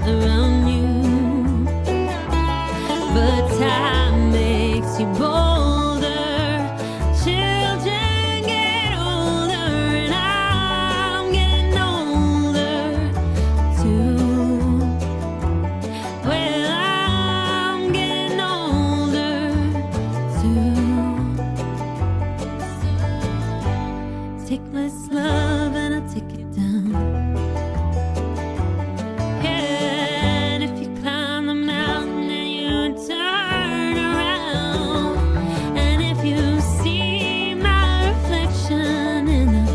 around you. But time makes you bolder. Children get older, and I'm getting older too. Well, I'm getting older too. Take less love and I'll take it down. And if you climb the mountain and you turn around, and if you see my reflection in the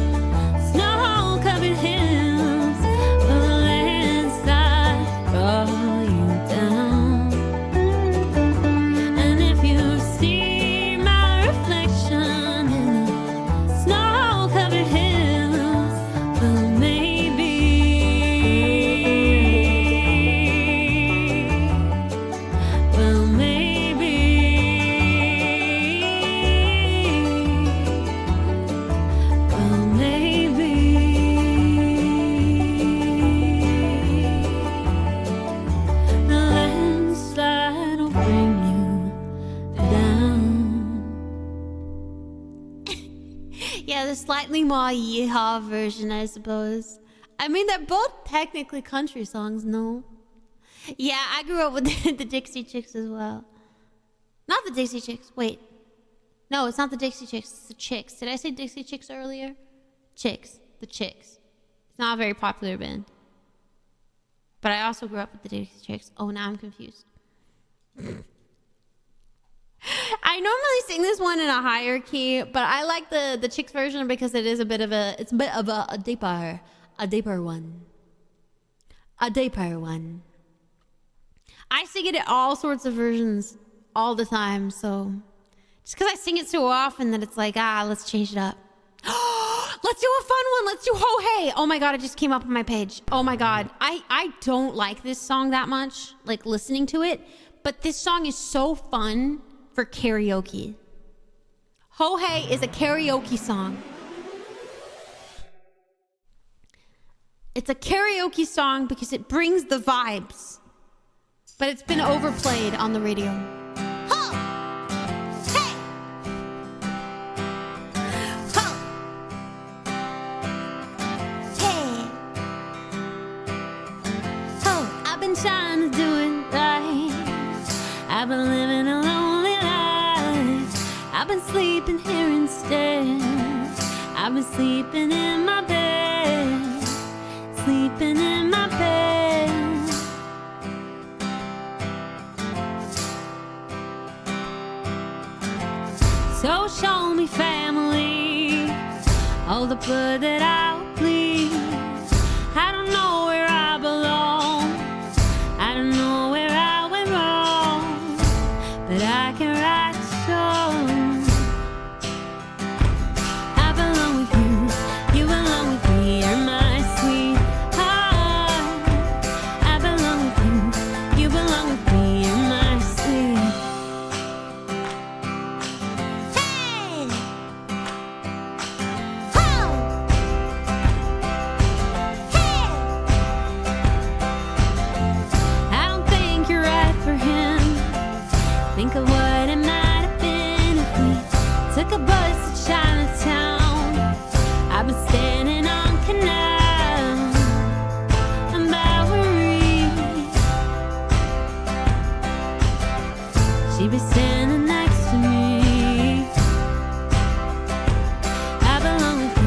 snow-covered hills, a landslide draw you down. And if you see my reflection in the snow-covered hills, well, maybe, well, maybe, well, maybe the landslide will bring you down. Yeah, the slightly more yeehaw version, I suppose. I mean, they're both technically country songs, no? Yeah, I grew up with the Dixie Chicks as well. Not the Dixie Chicks, wait. No, it's not the Dixie Chicks, it's the Chicks. Did I say Dixie Chicks earlier? Chicks, the Chicks. It's not a very popular band. But I also grew up with the Dixie Chicks. Oh, now I'm confused. I normally sing this one in a higher key, but I like the Chicks version because it is a bit of a deeper one. A deeper one. I sing it in all sorts of versions all the time, so just because I sing it so often that it's like, let's change it up. Let's do a fun one. Let's do Ho Hey. Oh my God, it just came up on my page. Oh my God. I don't like this song that much, like listening to it, but this song is so fun for karaoke. Ho Hey is a karaoke song. It's a karaoke song because it brings the vibes, but it's been overplayed on the radio. Ho! Hey! Ho! Hey! Ho! I've been trying to do it right. I've been living a lonely life. I've been sleeping here instead. I've been sleeping in my bed. Sleeping in my bed. So show me family, all the blood that I'll bleed. I don't know where I belong. I don't know where I went wrong, but I can write a song. I belong with you, you belong with me, you're my sweetheart. I belong with you, you belong with me, you're my sweet. Hey! Ho! Hey! I don't think you're right for him. Think of what it might have been if we took a bus to Chinatown. I've been standing on Canal and Bowery. She'd be standing next to me. I belong with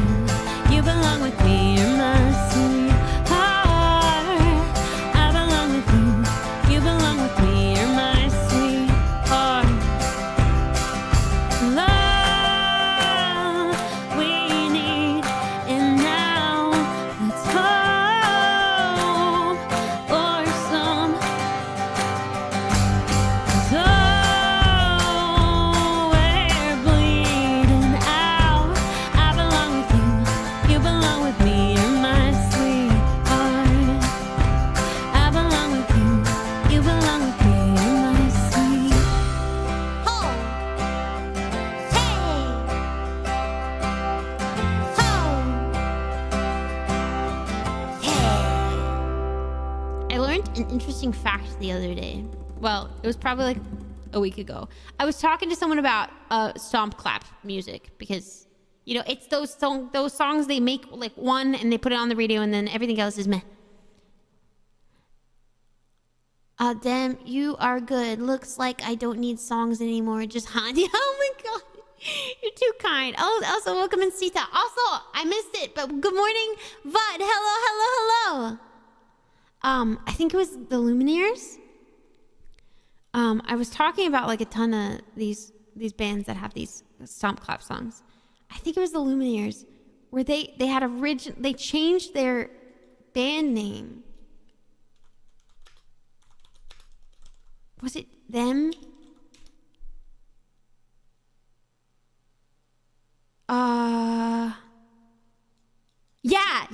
you, you belong with me, you're my sweetheart. I belong with you, you belong with me, you're my sweetheart. Love we need, and now let's hope for some. 'Cause interesting fact the other day. Well, it was probably like a week ago. I was talking to someone about stomp clap music because, you know, it's those songs they make like one and they put it on the radio and then everything else is meh. Damn, you are good. Looks like I don't need songs anymore. Just Handy. Oh my god. You're too kind. Oh, also welcome in Sita. Also, I missed it, but good morning, Vud. Hello. I think it was the Lumineers. I was talking about like a ton of these bands that have these stomp clap songs. I think it was the Lumineers where they had they changed their band name. Was it them?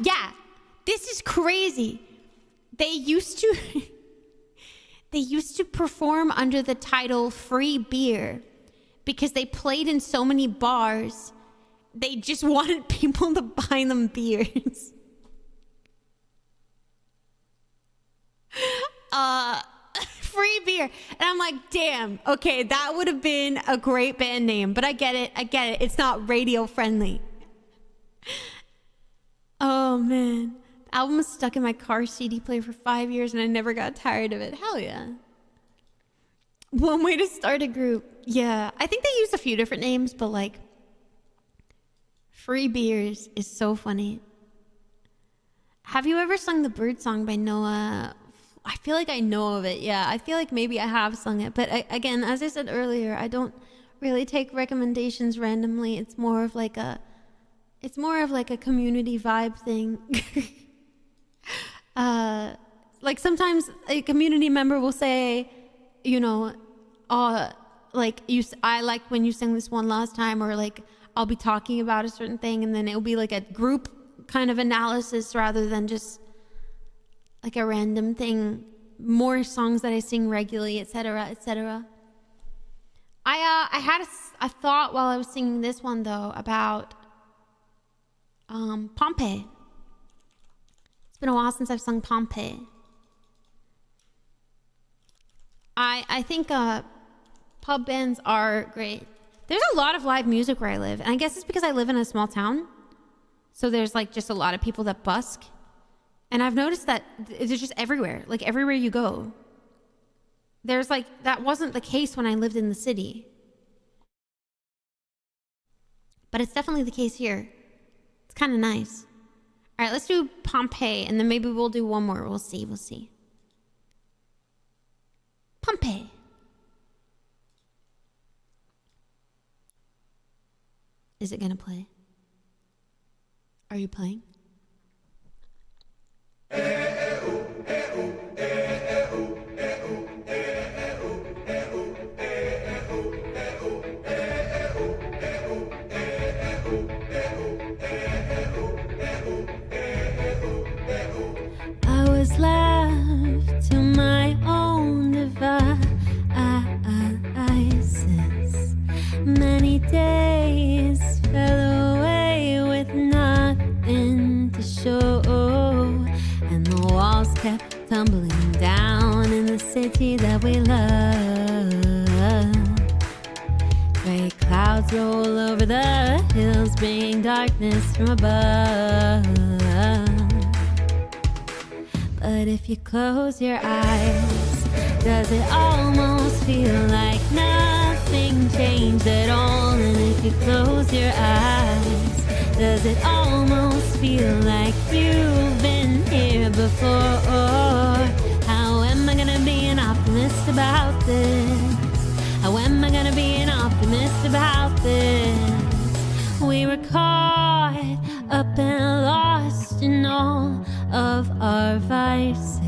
Yeah. This is crazy. They used to perform under the title Free Beer because they played in so many bars. They just wanted people to buy them beers. Free Beer. And I'm like, damn, okay, that would have been a great band name, but I get it. It's not radio friendly. Oh man. The album was stuck in my car CD player for 5 years and I never got tired of it. Hell yeah. One way to start a group. Yeah. I think they used a few different names, but like Free Beers is so funny. Have you ever sung the Bird Song by Noah? I feel like I know of it. Yeah. I feel like maybe I have sung it. But again, as I said earlier, I don't really take recommendations randomly. It's more of like a community vibe thing. Like sometimes a community member will say, you know, like I liked when you sang this one last time, or like I'll be talking about a certain thing and then it'll be like a group kind of analysis rather than just like a random thing. More songs that I sing regularly, etc. I had a thought while I was singing this one though about Pompeii. It's been a while since I've sung Pompeii. I think pub bands are great. There's a lot of live music where I live, and I guess it's because I live in a small town. So there's like just a lot of people that busk. And I've noticed that it's just everywhere, like everywhere you go. There's like, that wasn't the case when I lived in the city. But it's definitely the case here. It's kind of nice. All right, let's do Pompeii, and then maybe we'll do one more. We'll see. Pompeii. Is it gonna play? Are you playing? I was left to my own devices. Many days fell away with nothing to show, and the walls kept tumbling down in the city that we love. Gray clouds roll over the hills, bringing darkness from above. But if you close your eyes, does it almost feel like nothing changed at all? And if you close your eyes, does it almost feel like you've been here before? How am I gonna be an optimist about this? How am I gonna be an optimist about this? We were caught up and lost in all of our vices.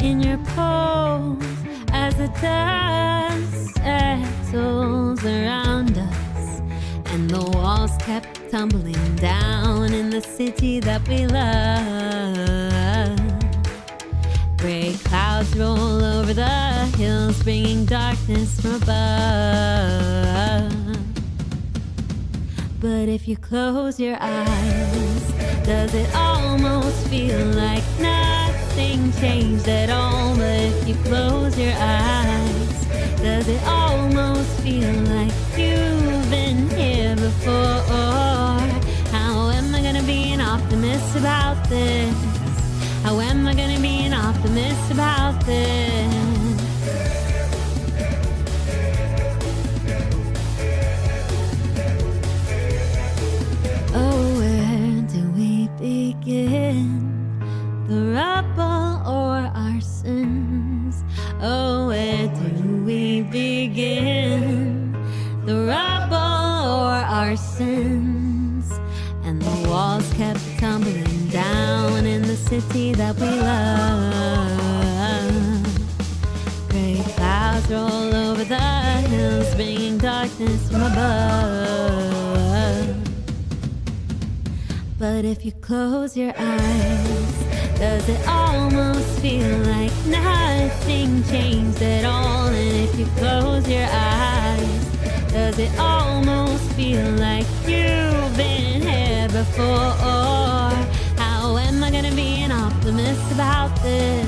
In your pose as the dust settles around us, and the walls kept tumbling down in the city that we love. Gray clouds roll over the hills, bringing darkness from above. But if you close your eyes, does it almost feel like nothing nothing changed at all. But if you close your eyes, does it almost feel like you've been here before? How am I gonna be an optimist about this? How am I gonna be an optimist about this? Oh, where do we begin? The rubble or our sins? Oh, where do we begin? The rubble or our sins? And the walls kept tumbling down in the city that we love. Gray clouds roll over the hills, bringing darkness from above. But if you close your eyes, does it almost feel like nothing changed at all? And if you close your eyes, does it almost feel like you've been here before? How am I gonna be an optimist about this?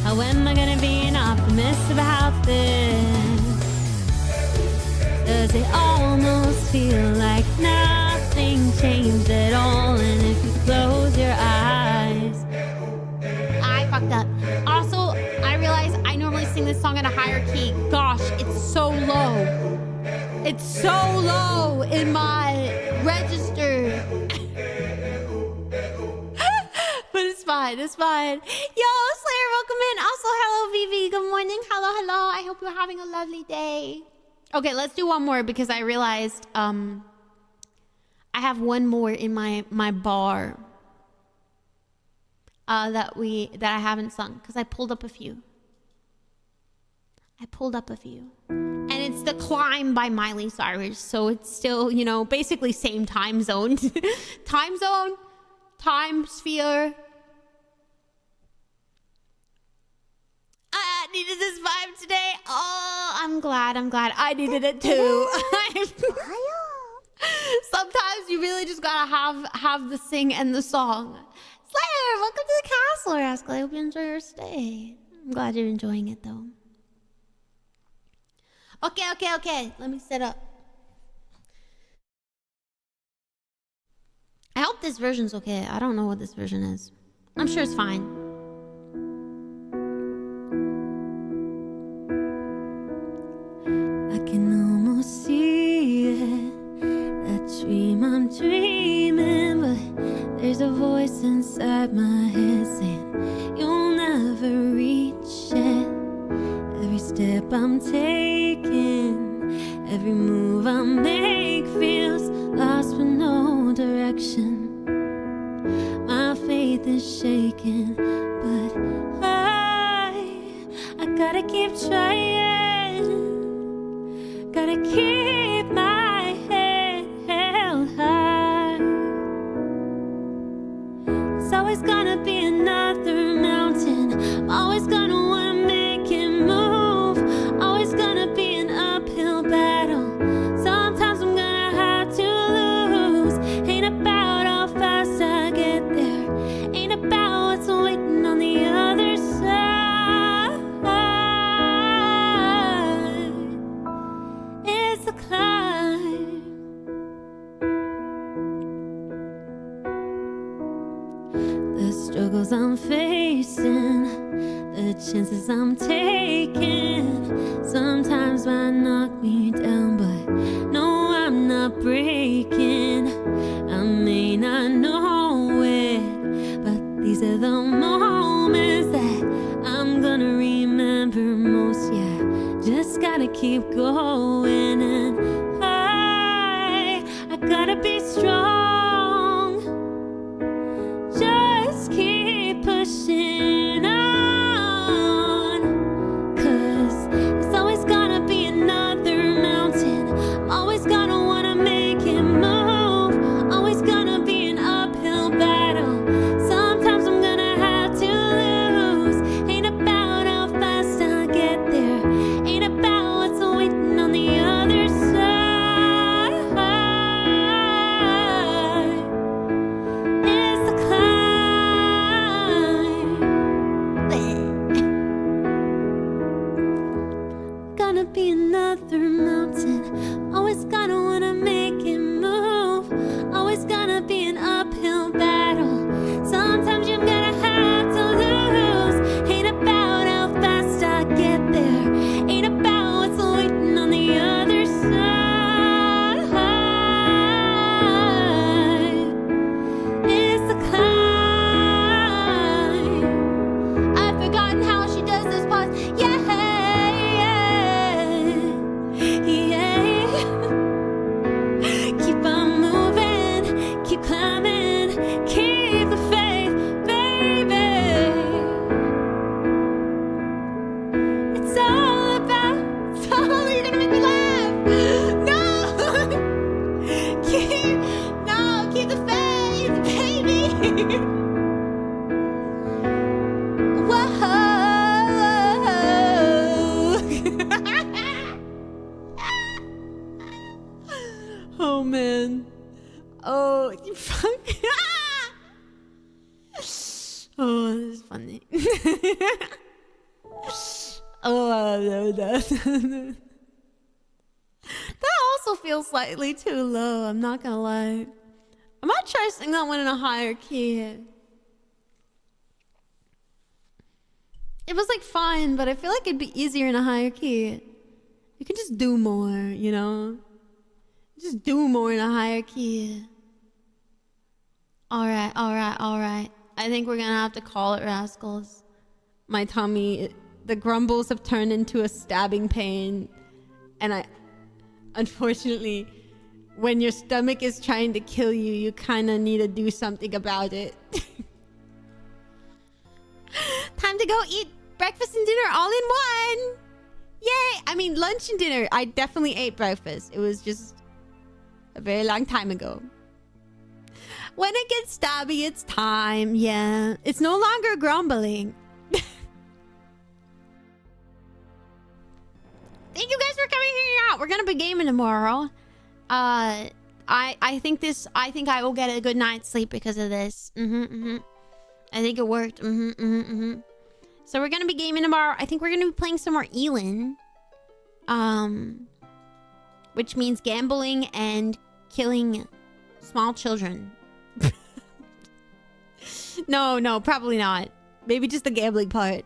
How am I gonna be an optimist about this? Does it almost feel like nothing changed at all? And if you close your eyes, I fucked up. Also, I realized I normally sing this song at a higher key. Gosh, it's so low. It's so low in my register. But it's fine, it's fine. Yo, Slayer, welcome in. Also, hello, Vivi. Good morning. Hello, hello. I hope you're having a lovely day. Okay, let's do one more because I realized I have one more in my bar that I haven't sung because I pulled up a few. And it's The Climb by Miley Cyrus. So it's still, you know, basically same time zone. Time zone, time sphere. I needed this vibe today. Oh, I'm glad. I needed it too. Sometimes you really just gotta have the sing and the song. Slayer, welcome to the castle, Rascal. I hope you enjoy your stay. I'm glad you're enjoying it though. Okay. Let me set up. I hope this version's okay. I don't know what this version is. I'm sure it's fine. I can almost see it. That dream I'm dreaming, but there's a voice inside my head saying you'll never reach it. Every step I'm taking, every move I make feels lost with no direction. My faith is shaking, but I gotta keep trying. Gotta keep my head held high. It's always gonna be another mountain. I'm always gonna wanna make it move. Always gonna be an uphill battle. Sometimes I'm gonna have to lose. Ain't about how fast I get there. Ain't about what's waiting on the other side. It's the climb. The struggles I'm facing, the chances I'm taking, sometimes might knock me down, but no, I'm not breaking. I may not know it, but these are the moments that I'm gonna remember most. Yeah, just gotta keep going, and I gotta be strong. Just keep pushing on, 'cause it's always gonna be another mountain. I'm always gonna wanna make it move. Always gonna be an uphill battle. Sometimes I'm gonna have to lose. Ain't about how fast I get there. Ain't about what's waiting on the other side. Oh man. Oh, you fuck. Oh, this is funny. Oh, no. That also feels slightly too low, I'm not gonna lie. I might try to sing that one in a higher key. It was like fine, but I feel like it'd be easier in a higher key. You can just do more, you know? Just do more in a higher key. Alright. I think we're gonna have to call it, rascals. My tummy, the grumbles have turned into a stabbing pain. And unfortunately, when your stomach is trying to kill you, you kind of need to do something about it. Time to go eat breakfast and dinner all in one. Yay! I mean, lunch and dinner. I definitely ate breakfast. It was just a very long time ago. When it gets stabby, it's time. Yeah. It's no longer grumbling. Thank you guys for coming here out. We're gonna be gaming tomorrow. I think I will get a good night's sleep because of this. I think it worked. So we're gonna be gaming tomorrow. I think we're gonna be playing some more Elin. Which means gambling and killing small children. No, probably not. Maybe just the gambling part.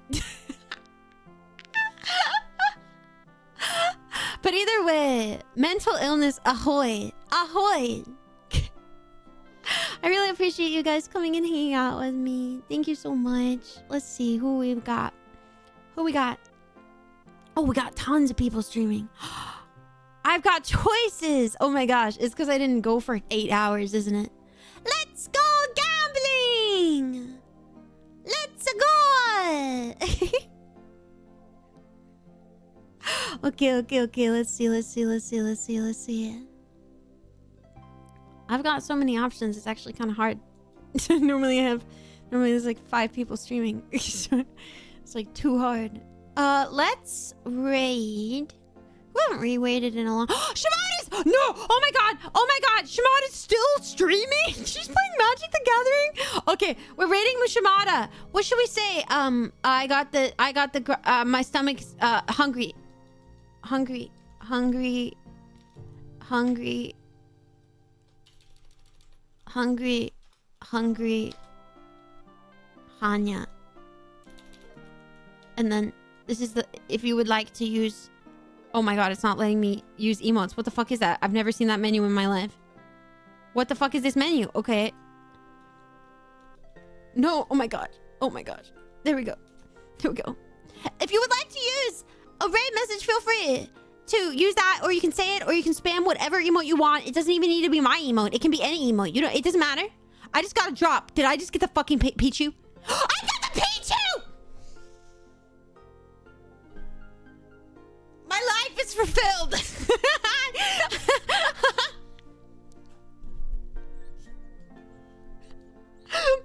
But either way, mental illness, ahoy. Ahoy. I really appreciate you guys coming and hanging out with me. Thank you so much. Let's see who we've got. Who we got? Oh, we got tons of people streaming. I've got choices. Oh my gosh. It's because I didn't go for 8 hours, isn't it? Let's go gambling. Let's go. Okay. Let's see. I've got so many options. It's actually kind of hard. Normally there's like 5 people streaming. It's like too hard. Let's raid. We haven't re-raided in a long... Shimada's... No! Oh my god! Shimada's still streaming? She's playing Magic the Gathering? Okay, we're raiding with Shimada. What should we say? I got the... my stomach's hungry. Hungry. Hanya. And then this is the... If you would like to use... Oh my god, it's not letting me use emotes. What the fuck is that? I've never seen that menu in my life. What the fuck is this menu? Okay. No, oh my god. There we go. If you would like to use a raid message, feel free to use that, or you can say it, or you can spam whatever emote you want. It doesn't even need to be my emote. It can be any emote. You know, it doesn't matter. I just got a drop. Did I just get the fucking Pichu? I got the Pichu! My life is fulfilled.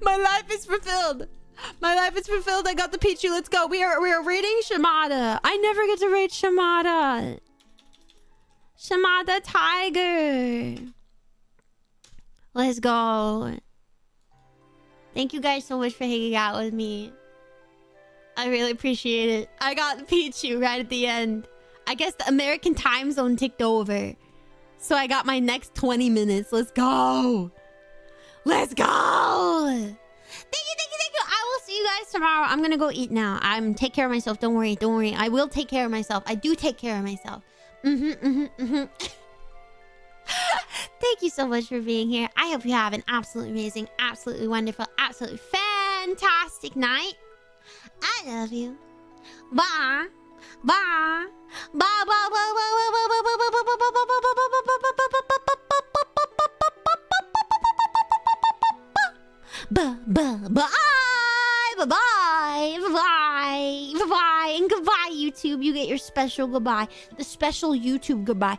My life is fulfilled. I got the Pichu. Let's go. We are raiding Shimada. I never get to raid Shimada. Shimada Tiger. Let's go. Thank you guys so much for hanging out with me. I really appreciate it. I got the Pichu right at the end. I guess the American time zone ticked over. So I got my next 20 minutes. Let's go. Thank you. I will see you guys tomorrow. I'm gonna go eat now. Take care of myself. Don't worry. I will take care of myself. I do take care of myself. Thank you so much for being here. I hope you have an absolutely amazing, absolutely wonderful, absolutely fantastic night. I love you. Bye. Bye. Bye. And goodbye, YouTube. You get your special goodbye. The special YouTube goodbye.